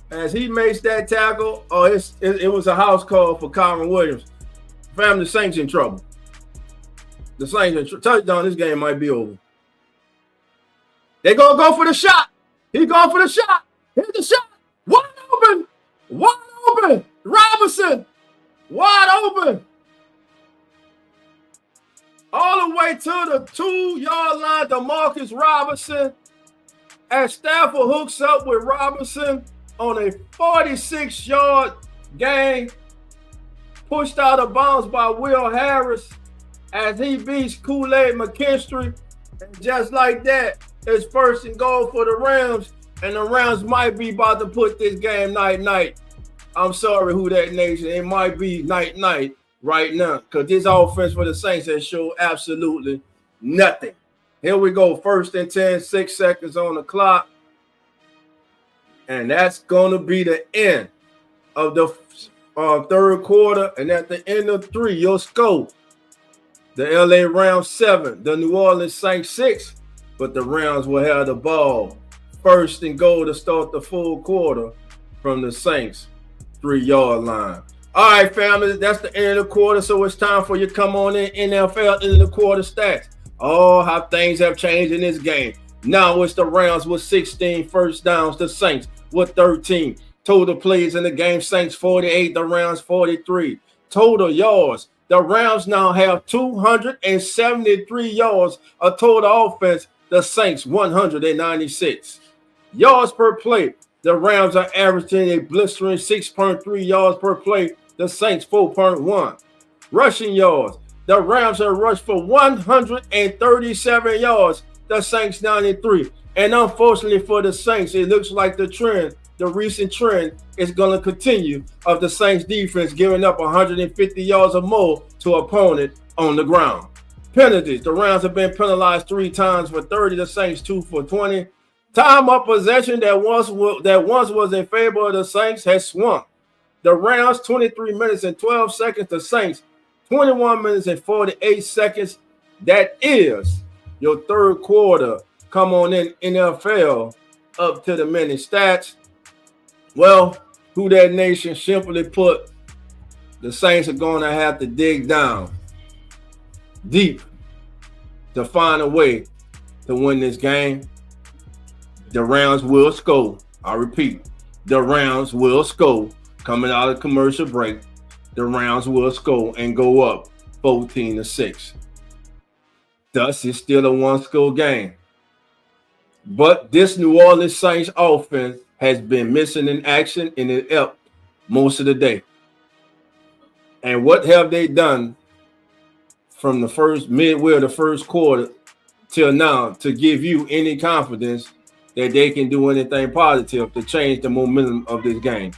As he makes that tackle, it was a house call for Kyron Williams. Family, Saints in trouble. The Saints in touchdown, this game might be over. They're going to go for the shot. He's going for the shot. Hit the shot. Wide open. Wide open. Robinson. Wide open. All the way to the 2-yard line, DeMarcus Robinson. As Stafford hooks up with Robinson, on a 46-yard gain, pushed out of bounds by Will Harris as he beats Kool-Aid McKinstry. And just like that, it's first and goal for the Rams, and the Rams might be about to put this game night-night. I'm sorry, Who Dat Nation. It might be night-night right now because this offense for the Saints has showed absolutely nothing. Here we go. First and 10, 6 seconds on the clock. And that's going to be the end of the third quarter. And at the end of 3, your score, the LA Rams 7, the New Orleans Saints 6, but the Rams will have the ball first and goal to start the full quarter from the Saints 3-yard line. All right, family, that's the end of the quarter, so it's time for you to come on in NFL end of the quarter stats. Oh, how things have changed in this game. Now it's the Rams with 16 first downs, the Saints with 13. Total plays in the game, Saints 48, the Rams 43. Total yards, the Rams now have 273 yards of total offense, the Saints 196. Yards per play, the Rams are averaging a blistering 6.3 yards per play, the Saints 4.1. Rushing yards, the Rams have rushed for 137 yards, the Saints 93. And unfortunately for the Saints, it looks like the recent trend is going to continue of the Saints defense giving up 150 yards or more to opponent on the ground. Penalties, the Rams have been penalized 3 times for 30, the Saints 2 for 20. Time of possession that once was in favor of the Saints has swung. The Rams 23 minutes and 12 seconds, the Saints 21 minutes and 48 seconds. That is your third quarter. Come on in NFL up to the minute stats. Well, Who Dat Nation, simply put, the Saints are going to have to dig down deep to find a way to win this game. The Rams will score. I repeat, the Rams will score. Coming out of commercial break, the Rams will score and go up 14-6. Thus, it's still a one-score game. But this New Orleans Saints offense has been missing in action and it up most of the day. And what have they done from the midway of the first quarter till now to give you any confidence that they can do anything positive to change the momentum of this game?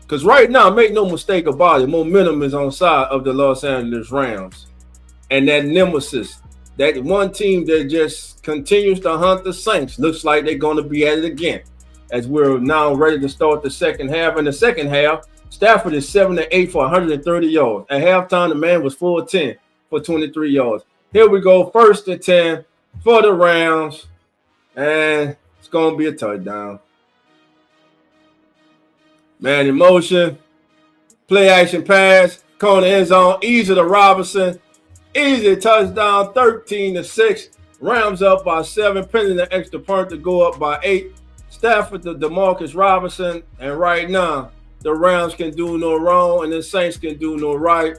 Because right now, make no mistake about it, momentum is on side of the Los Angeles Rams. And that nemesis, that one team that just continues to hunt the Saints, looks like they're going to be at it again. As we're now ready to start the second half. In the second half, Stafford is 7-8 for 130 yards. At halftime, the man was 4-10 for 23 yards. Here we go, first and 10 for the Rams. And it's going to be a touchdown. Man in motion, play action pass, corner end zone, easy to Robinson, easy touchdown, 13-6. Rams up by 7, pending the extra point to go up by 8. Stafford to Demarcus Robinson, and right now the Rams can do no wrong and the Saints can do no right.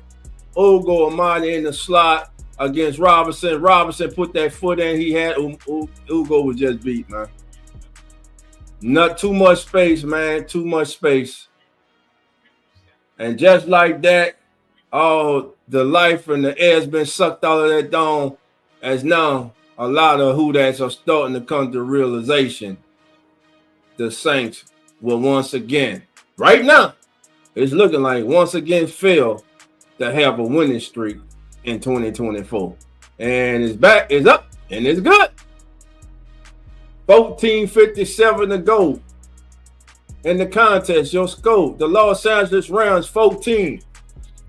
Ugo Amadi in the slot against Robinson. Robinson put that foot in. He had Ugo was just beat, man. Not too much space, man. Too much space. And just like that, all the life and the air has been sucked out of that dome, as now a lot of Who Dats are starting to come to realization. The Saints will once again, right now, it's looking like once again fail to have a winning streak in 2024. And it's back, it's up, and it's good. 14:57 to go in the contest. Your score, the Los Angeles Rams 14,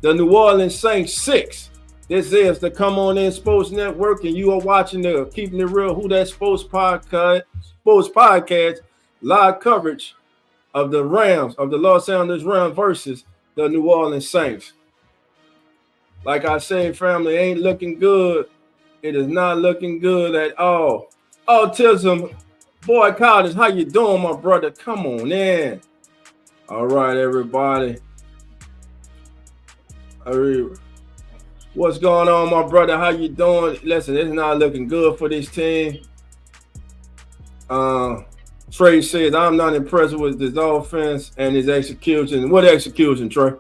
the New Orleans Saints 6. This is the Come On In Sports Network, and you are watching the Keeping It Real Who Dat Sports Podcast, live coverage of the Rams, of the Los Angeles Rams versus the New Orleans Saints. Like I said, family, ain't looking good. It is not looking good at all. Autism, boy, Collins, how you doing, my brother? Come on in. All right, everybody. What's going on, my brother? How you doing? Listen, it's not looking good for this team. Trey says, I'm not impressed with this offense and his execution. What execution, Trey?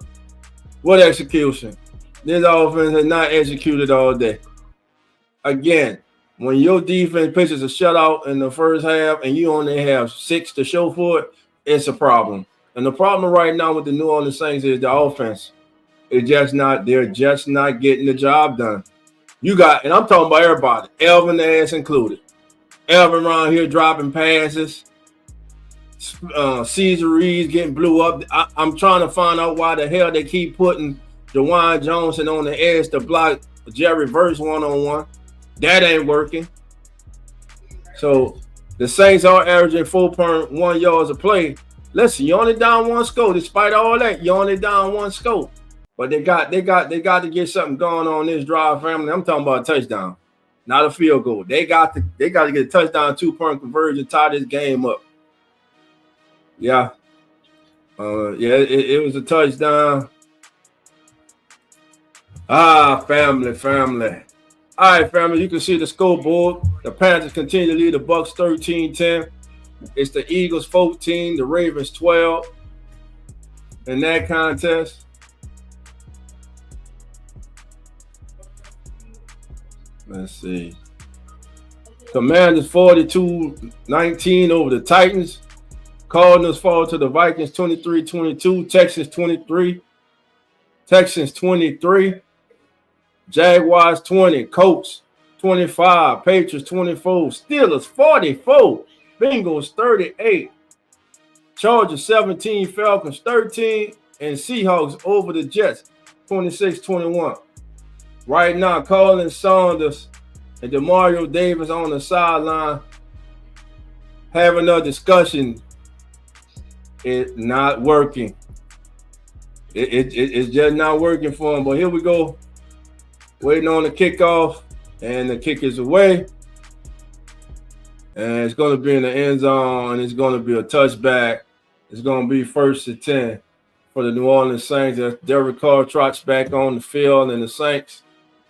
What execution? This offense has not executed all day. Again, when your defense pitches a shutout in the first half and you only have 6 to show for it, it's a problem. And the problem right now with the New Orleans Saints is the offense. They're just not getting the job done. You got, and I'm talking about everybody, Elvin ass included. Elvin around here dropping passes. Cesar Reeves getting blew up. I'm trying to find out why the hell they keep putting DeJuan Johnson on the edge to block Jerry Verse one-on-one. That ain't working. So the Saints are averaging 4.1 yards a play. Listen, you only down 1 score. Despite all that, you only down 1 score. But they got to get something going on this drive, family. I'm talking about a touchdown, not a field goal. They got to get a touchdown, 2-point conversion, tie this game up. Yeah. It was a touchdown. Family. All right, family, you can see the scoreboard. The Panthers continue to lead the Bucs 13-10. It's the Eagles 14, the Ravens 12 in that contest. Let's see. Commanders 42-19 over the Titans. Cardinals fall to the Vikings 23-22. Texans 23. Jaguars 20. Colts 25. Patriots 24. Steelers 44. Bengals 38. Chargers 17. Falcons 13. And Seahawks over the Jets 26-21. Right now, Colin Saunders and DeMario Davis on the sideline having a discussion. It's not working. It's just not working for them. But here we go. Waiting on the kickoff. And the kick is away. And it's going to be in the end zone. And it's going to be a touchback. It's going to be 1st and 10 for the New Orleans Saints. As Derek Carr trots back on the field. And the Saints,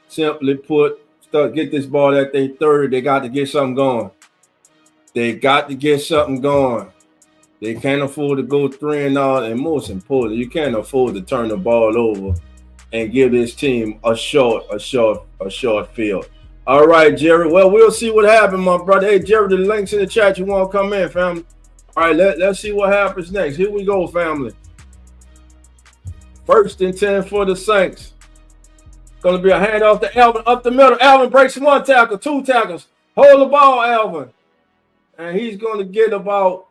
simply put, get this ball at their 30. They got to get something going. They can't afford to go 3-0, and most important, you can't afford to turn the ball over and give this team a short field. All right, Jerry. Well, we'll see what happens, my brother. Hey, Jerry, the link's in the chat. You want to come in, family? All right, let's see what happens next. Here we go, family. 1st and 10 for the Saints. Going to be a handoff to Alvin up the middle. Alvin breaks 1 tackle, 2 tackles. Hold the ball, Alvin. And he's going to get about,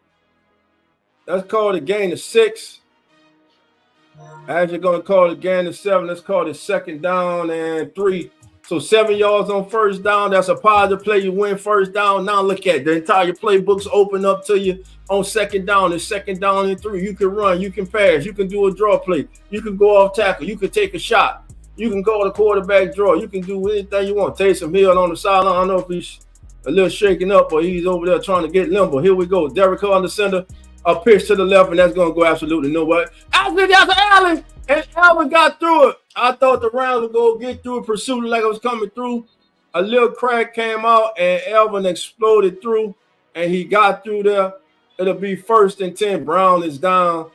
let's call it a gain of 6. Actually going to call it a gain of 7. Let's call it 2nd down and 3. So 7 yards on 1st down. That's a positive play. You win 1st down. Now look at it. The entire playbook's open up to you on 2nd down. It's 2nd down and 3. You can run. You can pass. You can do a draw play. You can go off tackle. You can take a shot. You can go to quarterback draw. You can do anything you want. Taysom Hill on the sideline. I don't know if he's a little shaken up or he's over there trying to get limber. Here we go. Derek Carr on the center. A pitch to the left, and that's going to go absolutely nowhere. Allen, and Alvin got through it. I thought the Rams would go get through it, pursued it like it was coming through. A little crack came out, and Alvin exploded through, and he got through there. It'll be 1st and 10. Brown is down.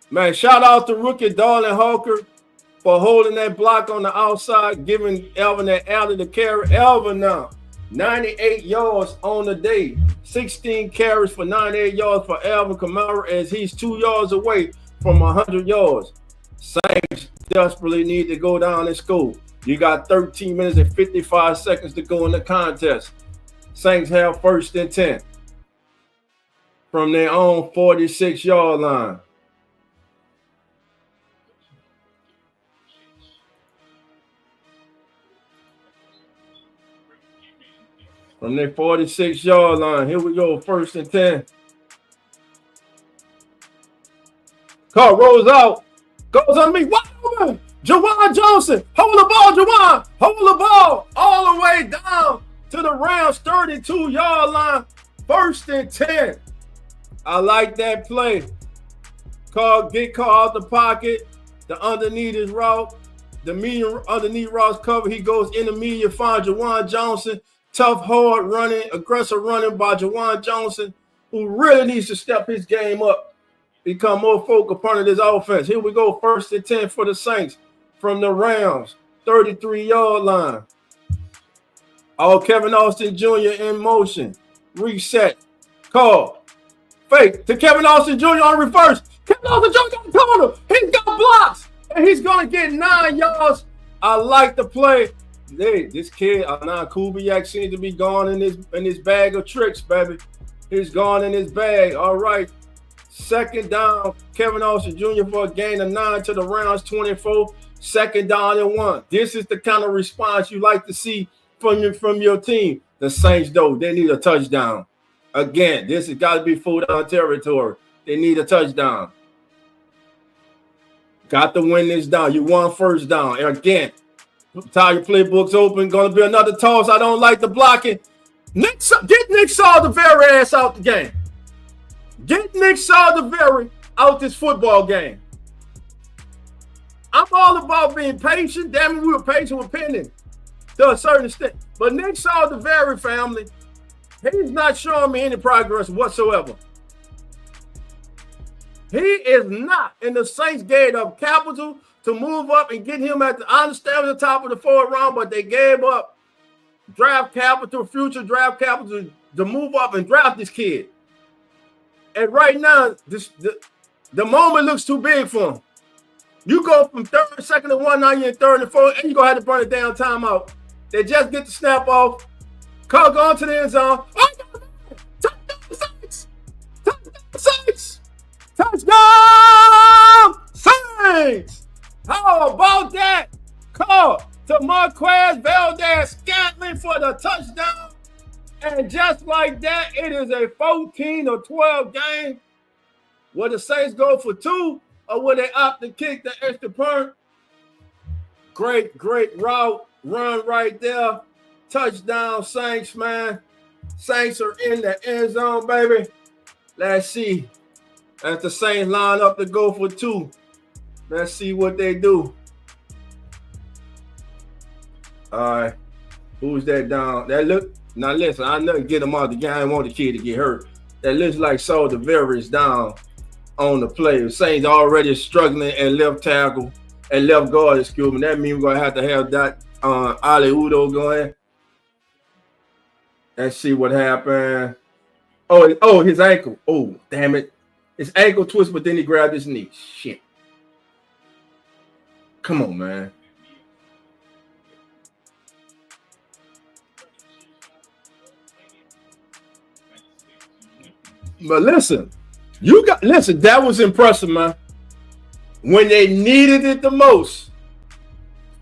Man, shout out to rookie Darlin Hawker for holding that block on the outside, giving Alvin that alley to carry. Alvin now. 98 yards on the day. 16 carries for 98 yards for Alvin Kamara as he's 2 yards away from 100 yards. Saints desperately need to go down and score. You got 13 minutes and 55 seconds to go in the contest. Saints have 1st and 10 from their own 46-yard line. From their 46-yard line. Here we go, 1st and 10. Carr rolls out. Goes on me. Wide open. DeJuan Johnson. Hold the ball, DeJuan. Hold the ball all the way down to the Rams 32-yard line. 1st and 10. I like that play. Get Carr out the pocket. The underneath his route. The medium underneath route's cover. He goes intermediate, finds DeJuan Johnson. Tough, hard running, aggressive running by Jawan Johnson, who really needs to step his game up, become more focal point of this offense. Here we go, 1st and 10 for the Saints from the Rams, 33-yard line. All Kevin Austin Jr. in motion. Reset. Call. Fake to Kevin Austin Jr. on reverse. Kevin Austin Jr. got the corner. He's got blocks. And he's going to get 9 yards. I like the play. Hey, this kid, Kubiak, seems to be gone in his bag of tricks, baby. He's gone in his bag. All right. 2nd down. Kevin Austin Jr. for a gain of 9 to the Rams 24. 2nd down and 1. This is the kind of response you like to see from your team. The Saints, though, they need a touchdown. Again, this has got to be full down territory. They need a touchdown. Got to win this down. You won 1st down. Again, tie your playbooks open. Going to be another toss. I don't like the blocking. Get Nick Saldiveri ass out the game. Get Nick Saldiveri out this football game. I'm all about being patient. Damn it, we were patient with Penning to a certain extent. But Nick Saldiveri, family, he's not showing me any progress whatsoever. He is not. And the Saints gave up capital to move up and get him at I understand the top of the 4th round, but they gave up draft capital, future draft capital to move up and draft this kid. And right now, the moment looks too big for him. You go from 3rd, 2nd and 1, now you're in 3rd and 4th, and you're going to have to burn it down timeout. They just get the snap off. Call going to the end zone. Touchdown, Saints! Touchdown, Saints! Touchdown, Saints! How about that? Call to Marquez Valdez-Scantling for the touchdown. And just like that, it is a 14 or 12 game. Will the Saints go for 2 or will they opt to kick the extra point? Great route. Run right there. Touchdown, Saints, man. Saints are in the end zone, baby. Let's see. As the Saints line up to go for 2. Let's see what they do. All right. Who's that down? That look. Now, listen, I know get him out the game. I didn't want the kid to get hurt. That looks like Saldiveri is down on the play. The Saints already struggling at left tackle, at left guard, excuse me. That means we're going to have that Ali Udo going. Let's see what happened. Oh, his ankle. Oh, damn it. His ankle twist, but then he grabbed his knee. Shit. Come on, man. But listen, that was impressive, man. When they needed it the most,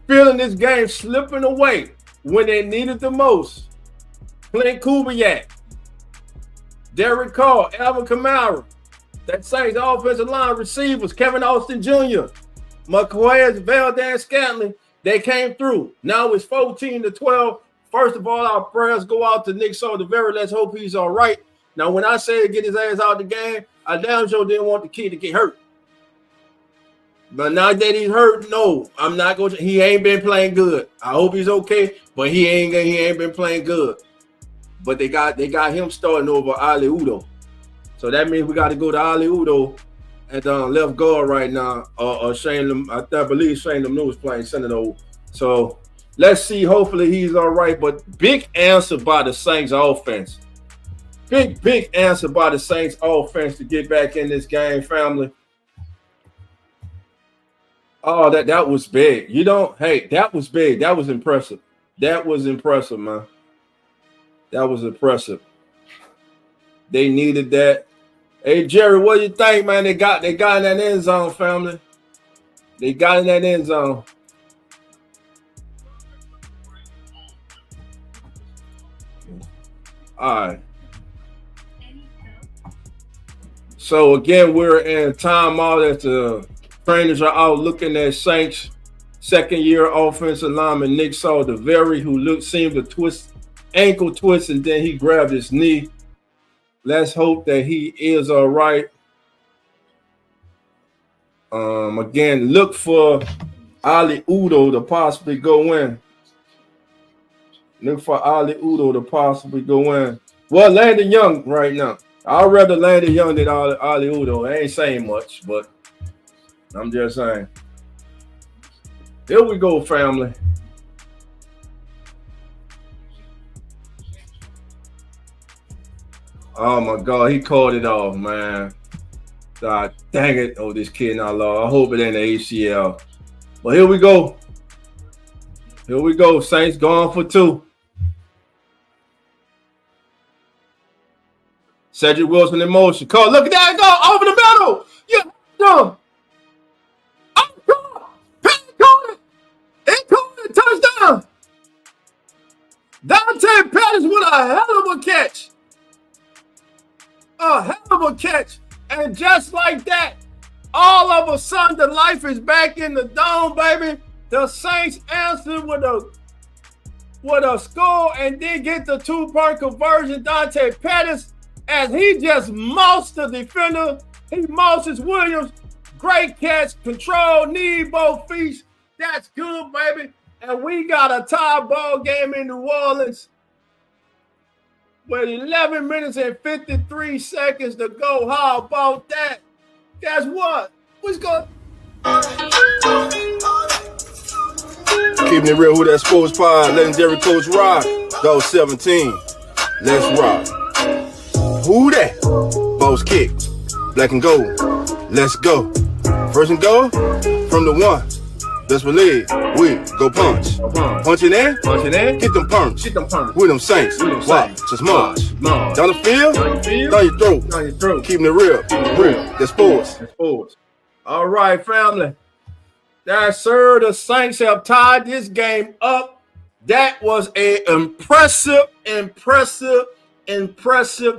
feeling this game slipping away when they needed the most. Clint Kubiak, Derek Carr, Alvin Kamara, that Saints offensive line receivers, Kevin Austin Jr., Marquez Valdez-Scantling, they came through. Now it's 14-12. First of all, our prayers go out to Nick Saldiveri. Let's hope he's all right. Now, when I say get his ass out of the game, I damn sure didn't want the kid to get hurt. But now that he's hurt, no, I'm not going to. He ain't been playing good. I hope he's okay, but he ain't been playing good. But they got him starting over Ali Udo. So that means we got to go to Ali Udo at left guard right now. Shane, I believe Shane Lemieux is playing center. So let's see. Hopefully he's all right. But big answer by the Saints offense. Big answer by the Saints offense to get back in this game, family. Oh, that was big. That was big. That was impressive. That was impressive, man. That was impressive. They needed that. Hey, Jerry, what do you think, man? They got in that end zone, family. They got in that end zone. All right. So, again, we're in timeout as the trainers are out looking at Saints' second-year offensive lineman Nick Saldiveri, who seemed to ankle twist, and then he grabbed his knee. Let's hope that he is all right. Again, look for Ali Udo to possibly go in. Look for Ali Udo to possibly go in. Well, Landon Young right now. I'd rather Landon Young than Ali Udo. I ain't saying much, but I'm just saying. Here we go, family. Oh my God, he called it off, man. God dang it. Oh, this kid not low. I hope it ain't the ACL. But here we go. Here we go. Saints going for 2. Cedric Wilson in motion. Call. Look at that. Go over the middle. Yeah, dumb. Oh, God. He caught it. He caught it. Touchdown. Dante Pettis with a hell of a catch. A hell of a catch. And just like that, all of a sudden, the life is back in the dome, baby. The Saints answered with a score and then get the 2-point conversion. Dante Pettis, as he just moused the defender. He mouses Williams. Great catch. Control. Need both feet. That's good, baby. And we got a tie ball game in New Orleans with 11 minutes and 53 seconds to go. How about that? Guess what? What's going on? Keeping it real, who that sports pod, legendary coach Rock. Go 17. Let's rock. Who that? Boss kick. Black and gold. Let's go. First and goal from the 1. Best believe we go punch. Punch it in. Punch it in. Get them punch. Get them punch. With them Saints. Watch. Just march. Down the field. Down your throat. Down your throat. Keeping it real. Real. The sports. The sports. All right, family. Yes, sir. The Saints have tied this game up. That was an impressive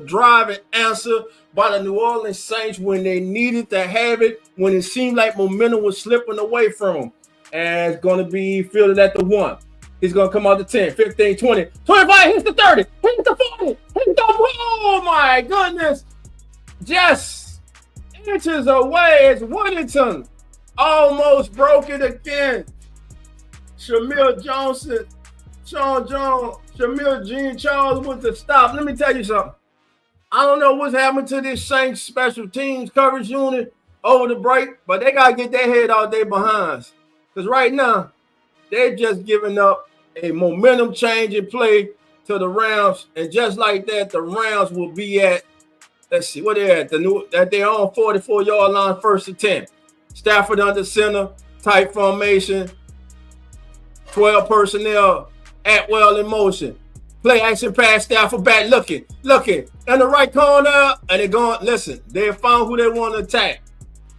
driving answer by the New Orleans Saints when they needed to have it, when it seemed like momentum was slipping away from them. And it's going to be fielded at the 1. He's going to come out to 10, 15, 20, 25, hits the 30, hits the 40, hits the oh my goodness. Just inches away. It's Whittington. Almost broke it again. Shamil Johnson, Shamil Jean Charles with the stop. Let me tell you something. I don't know what's happened to this Saints special teams coverage unit over the break, but they got to get their head out their behinds. Because right now, they're just giving up a momentum change in play to the Rams. And just like that, the Rams will be at, let's see, what they're at their own 44-yard line, 1st and 10. Stafford under center, tight formation, 12 personnel, Atwell in motion. Play action pass, Stafford back looking in the right corner, and they're going, listen, they found who they want to attack.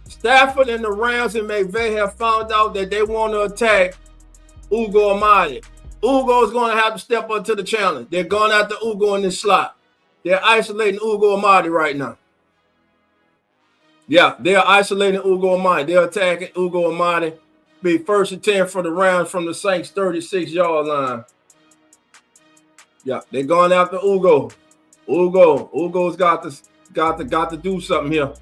Stafford and the Rams and McVay have found out that they want to attack Ugo Amadi. Ugo is going to have to step up to the challenge. They're going after Ugo in this slot. They're isolating Ugo Amadi right now. Yeah, they're isolating Ugo Amadi. They're attacking Ugo Amadi. Be 1st and 10 for the Rams from the Saints 36-yard line. Yeah, they're going after Ugo. Ugo's got to do something here.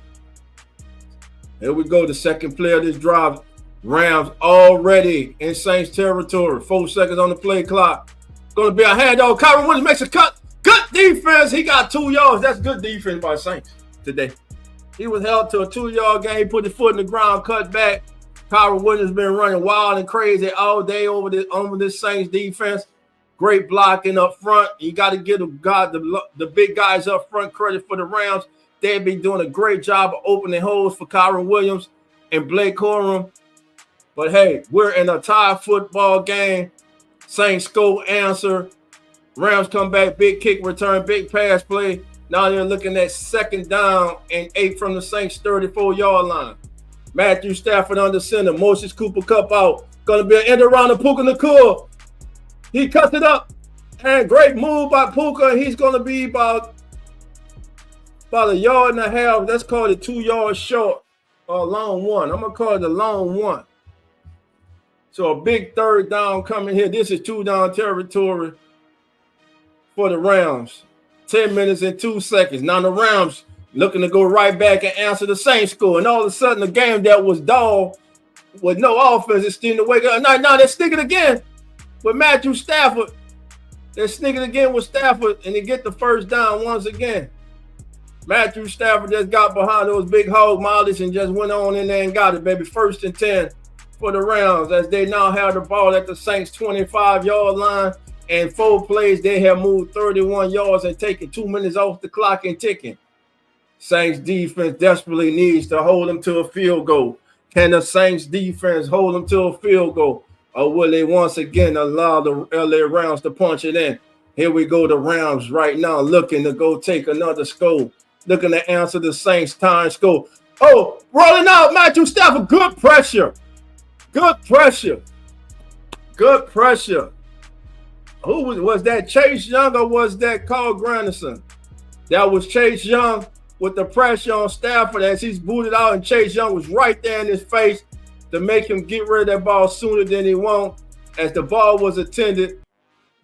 Here we go. The second play of this drive. Rams already in Saints territory. 4 seconds on the play clock. Going to be a handoff. Kyron Williams makes a cut. Good defense. He got 2 yards. That's good defense by Saints today. He was held to a 2-yard gain, put his foot in the ground, cut back. Kyron Williams been running wild and crazy all day over this Saints defense. Great blocking up front. You got to give the big guys up front credit for the Rams. They've been doing a great job of opening holes for Kyron Williams and Blake Corum. But hey, we're in a tie football game. Saints score, answer. Rams come back, big kick return, big pass play. Now they're looking at 2nd down and 8 from the Saints 34-yard line. Matthew Stafford under center. Moses Cooper Cup out. Going to be an end around to Puka Nacua. He cuts it up. And great move by Puka. He's going to be about a yard and a half. Let's call it 2 yards short or long one. I'm going to call it a long one. So a big 3rd down coming here. This is 2-down territory for the Rams. 10 minutes and 2 seconds. Now the Rams looking to go right back and answer the Saints score. And all of a sudden, the game that was dull with no offense is starting to wake up. Now they're sticking again with Matthew Stafford. They sneak it again with Stafford, and they get the first down once again. Matthew Stafford just got behind those big hog mollies and just went on in there and got it, baby. 1st and 10 for the Rams as they now have the ball at the Saints 25-yard line. And 4 plays, they have moved 31 yards and taken 2 minutes off the clock and ticking. Saints defense desperately needs to hold them to a field goal. Can the Saints defense hold them to a field goal? Or will they once again allow the LA Rams to punch it in? Here we go, the Rams right now looking to go take another score. Looking to answer the Saints time score. Oh, rolling out Matthew Stafford. Good pressure. Good pressure. Good pressure. Who was that? Chase Young or was that Carl Granderson? That was Chase Young with the pressure on Stafford as he's booted out, and Chase Young was right there in his face to make him get rid of that ball sooner than he won't, as the ball was intended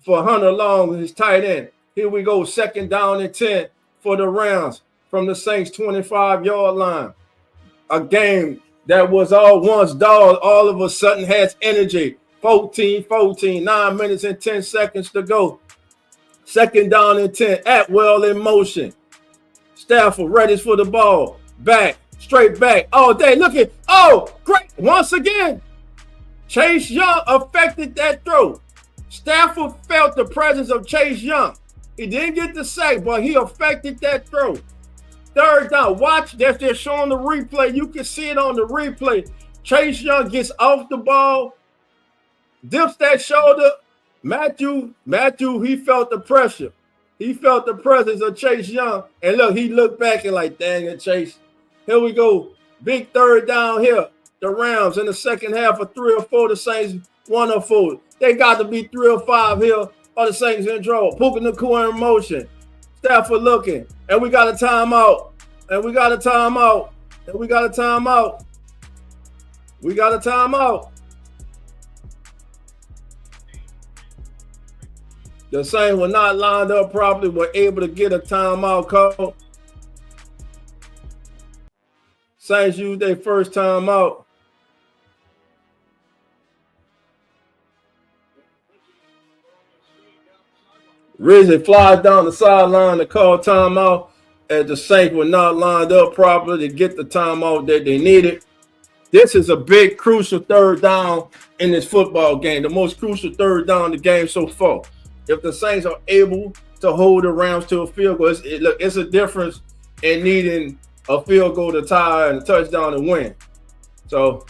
for Hunter Long, his tight end. Here we go, 2nd down and 10 for the Rams from the Saints 25-yard line. A game that was all once dull, all of a sudden has energy. 14-14, 9 minutes and 10 seconds to go. 2nd down and 10, Atwell in motion. Stafford ready for the ball. Back, straight back. Oh, they look at, oh, great. Once again, Chase Young affected that throw. Stafford felt the presence of Chase Young. He didn't get the sack, but he affected that throw. 3rd down, watch, they're showing the replay. You can see it on the replay. Chase Young gets off the ball, dips that shoulder. Matthew, he felt the pressure. He felt the presence of Chase Young. And look, he looked back and like, dang it, Chase. Here we go. Big 3rd down here. The Rams in the second half of 3 or 4. The Saints 1 or 4. They got to be 3 or 5 here. Or the Saints in trouble. Puka Nacua in motion. Stafford looking. And we got a timeout. And we got a timeout. And we got a timeout. We got a timeout. The Saints were not lined up properly, were able to get a timeout call. Saints used their first timeout. Rizzi flies down the sideline to call timeout as the Saints were not lined up properly to get the timeout that they needed. This is a big, crucial 3rd down in this football game, the most crucial 3rd down in the game so far. If the Saints are able to hold the Rams to a field goal, it's a difference in needing a field goal to tie and a touchdown to win. So,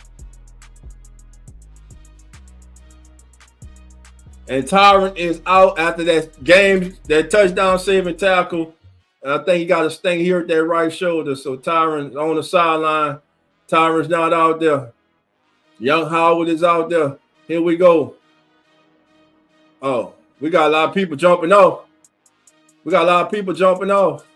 and Tyron is out after that game, that touchdown saving tackle. And I think he got a sting here at that right shoulder. So Tyron's on the sideline. Tyron's not out there. Young Howard is out there. Here we go. Oh, we got a lot of people jumping off. We got a lot of people jumping off.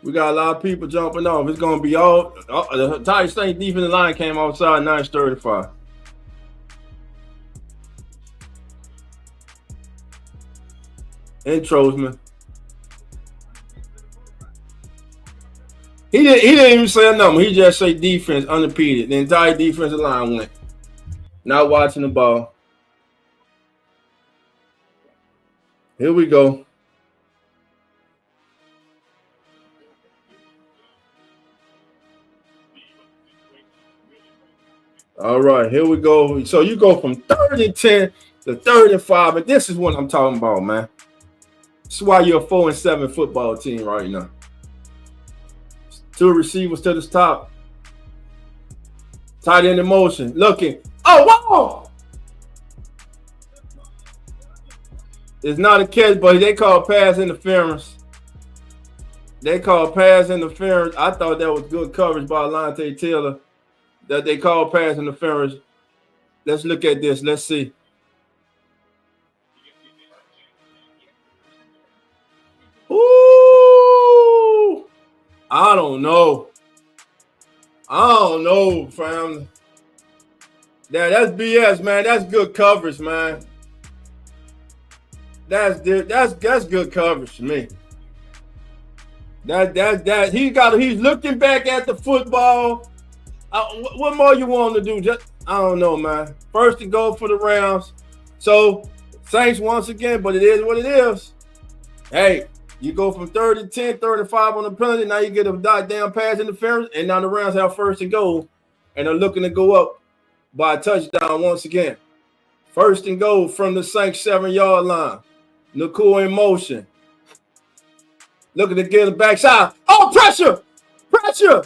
We got a lot of people jumping off. It's going to be all the entire Saints defensive line came outside 9:35. Intros, man. He didn't even say a number. He just say defense unimpeded. The entire defensive line went. Not watching the ball. Here we go. All right, here we go. So you go from 3rd and 10 to 3rd and 5, and this is what I'm talking about, man. This is why you're a 4-7 football team right now. 2 receivers to the top. Tight end in motion. Looking. Oh, whoa! It's not a catch, but they call pass interference. They call pass interference. I thought that was good coverage by Alontae Taylor. That they call pass interference. Let's look at this. Let's see. Ooh! I don't know. Fam. Yeah, that's BS, man. That's good coverage, man. That's good coverage to me. He's looking back at the football. What more you want to do? Just I don't know, man. First and goal for the Rams. So Saints once again, but it is what it is. Hey, you go from 30 to 10, 35 on the penalty. Now you get a goddamn pass interference, and now the Rams have first and goal, and they're looking to go up by a touchdown once again. First and goal from the Saints 7-yard line. Nakua in motion. Looking to get the backside. Oh, pressure! Pressure!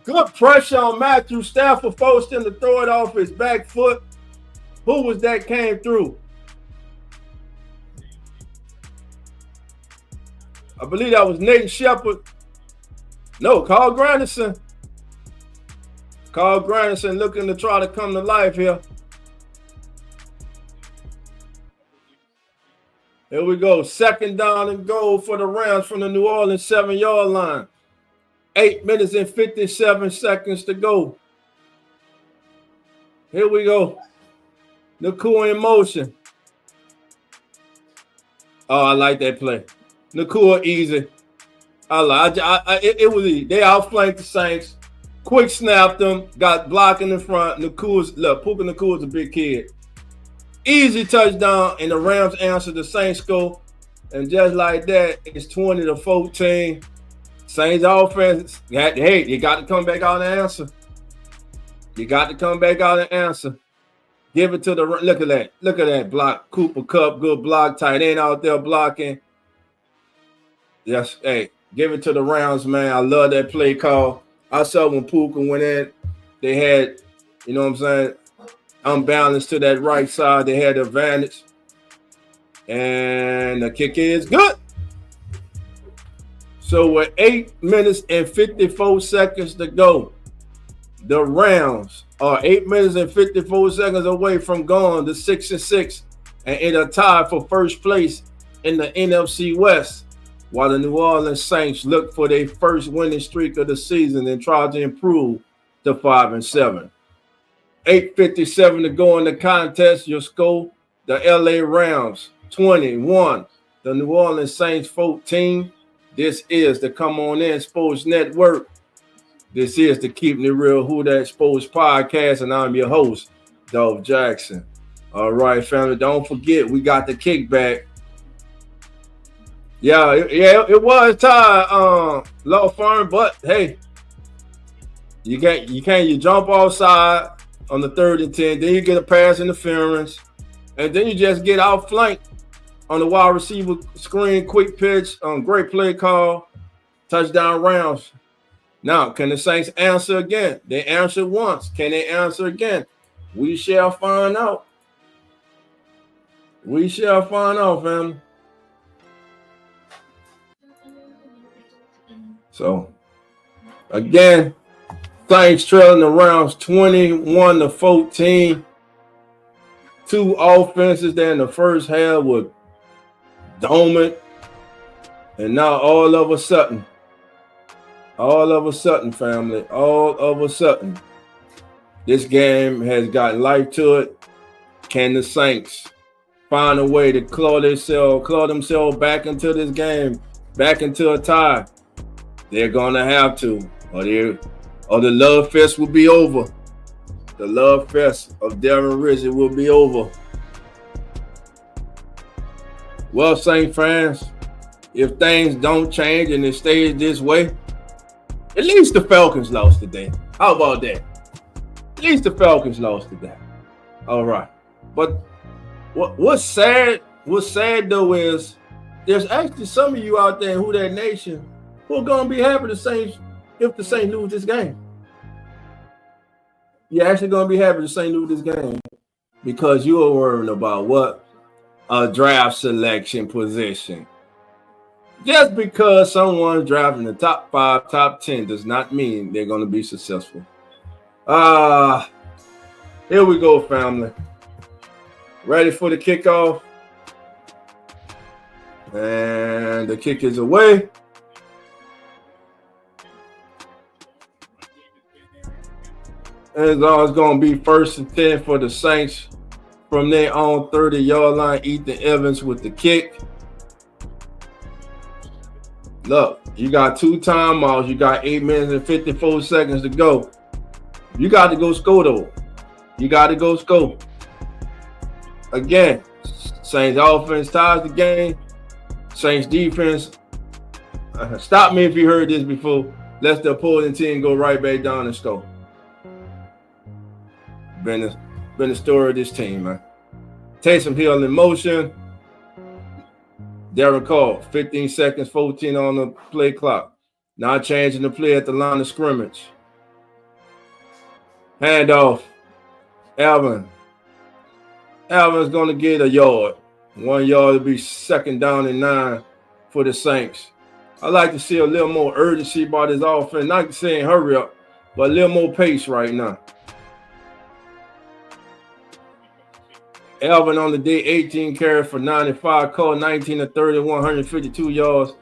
Good pressure on Matthew Stafford, forced him to throw it off his back foot. Who was that came through? I believe that was Nathan Shepard. No, Carl Granderson. Carl Granderson looking to try to come to life here. Here we go. Second down and goal for the Rams from the New Orleans 7-yard line. 8 minutes and 57 seconds to go. Here we go. Nakua in motion. Oh, I like that play. Nakua easy. It was easy. They outflanked the Saints. Quick snapped them. Got blocking in front. Puka Nakua's a big kid. Easy touchdown, and the Rams answered the Saints score. And just like that, it's 20-14. Saints offense, hey, you got to come back out and answer. You got to come back out and answer. Give it to the, look at that. Look at that block. Cooper Kupp, good block. Tight end out there blocking. Yes, hey, give it to the Rams, man. I love that play call. I saw when Puka went in, they had, you know what I'm saying, unbalanced to that right side. They had the advantage. And the kick is good. So with 8 minutes and 54 seconds to go, the Rams are 8 minutes and 54 seconds away from going to 6-6 and in a tie for first place in the NFC West, while the New Orleans Saints look for their first winning streak of the season and try to improve to 5-7. 8:57 to go in the contest. Your score, the LA Rams 21, the New Orleans Saints 14. This is the Come On In Sports Network. This is the Keeping It Real Who That Sports Podcast, and I'm your host, DOLPH Jackson. All right, family, don't forget, we got the kickback. Yeah, it was tied, low firm, but hey, you jump offside on the 3rd and 10, then you get a pass interference, and then you just get outflanked on the wide receiver screen, quick pitch, great play call, touchdown Rams. Now, can the Saints answer again? They answered once. Can they answer again? We shall find out. We shall find out, family. So, again, Saints trailing the Rams 21-14. Two offenses there in the first half were dominant. And now all of a sudden, family, all of a sudden, this game has got life to it. Can the Saints find a way to claw themselves back into this game, back into a tie? They're gonna have to, or the love fest will be over. The love fest of Darren Rizzi will be over. Well, Saint fans, if things don't change and it stays this way, at least the Falcons lost today. How about that? At least the Falcons lost today. All right. But what's sad though is there's actually some of you out there in Who That Nation who are gonna be happy if the Saints lose this game. You're actually gonna be happy the Saints lose this game because you are worrying about what? A draft selection position. Just because someone's drafting the top 5, top 10 does not mean they're going to be successful. Here we go, family. Ready for the kickoff. And the kick is away. And it's always going to be 1st and 10 for the Saints. From their own 30-yard line, Ethan Evans with the kick. Look, you got 2 timeouts. You got 8 minutes and 54 seconds to go. You got to go score, though. You got to go score. Again, Saints offense ties the game. Saints defense. Stop me if you heard this before. Let the opposing team go right back down and score. Been the story of this team, man. Taysom Hill in motion. Derek Carr, 15 seconds, 14 on the play clock. Not changing the play at the line of scrimmage. Handoff. Alvin's going to get a yard. 1 yard to be 2nd down and 9 for the Saints. I like to see a little more urgency by this offense. Not saying hurry up, but a little more pace right now. Alvin on the day, 18 carries for 95, caught 19 to 30, 152 yards.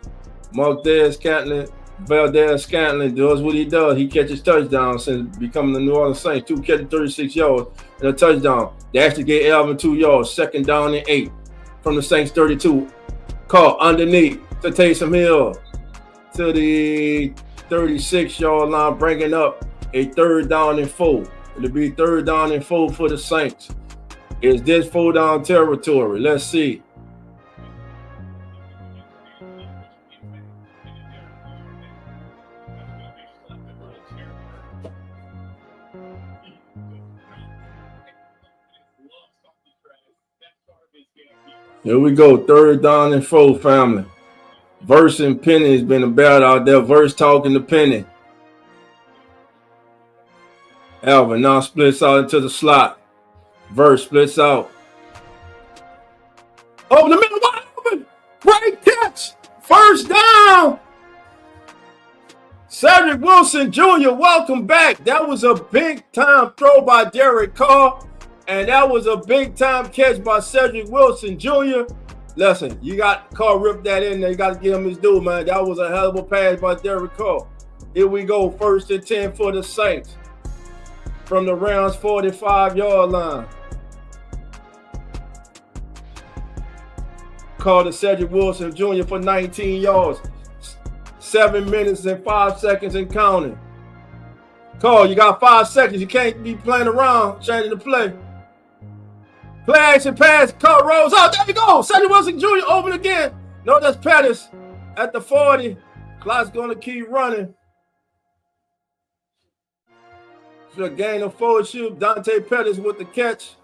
Valdez Scantling does what he does. He catches touchdowns since becoming the New Orleans Saints. 2 catches, 36 yards, and a touchdown. They actually gave Alvin 2 yards, 2nd down and 8 from the Saints 32. Caught underneath to Taysom Hill to the 36-yard line, bringing up a 3rd down and 4. It'll be 3rd down and 4 for the Saints. Is this 4-down territory? Let's see. Here we go. 3rd down and 4, family. Verse and Penny has been a battle out there. Verse talking to Penny. Alvin now splits out into the slot. Verse splits out. Over the middle, wide open. Great catch. 1st down. Cedric Wilson Jr., welcome back. That was a big-time throw by Derek Carr, and that was a big-time catch by Cedric Wilson Jr. Listen, you got Carr ripped that in there. You got to give him his due, man. That was a hell of a pass by Derek Carr. Here we go, 1st and 10 for the Saints from the Rams 45-yard line. Call to Cedric Wilson Jr. for 19 yards. 7 minutes and 5 seconds and counting. Call, you got 5 seconds. You can't be playing around, changing the play. Play action pass. Call rolls out. There you go. Cedric Wilson Jr. open again. No, that's Pettis at the 40. Clock's going to keep running. Should gain a 4 shoot. Dante Pettis with the catch.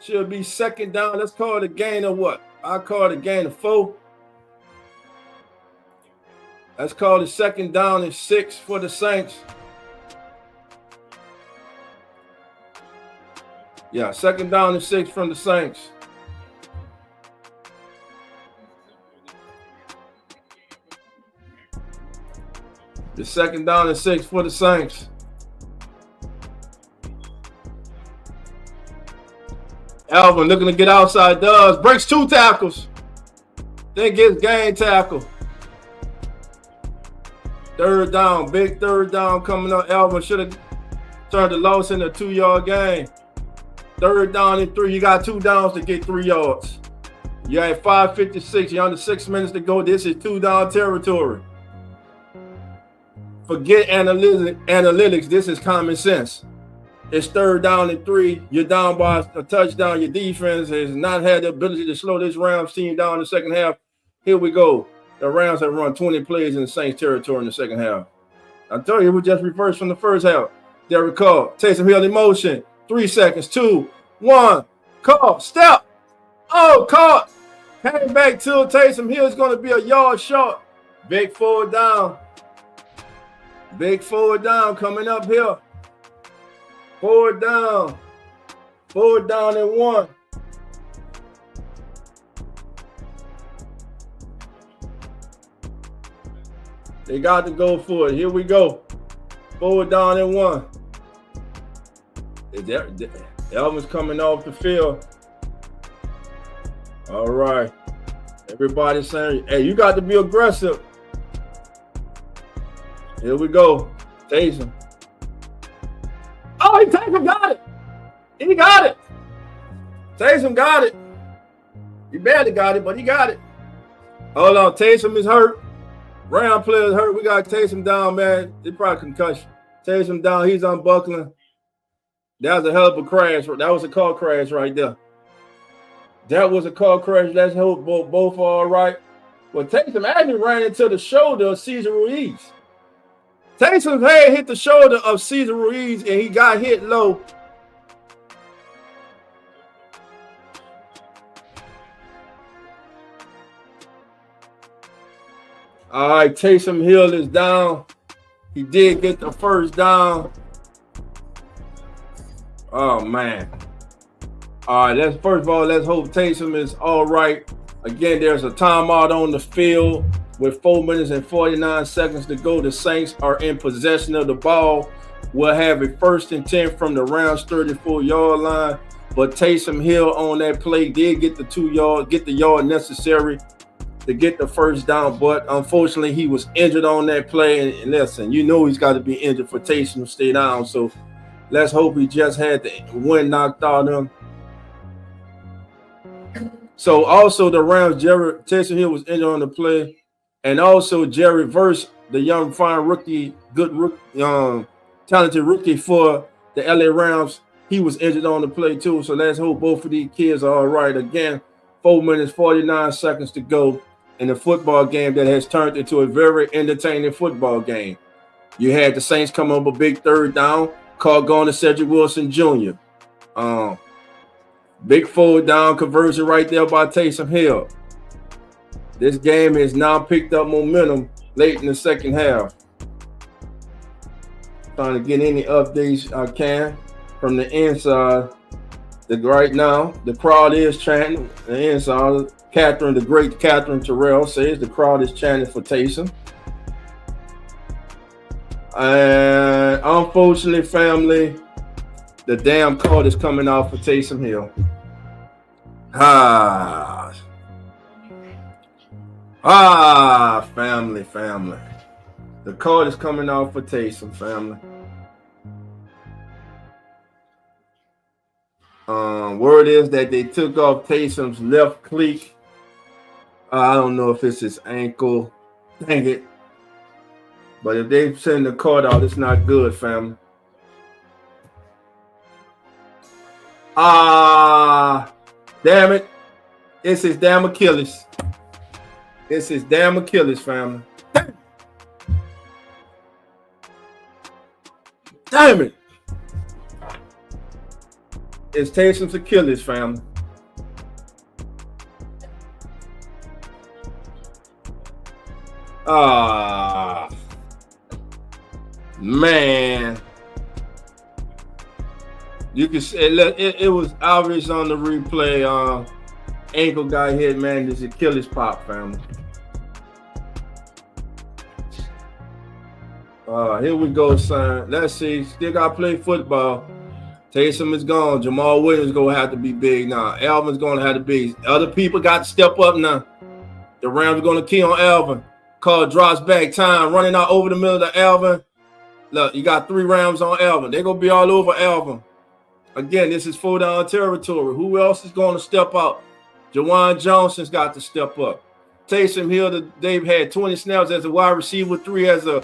Should be 2nd down. Let's call it a gain of what? I call it a gain of 4. Let's call it 2nd down and 6 for the Saints. Yeah, 2nd down and 6 from the Saints. The 2nd down and 6 for the Saints. Alvin looking to get outside, does. Breaks 2 tackles. Then gets gain tackle. 3rd down, big 3rd down coming up. Alvin should have turned the loss into a 2-yard gain. 3rd down and 3. You got 2 downs to get 3 yards. You had 5:56. You're under 6 minutes to go. This is 2-down territory. Forget analytics. This is common sense. It's 3rd down and 3. You're down by a touchdown. Your defense has not had the ability to slow this Rams team down in the second half. Here we go. The Rams have run 20 plays in the Saints territory in the second half. I tell you, it was just reversed from the first half. Derek Carr, Taysom Hill in motion. 3 seconds, 2, 1. Carr, step. Oh, caught. Came back to Taysom Hill is going to be a yard short. Big 4 down. Big 4 down coming up here. 4 down. 4 down and 1. They got to go for it. Here we go. 4 down and 1. Elvin's coming off the field. All right. Everybody's saying, hey, you got to be aggressive. Here we go. Taysom. Oh, Taysom got it. He got it. Taysom got it. He barely got it, but he got it. Hold on. Taysom is hurt. Round players hurt. We got to take him down, man. They probably concussion. Take him down. He's unbuckling. That was a hell of a crash. That was a car crash right there. That was a car crash. Let's hope both are all right. Well, Taysom actually ran into the shoulder of Cesar Ruiz. Taysom's head hit the shoulder of Cesar Ruiz, and he got hit low. All right, Taysom Hill is down. He did get the first down. Oh, man. All right, first of all, let's hope Taysom is all right. Again, there's a timeout on the field with 4 minutes and 49 seconds to go. The Saints are in possession of the ball. We'll have a 1st and 10 from the Rams 34-yard line. But Taysom Hill on that play did get the yard necessary to get the first down. But unfortunately, he was injured on that play. And listen, you know he's got to be injured for Taysom to stay down. So let's hope he just had the wind knocked out of him. So also the Rams, Taysom Hill was injured on the play. And also Jerry Verse, the young fine rookie, talented rookie for the LA Rams, he was injured on the play too. So let's hope both of these kids are all right. Again, 4 minutes, 49 seconds to go in a football game that has turned into a very entertaining football game. You had the Saints come up a big 3rd down, call going to Cedric Wilson Jr. Big 4th down conversion right there by Taysom Hill. This game has now picked up momentum late in the second half. Trying to get any updates I can from the inside. Right now, the crowd is chanting. The inside, the great Catherine Terrell says the crowd is chanting for Taysom. And unfortunately, family, the damn card is coming out for Taysom Hill. Family. The card is coming out for Taysom, family. Word is that they took off Taysom's left cleat. I don't know if it's his ankle. Dang it. But if they send the card out, it's not good, family. Damn it. It's his damn Achilles. It's his damn Achilles, family. Damn it. It's Taysom's Achilles, family. Man. You can say it was obvious on the replay. Ankle got hit, man. This Achilles pop, family. Here we go, son. Let's see. Still got to play football. Taysom is gone. Jamal Williams going to have to be big now. Alvin's going to have to be. Other people got to step up now. The Rams are going to key on Alvin. Call drops back time. Running out over the middle of Alvin. Look, you got 3 Rams on Alvin. They're going to be all over Alvin. Again, this is 4-down territory. Who else is going to step out? Jawan Johnson's got to step up. Taysom Hill, they've had 20 snaps as a wide receiver, 3 as a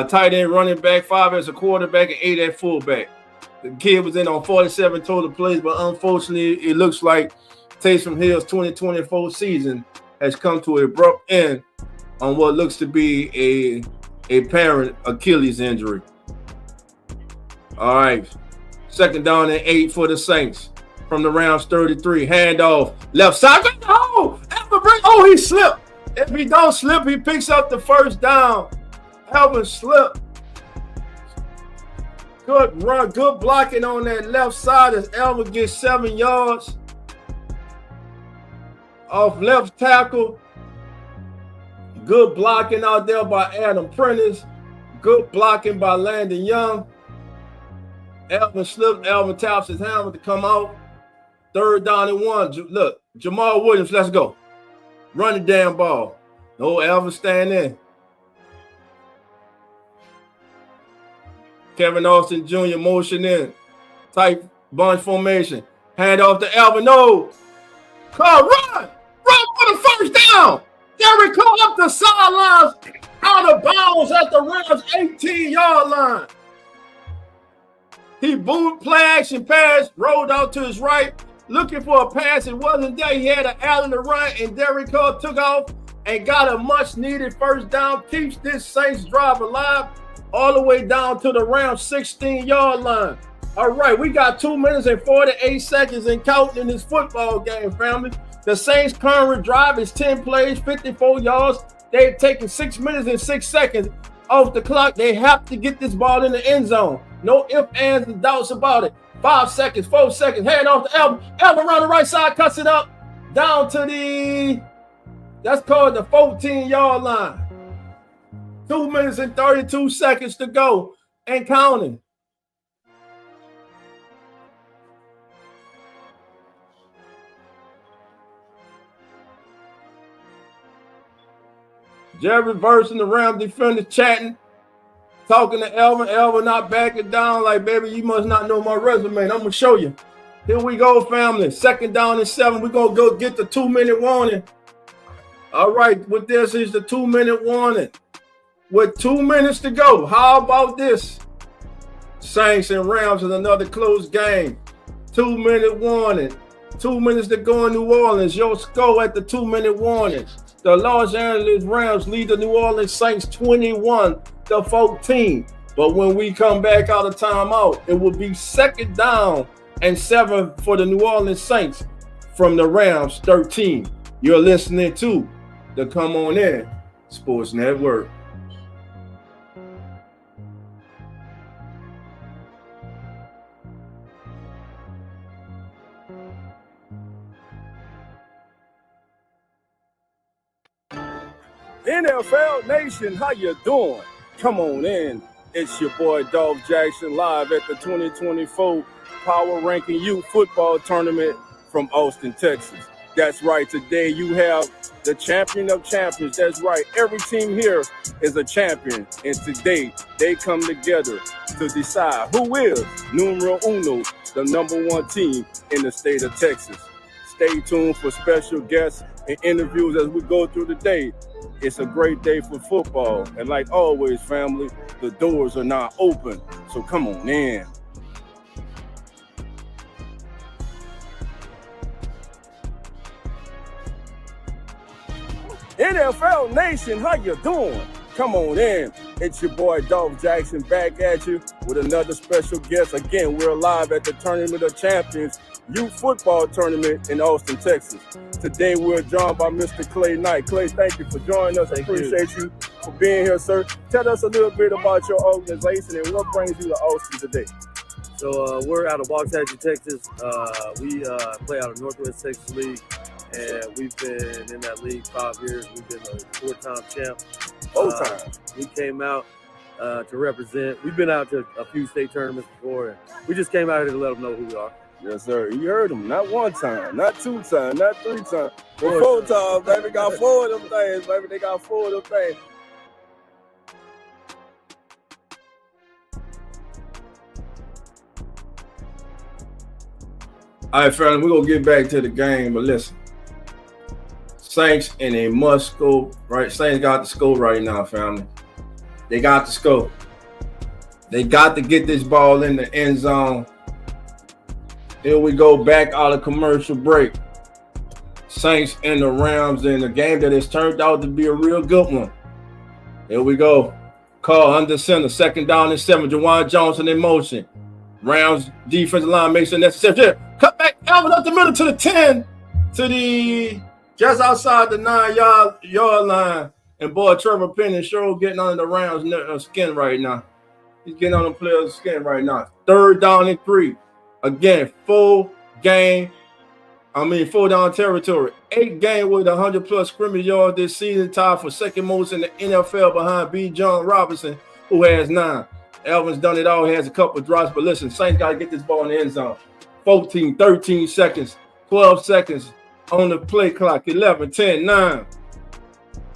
tight end running back, 5 as a quarterback, and 8 at fullback. The kid was in on 47 total plays, but unfortunately, it looks like Taysom Hill's 2024 season has come to an abrupt end on what looks to be a apparent Achilles injury. All right. 2nd down and 8 for the Saints from the Rams 33. Handoff. Left side. Oh, he slipped. If he don't slip, he picks up the 1st down. Alvin slipped. Good run. Good blocking on that left side as Alvin gets 7 yards. Off left tackle. Good blocking out there by Adam Prentice. Good blocking by Landon Young. Alvin slipped. Alvin taps his helmet to come out. 3rd down and 1. Look, Jamal Williams, let's go. Run the damn ball. No, Alvin stand in. Kevin Austin Jr. motion in. Tight bunch formation. Hand off to Alvin. No. Call, run. Run for the 1st down. Derek Cole up the sidelines. out of bounds at the Rams 18-yard line. He boomed, play action pass, rolled out to his right, looking for a pass. It wasn't there. He had an Allen to run, and Derek Carr took off and got a much-needed first down. Keeps this Saints drive alive all the way down to the Rams 16-yard line. All right, we got 2 minutes and 48 seconds and counting in this football game, family. The Saints' current drive is 10 plays, 54 yards. They've taken 6 minutes and 6 seconds off the clock. They have to get this ball in the end zone. No ifs, ands, and doubts about it. 5 seconds, 4 seconds, hand off to Elvin. Elvin around the right side, cuts it up down to that's called the 14-yard line. 2 minutes and 32 seconds to go and counting. Jerry Verse and the Ram defender chatting, talking to Elvin. Elvin not backing down like, baby, you must not know my resume. I'm going to show you. Here we go, family. 2nd down and 7. We're going to go get the 2-minute warning. All right, with this is the 2-minute warning. With 2 minutes to go, how about this? Saints and Rams is another close game. 2-minute warning. 2 minutes to go in New Orleans. Your score at the 2-minute warning. The Los Angeles Rams lead the New Orleans Saints 21-14. But when we come back out of timeout, it will be 2nd down and 7 for the New Orleans Saints from the Rams 13. You're listening to the Come On In Sports Network. NFL Nation, how you doing? Come on in. It's your boy DOLPH JACKSON live at the 2024 Power Ranking Youth Football Tournament from Austin, Texas. That's right. Today you have the champion of champions. That's right. Every team here is a champion. And today they come together to decide who is numero uno, the #1 team in the state of Texas. Stay tuned for special guests and interviews as we go through the day. It's a great day for football. And like always, family, the doors are now open. So come on in. NFL Nation, how you doing? Come on in. It's your boy DOLPH JACKSON back at you with another special guest. Again, we're live at the Tournament of Champions Youth Football Tournament in Austin, Texas. Today we're joined by Mr. Clay Knight. Clay, thank you for joining us. I appreciate you for being here, sir. Tell us a little bit about your organization and what brings you to Austin today. So we're out of Waxahachie, Texas. We play out of Northwest Texas League, and we've been in that league 5 years. We've been a 4-time champ. 4 times. We came out to represent. We've been out to a few state tournaments before, and we just came out here to let them know who we are. Yes, sir. You heard him. Not 1 time, not 2 times, not 3 times, but 4 times, baby. Got 4 of them things, baby. They got 4 of them things. All right, family, we're going to get back to the game, but listen. Saints in a must go, right? Saints got to score right now, family. They got to score. They got to get this ball in the end zone. Here we go, back out of commercial break. Saints and the Rams in a game that has turned out to be a real good one. Here we go. Call under center, 2nd down and 7. Jawan Johnson in motion. Rams defensive line makes the necessary. Cut back, Alvin up the middle to the 10, to the just outside the 9-yard line. And boy, Trevor Penning sure getting under the Rams' skin right now. He's getting on the players' skin right now. 3rd down and 3. Again, full down territory. 8 game with 100+ scrimmage yards this season, tied for 2nd most in the NFL behind B. John Robinson, who has 9. Elvin's done it all. He has a couple of drops, but listen, Saints got to get this ball in the end zone. 14, 13 seconds, 12 seconds on the play clock. 11, 10, 9,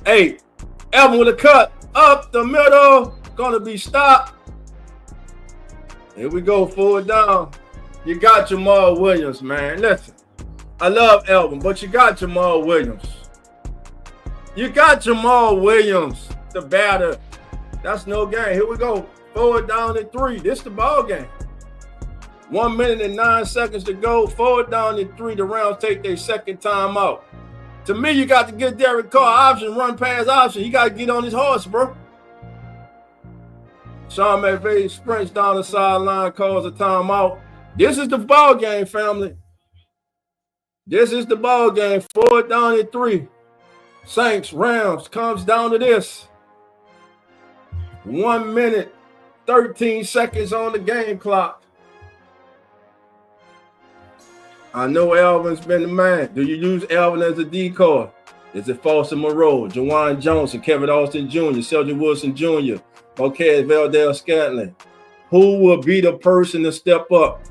8. Elvin with a cut up the middle. Gonna be stopped. Here we go, 4th down. You got Jamal Williams, man. Listen, I love Elvin, but you got Jamal Williams. You got Jamal Williams. the batter. That's no game. Here we go. 4th down and 3. This the ball game. 1 minute and 9 seconds to go. 4th down and 3. The Rams take their second time out. To me, you got to get Derek Carr option, run pass option. You got to get on his horse, bro. Sean McVay sprints down the sideline, calls a timeout. This is the ball game, family. This is the ball game. 4th down and 3. Saints, Rams comes down to this. 1 minute, 13 seconds on the game clock. I know Alvin's been the man. Do you use Alvin as a decoy? Is it Foster Moreau, Jawan Johnson, Kevin Austin Jr., Cedric Wilson Jr., okay, Valdell Scantlin? Who will be the person to step up?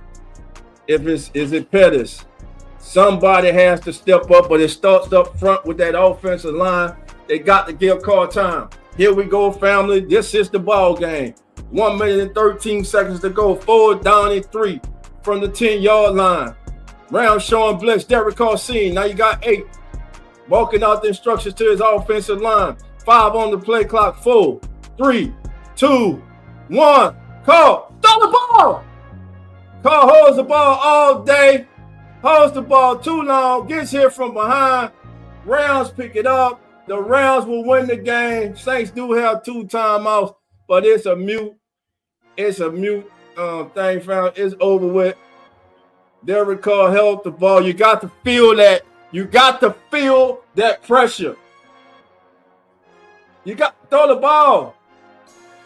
Is it Pettis? Somebody has to step up, but it starts up front with that offensive line. They got to give Carr time. Here we go, family. This is the ball game. 1 minute and 13 seconds to go. 4th down and 3 from the 10-yard line. Rams showing blitz. Derek Carr seen. Now you got 8. Walking out the instructions to his offensive line. 5 on the play clock. 4, 3, 2, 1. Carr, throw the ball. Carr holds the ball all day. Holds the ball too long. Gets here from behind. Rams pick it up. The Rams will win the game. Saints do have 2 timeouts, but it's a mute. It's a mute thing found. It's over with. Derek Carr held the ball. You got to feel that. You got to feel that pressure. You got to throw the ball.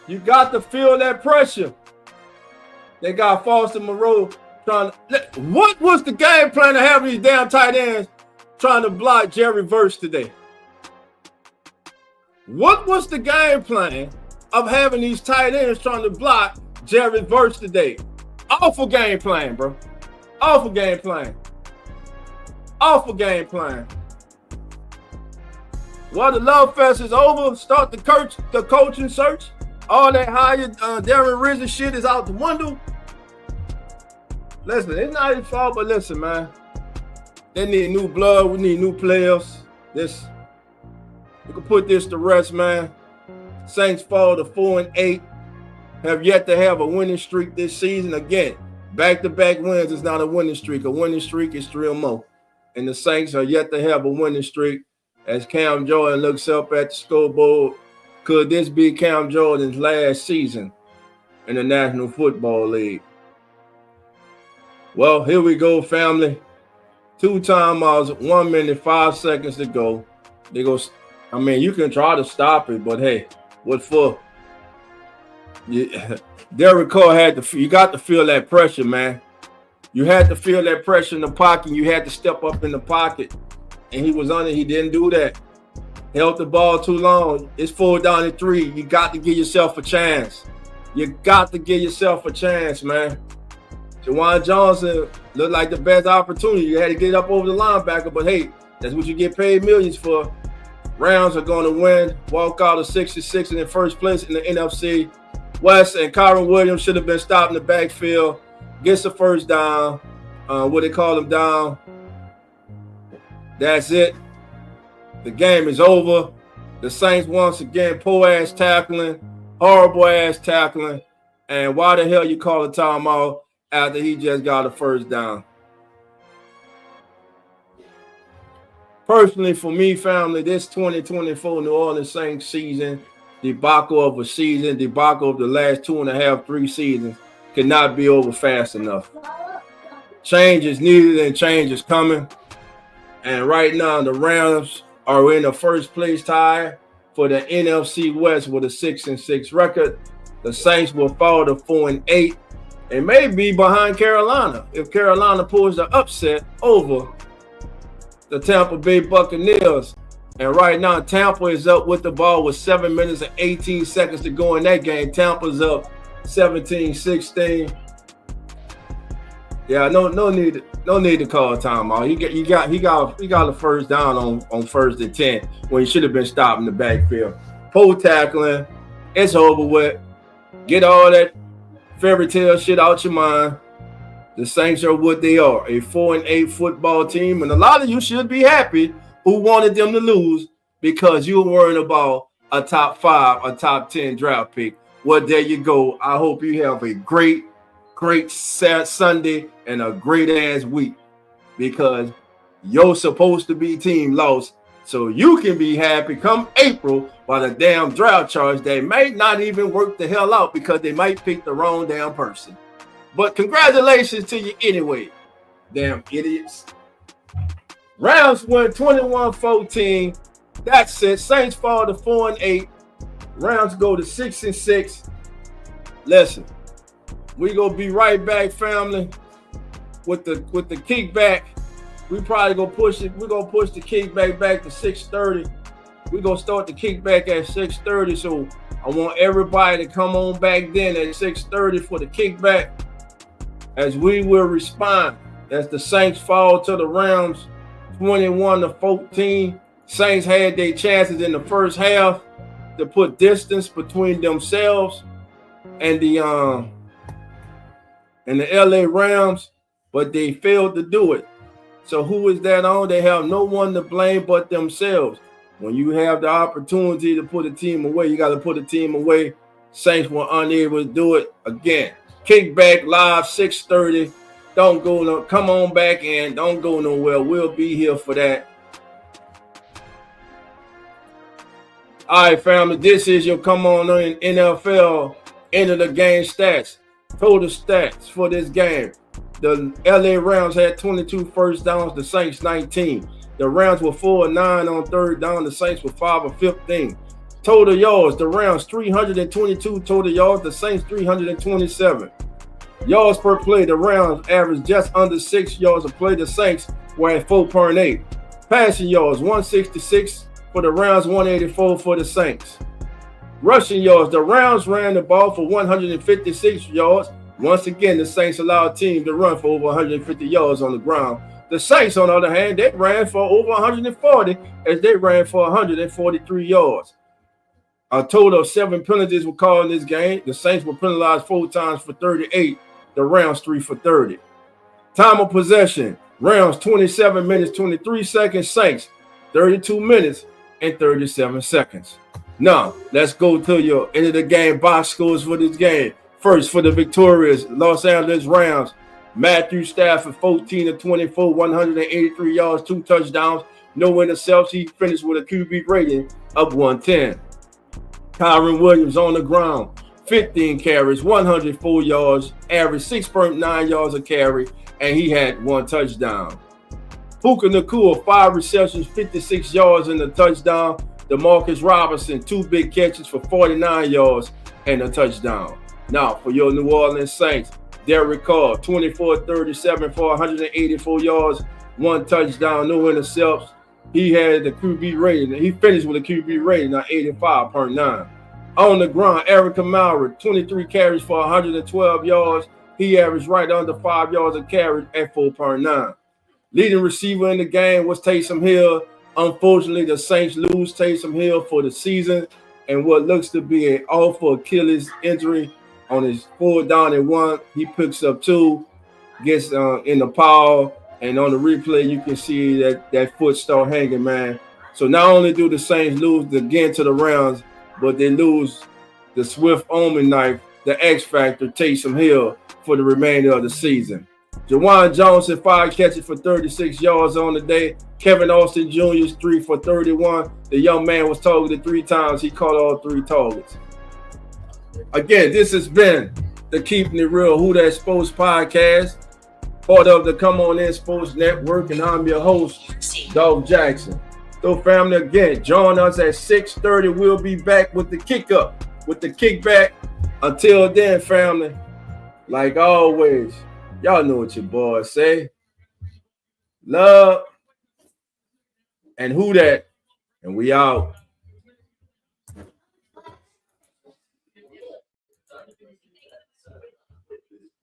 You got to feel that pressure. They got Foster Moreau trying to. What was the game plan to have these damn tight ends trying to block Jerry Verse today? What was the game plan of having these tight ends trying to block Jerry Verse today? Awful game plan, bro. Awful game plan. Awful game plan. Well, the love fest is over. Start the coaching search. All that hired Darren Rizzo shit is out the window. Listen, it's not his fault, but listen, man. They need new blood. We need new players. We can put this to rest, man. Saints fall to 4-8. Have yet to have a winning streak this season. Again, back-to-back wins is not a winning streak. A winning streak is 3 or more. And the Saints are yet to have a winning streak. As Cam Jordan looks up at the scoreboard, could this be Cam Jordan's last season in the National Football League? Well, here we go, family. 2 timeouts, 1 minute, 5 seconds to go. I mean, you can try to stop it, but hey, what for? Derek Carr you got to feel that pressure, man. You had to feel that pressure in the pocket. You had to step up in the pocket. And he was on it. He didn't do that. Held the ball too long. It's 4th down and 3. You got to give yourself a chance. You got to give yourself a chance, man. Jawan Johnson looked like the best opportunity. You had to get up over the linebacker, but hey, that's what you get paid millions for. Rams are going to win, walk out of 6-6 and in first place in the NFC West. And Kyron Williams should have been stopped in the backfield. Gets the first down. What they call him down. That's it. The game is over. The Saints once again poor ass tackling, horrible ass tackling. And why the hell you call a timeout after he just got a first down? Personally, for me, family, this 2024 New Orleans Saints season, debacle of a season, debacle of the last 2.5, 3 seasons, cannot be over fast enough. Change is needed and change is coming. And right now, the Rams are in the first place tie for the NFC West with a 6-6 record. The Saints will fall to 4-8 and may be behind Carolina if Carolina pulls the upset over the Tampa Bay Buccaneers. And right now, Tampa is up with the ball with 7 minutes and 18 seconds to go in that game. Tampa's up 17-16. Yeah, no need to call a timeout. He got a first down on 1st and 10 when he should have been stopped in the backfield. Poor tackling. It's over with. Get all that fairy tale shit out your mind. The Saints are what they are, a 4-8 football team, and a lot of you should be happy who wanted them to lose because you were worrying about a top 5, a top 10 draft pick. Well, there you go. I hope you have a great Sunday and a great ass week, because you're supposed to be team lost, so you can be happy come April by the damn draft charge. They may not even work the hell out because they might pick the wrong damn person. But congratulations to you anyway, damn idiots. Rams win 21-14. That's it. Saints fall to 4-8. Rams go to 6-6. Listen, we gonna be right back, family, with the kickback. We probably gonna push it. We're gonna push the kickback back to 6:30. We're gonna start the kickback at 6:30. So I want everybody to come on back then at 6:30 for the kickback, as we will respond as the Saints fall to the Rams 21-14. Saints had their chances in the first half to put distance between themselves and the LA Rams, but they failed to do it. So who is that on? They have no one to blame but themselves. When you have the opportunity to put a team away, you got to put a team away. Saints were unable to do it again. Kickback live 6:30. Don't go no. Come on back in. Don't go nowhere. We'll be here for that. All right, family. This is your come on in NFL end of the game stats. Total stats for this game. The LA Rams had 22 first downs, the Saints 19. The Rams were 4-9 on third down, the Saints were 5-15. Total yards, the Rams 322 total yards, the Saints 327. Yards per play, the Rams averaged just under 6 yards a play, the Saints were at 4.8. Passing yards, 166 for the Rams, 184 for the Saints. Rushing yards, the Rams ran the ball for 156 yards. Once again, the Saints allowed teams to run for over 150 yards on the ground. The Saints, on the other hand, they ran for over 140 as they ran for 143 yards. A total of 7 penalties were called in this game. The Saints were penalized 4 times for 38. The Rams 3 for 30. Time of possession, Rams 27 minutes, 23 seconds. Saints 32 minutes and 37 seconds. Now, let's go to your end of the game box scores for this game. First, for the victorious Los Angeles Rams, Matthew Stafford, 14-24, 183 yards, 2 touchdowns, no interceptions. He finished with a QB rating of 110. Kyron Williams on the ground, 15 carries, 104 yards, average 6.9 yards a carry, and he had 1 touchdown. Puka Nacua, 5 receptions, 56 yards and a touchdown. DeMarcus Robinson, 2 big catches for 49 yards and a touchdown. Now, for your New Orleans Saints, Derek Carr, 24-37 for 184 yards, 1 touchdown, no interceptions. He had the QB rating. He finished with a QB rating of 85.9. On the ground, Eric Maurer, 23 carries for 112 yards. He averaged right under 5 yards a carry at 4.9. Leading receiver in the game was Taysom Hill. Unfortunately, the Saints lose Taysom Hill for the season, and what looks to be an awful Achilles injury. On his 4th down and 1, he picks up 2, gets in the pile, and on the replay, you can see that foot start hanging, man. So not only do the Saints lose again to the Rams, but they lose the Swift Omen knife, the X Factor, Taysom Hill, for the remainder of the season. Jawan Jones had 5 catches for 36 yards on the day. Kevin Austin Jr.'s 3 for 31. The young man was targeted 3 times. He caught all 3 targets. Again, this has been the Keeping It Real Who That Sports podcast, part of the Come On In Sports Network, and I'm your host, DOLPH Jackson. So, family, again, join us at 6:30. We'll be back with the kickback. Until then, family, like always, y'all know what your boys say. Love and who that, and we out.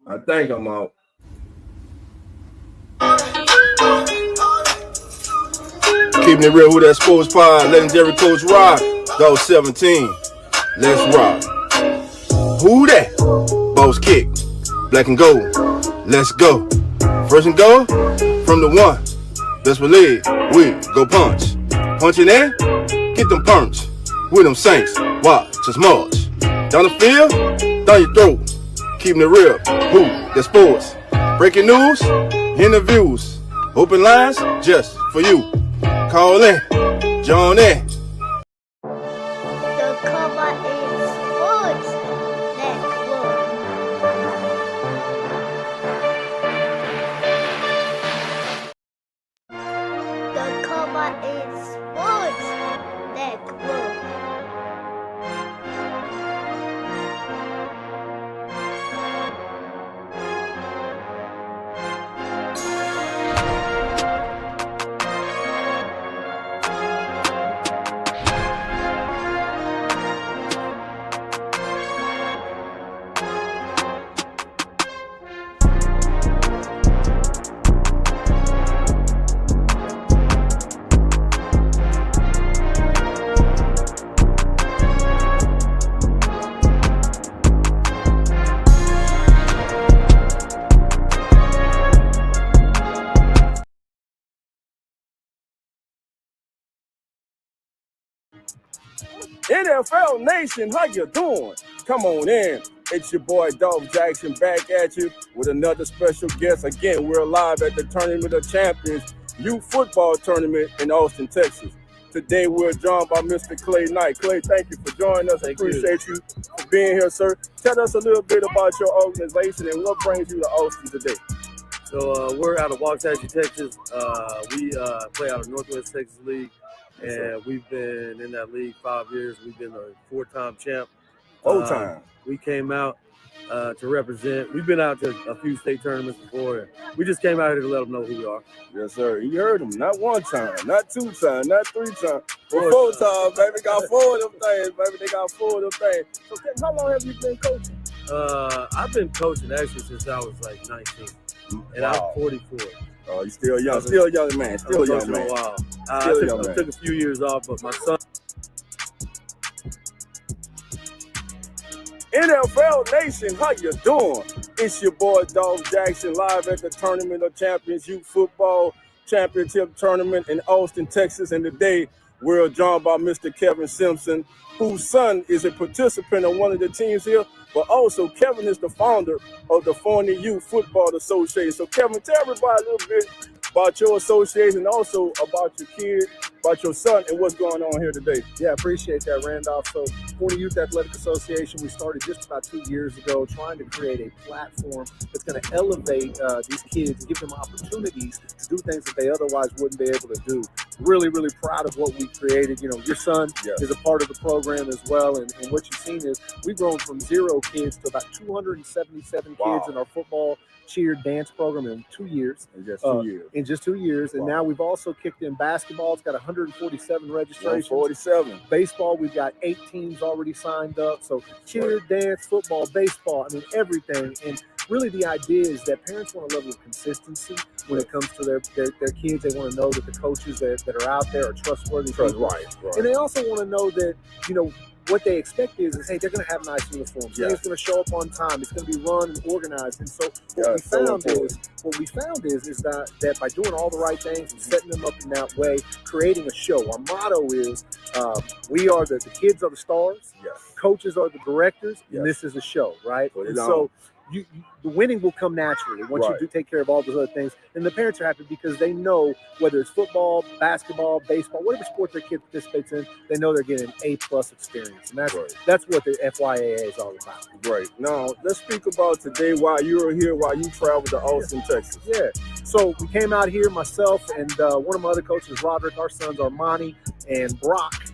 I think I'm out. Keeping It Real Who That Sports Pod, legendary Coach Rock, Go 17. Let's rock. Who that? Boss kick, black and gold. Let's go. First and goal from the 1. Best believe we go punch. Punching in, get them punch. with them Saints. Watch us march. Down the field, down your throat. Keeping it real. Who? The sports. Breaking news, interviews. Open lines just for you. Call in, join in. The cover is Sports Network. The cover is Sports Network. NFL Nation, how you doing? Come on in. It's your boy DOLPH Jackson back at you with another special guest. Again, we're live at the Tournament of Champions Youth Football Tournament in Austin, Texas. Today we're joined by Mr. Clay Knight. Clay, thank you for joining us. I appreciate you for being here, sir. Tell us a little bit about your organization and what brings you to Austin today. So we're out of Waxahachie, Texas. We play out of Northwest Texas League. And we've been in that league 5 years. We've been a 4-time champ. Time. We came out to represent. We've been out to a few state tournaments before. We just came out here to let them know who we are. Yes, sir. You heard him. Not 1 time, not 2 times, not 3 times, but 4 times, baby. Got 4 of them things, baby. They got 4 of them things. So, how long have you been coaching? I've been coaching actually since I was like 19, and I'm 44. Oh, you still young, still young man, still young man. A while. I took a few years off, but my son. NFL Nation, how you doing? It's your boy DOLPH Jackson live at the Tournament of Champions Youth Football Championship Tournament in Austin, Texas. And today we're joined by Mr. Kevin Simpson, whose son is a participant on one of the teams here, but also Kevin is the founder of the Forney Youth Football Association. So Kevin, tell everybody a little bit about your association and also about your kid, about your son, and what's going on here today. Yeah, I appreciate that, Randolph. So Forney Youth Athletic Association, we started just about 2 years ago trying to create a platform that's going to elevate these kids and give them opportunities to do things that they otherwise wouldn't be able to do. Really, really proud of what we created. You know, your son is a part of the program as well. And what you've seen is we've grown from 0 kids to about 277 kids in our football, cheer, dance program in 2 years. In just 2 years. In just 2 years. And now we've also kicked in basketball. It's got 147 registrations. 147. Baseball, we've got 8 teams already signed up. So cheer, dance, football, baseball, I mean, everything. And really the idea is that parents want a level of consistency when it comes to their kids. They want to know that the coaches that are out there are trustworthy. Right. And they also want to know that, you know, what they expect is hey, they're going to have nice uniforms. It's going to show up on time. It's going to be run and organized. And so what we found is that by doing all the right things and setting them up in that way, creating a show. Our motto is we are the kids are the stars. Yes. Coaches are the directors. Yes. And this is a show, right? And so the winning will come naturally once you do take care of all those other things. And the parents are happy because they know whether it's football, basketball, baseball, whatever sport their kid participates in, they know they're getting an A+ experience. And that's what the FYAA is all about. Right. Now, let's speak about today while you're here, while you traveled to Austin, Texas. Yeah. So we came out here, myself and one of my other coaches, Roderick, our sons, Armani and Brock,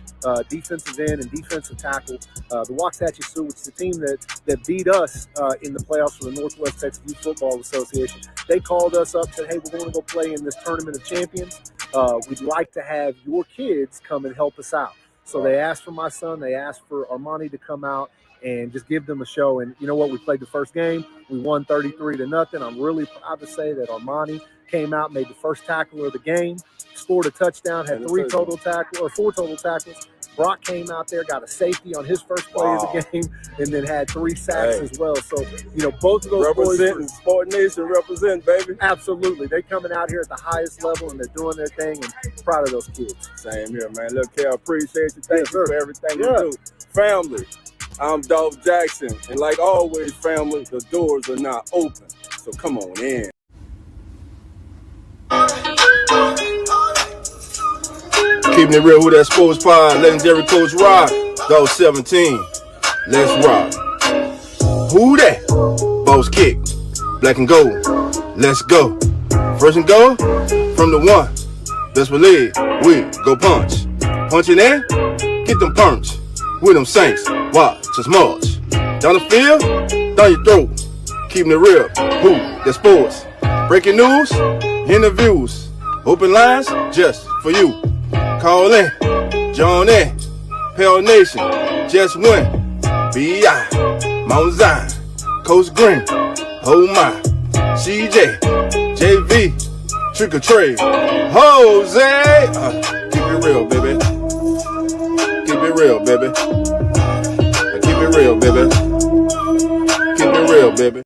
defensive end and defensive tackle. The Waxahachie Sioux, which is the team that beat us in the playoffs for the Northwest Texas Youth Football Association. They called us up, said, hey, we're going to go play in this Tournament of Champions. We'd like to have your kids come and help us out. So they asked for my son. They asked for Armani to come out and just give them a show. And you know what? We played the first game. We won 33-0. I'm really proud to say that Armani came out, made the first tackle of the game, scored a touchdown, had 4 total tackles, Brock came out there, got a safety on his first play of the game, and then had 3 sacks as well. So, you know, both of those boys representing Sport Nation, represent, baby. Absolutely. They're coming out here at the highest level, and they're doing their thing, and proud of those kids. Same here, man. Look, Cal, appreciate you. Thank you for everything you do. Family, I'm Dolph Jackson, and like always, family, the doors are not open. So come on in. Keeping it real, who that sports pod, legendary coach Rock, Dog 17. Let's rock. Who that? Boss kick, black and gold. Let's go. First and goal from the one. Best believe we go punch. Punching in, get them punch. With them Saints, watch us march. Down the field, down your throat. Keeping it real, who that sports. Breaking news, interviews, open lines just for you. Call in, join in, Pale Nation, just win. B.I., Mount Zion, Coach Green, oh my, CJ, JV, Trick or Trade, Jose. Keep it real, baby. Keep it real, baby. Keep it real, baby. Keep it real, baby.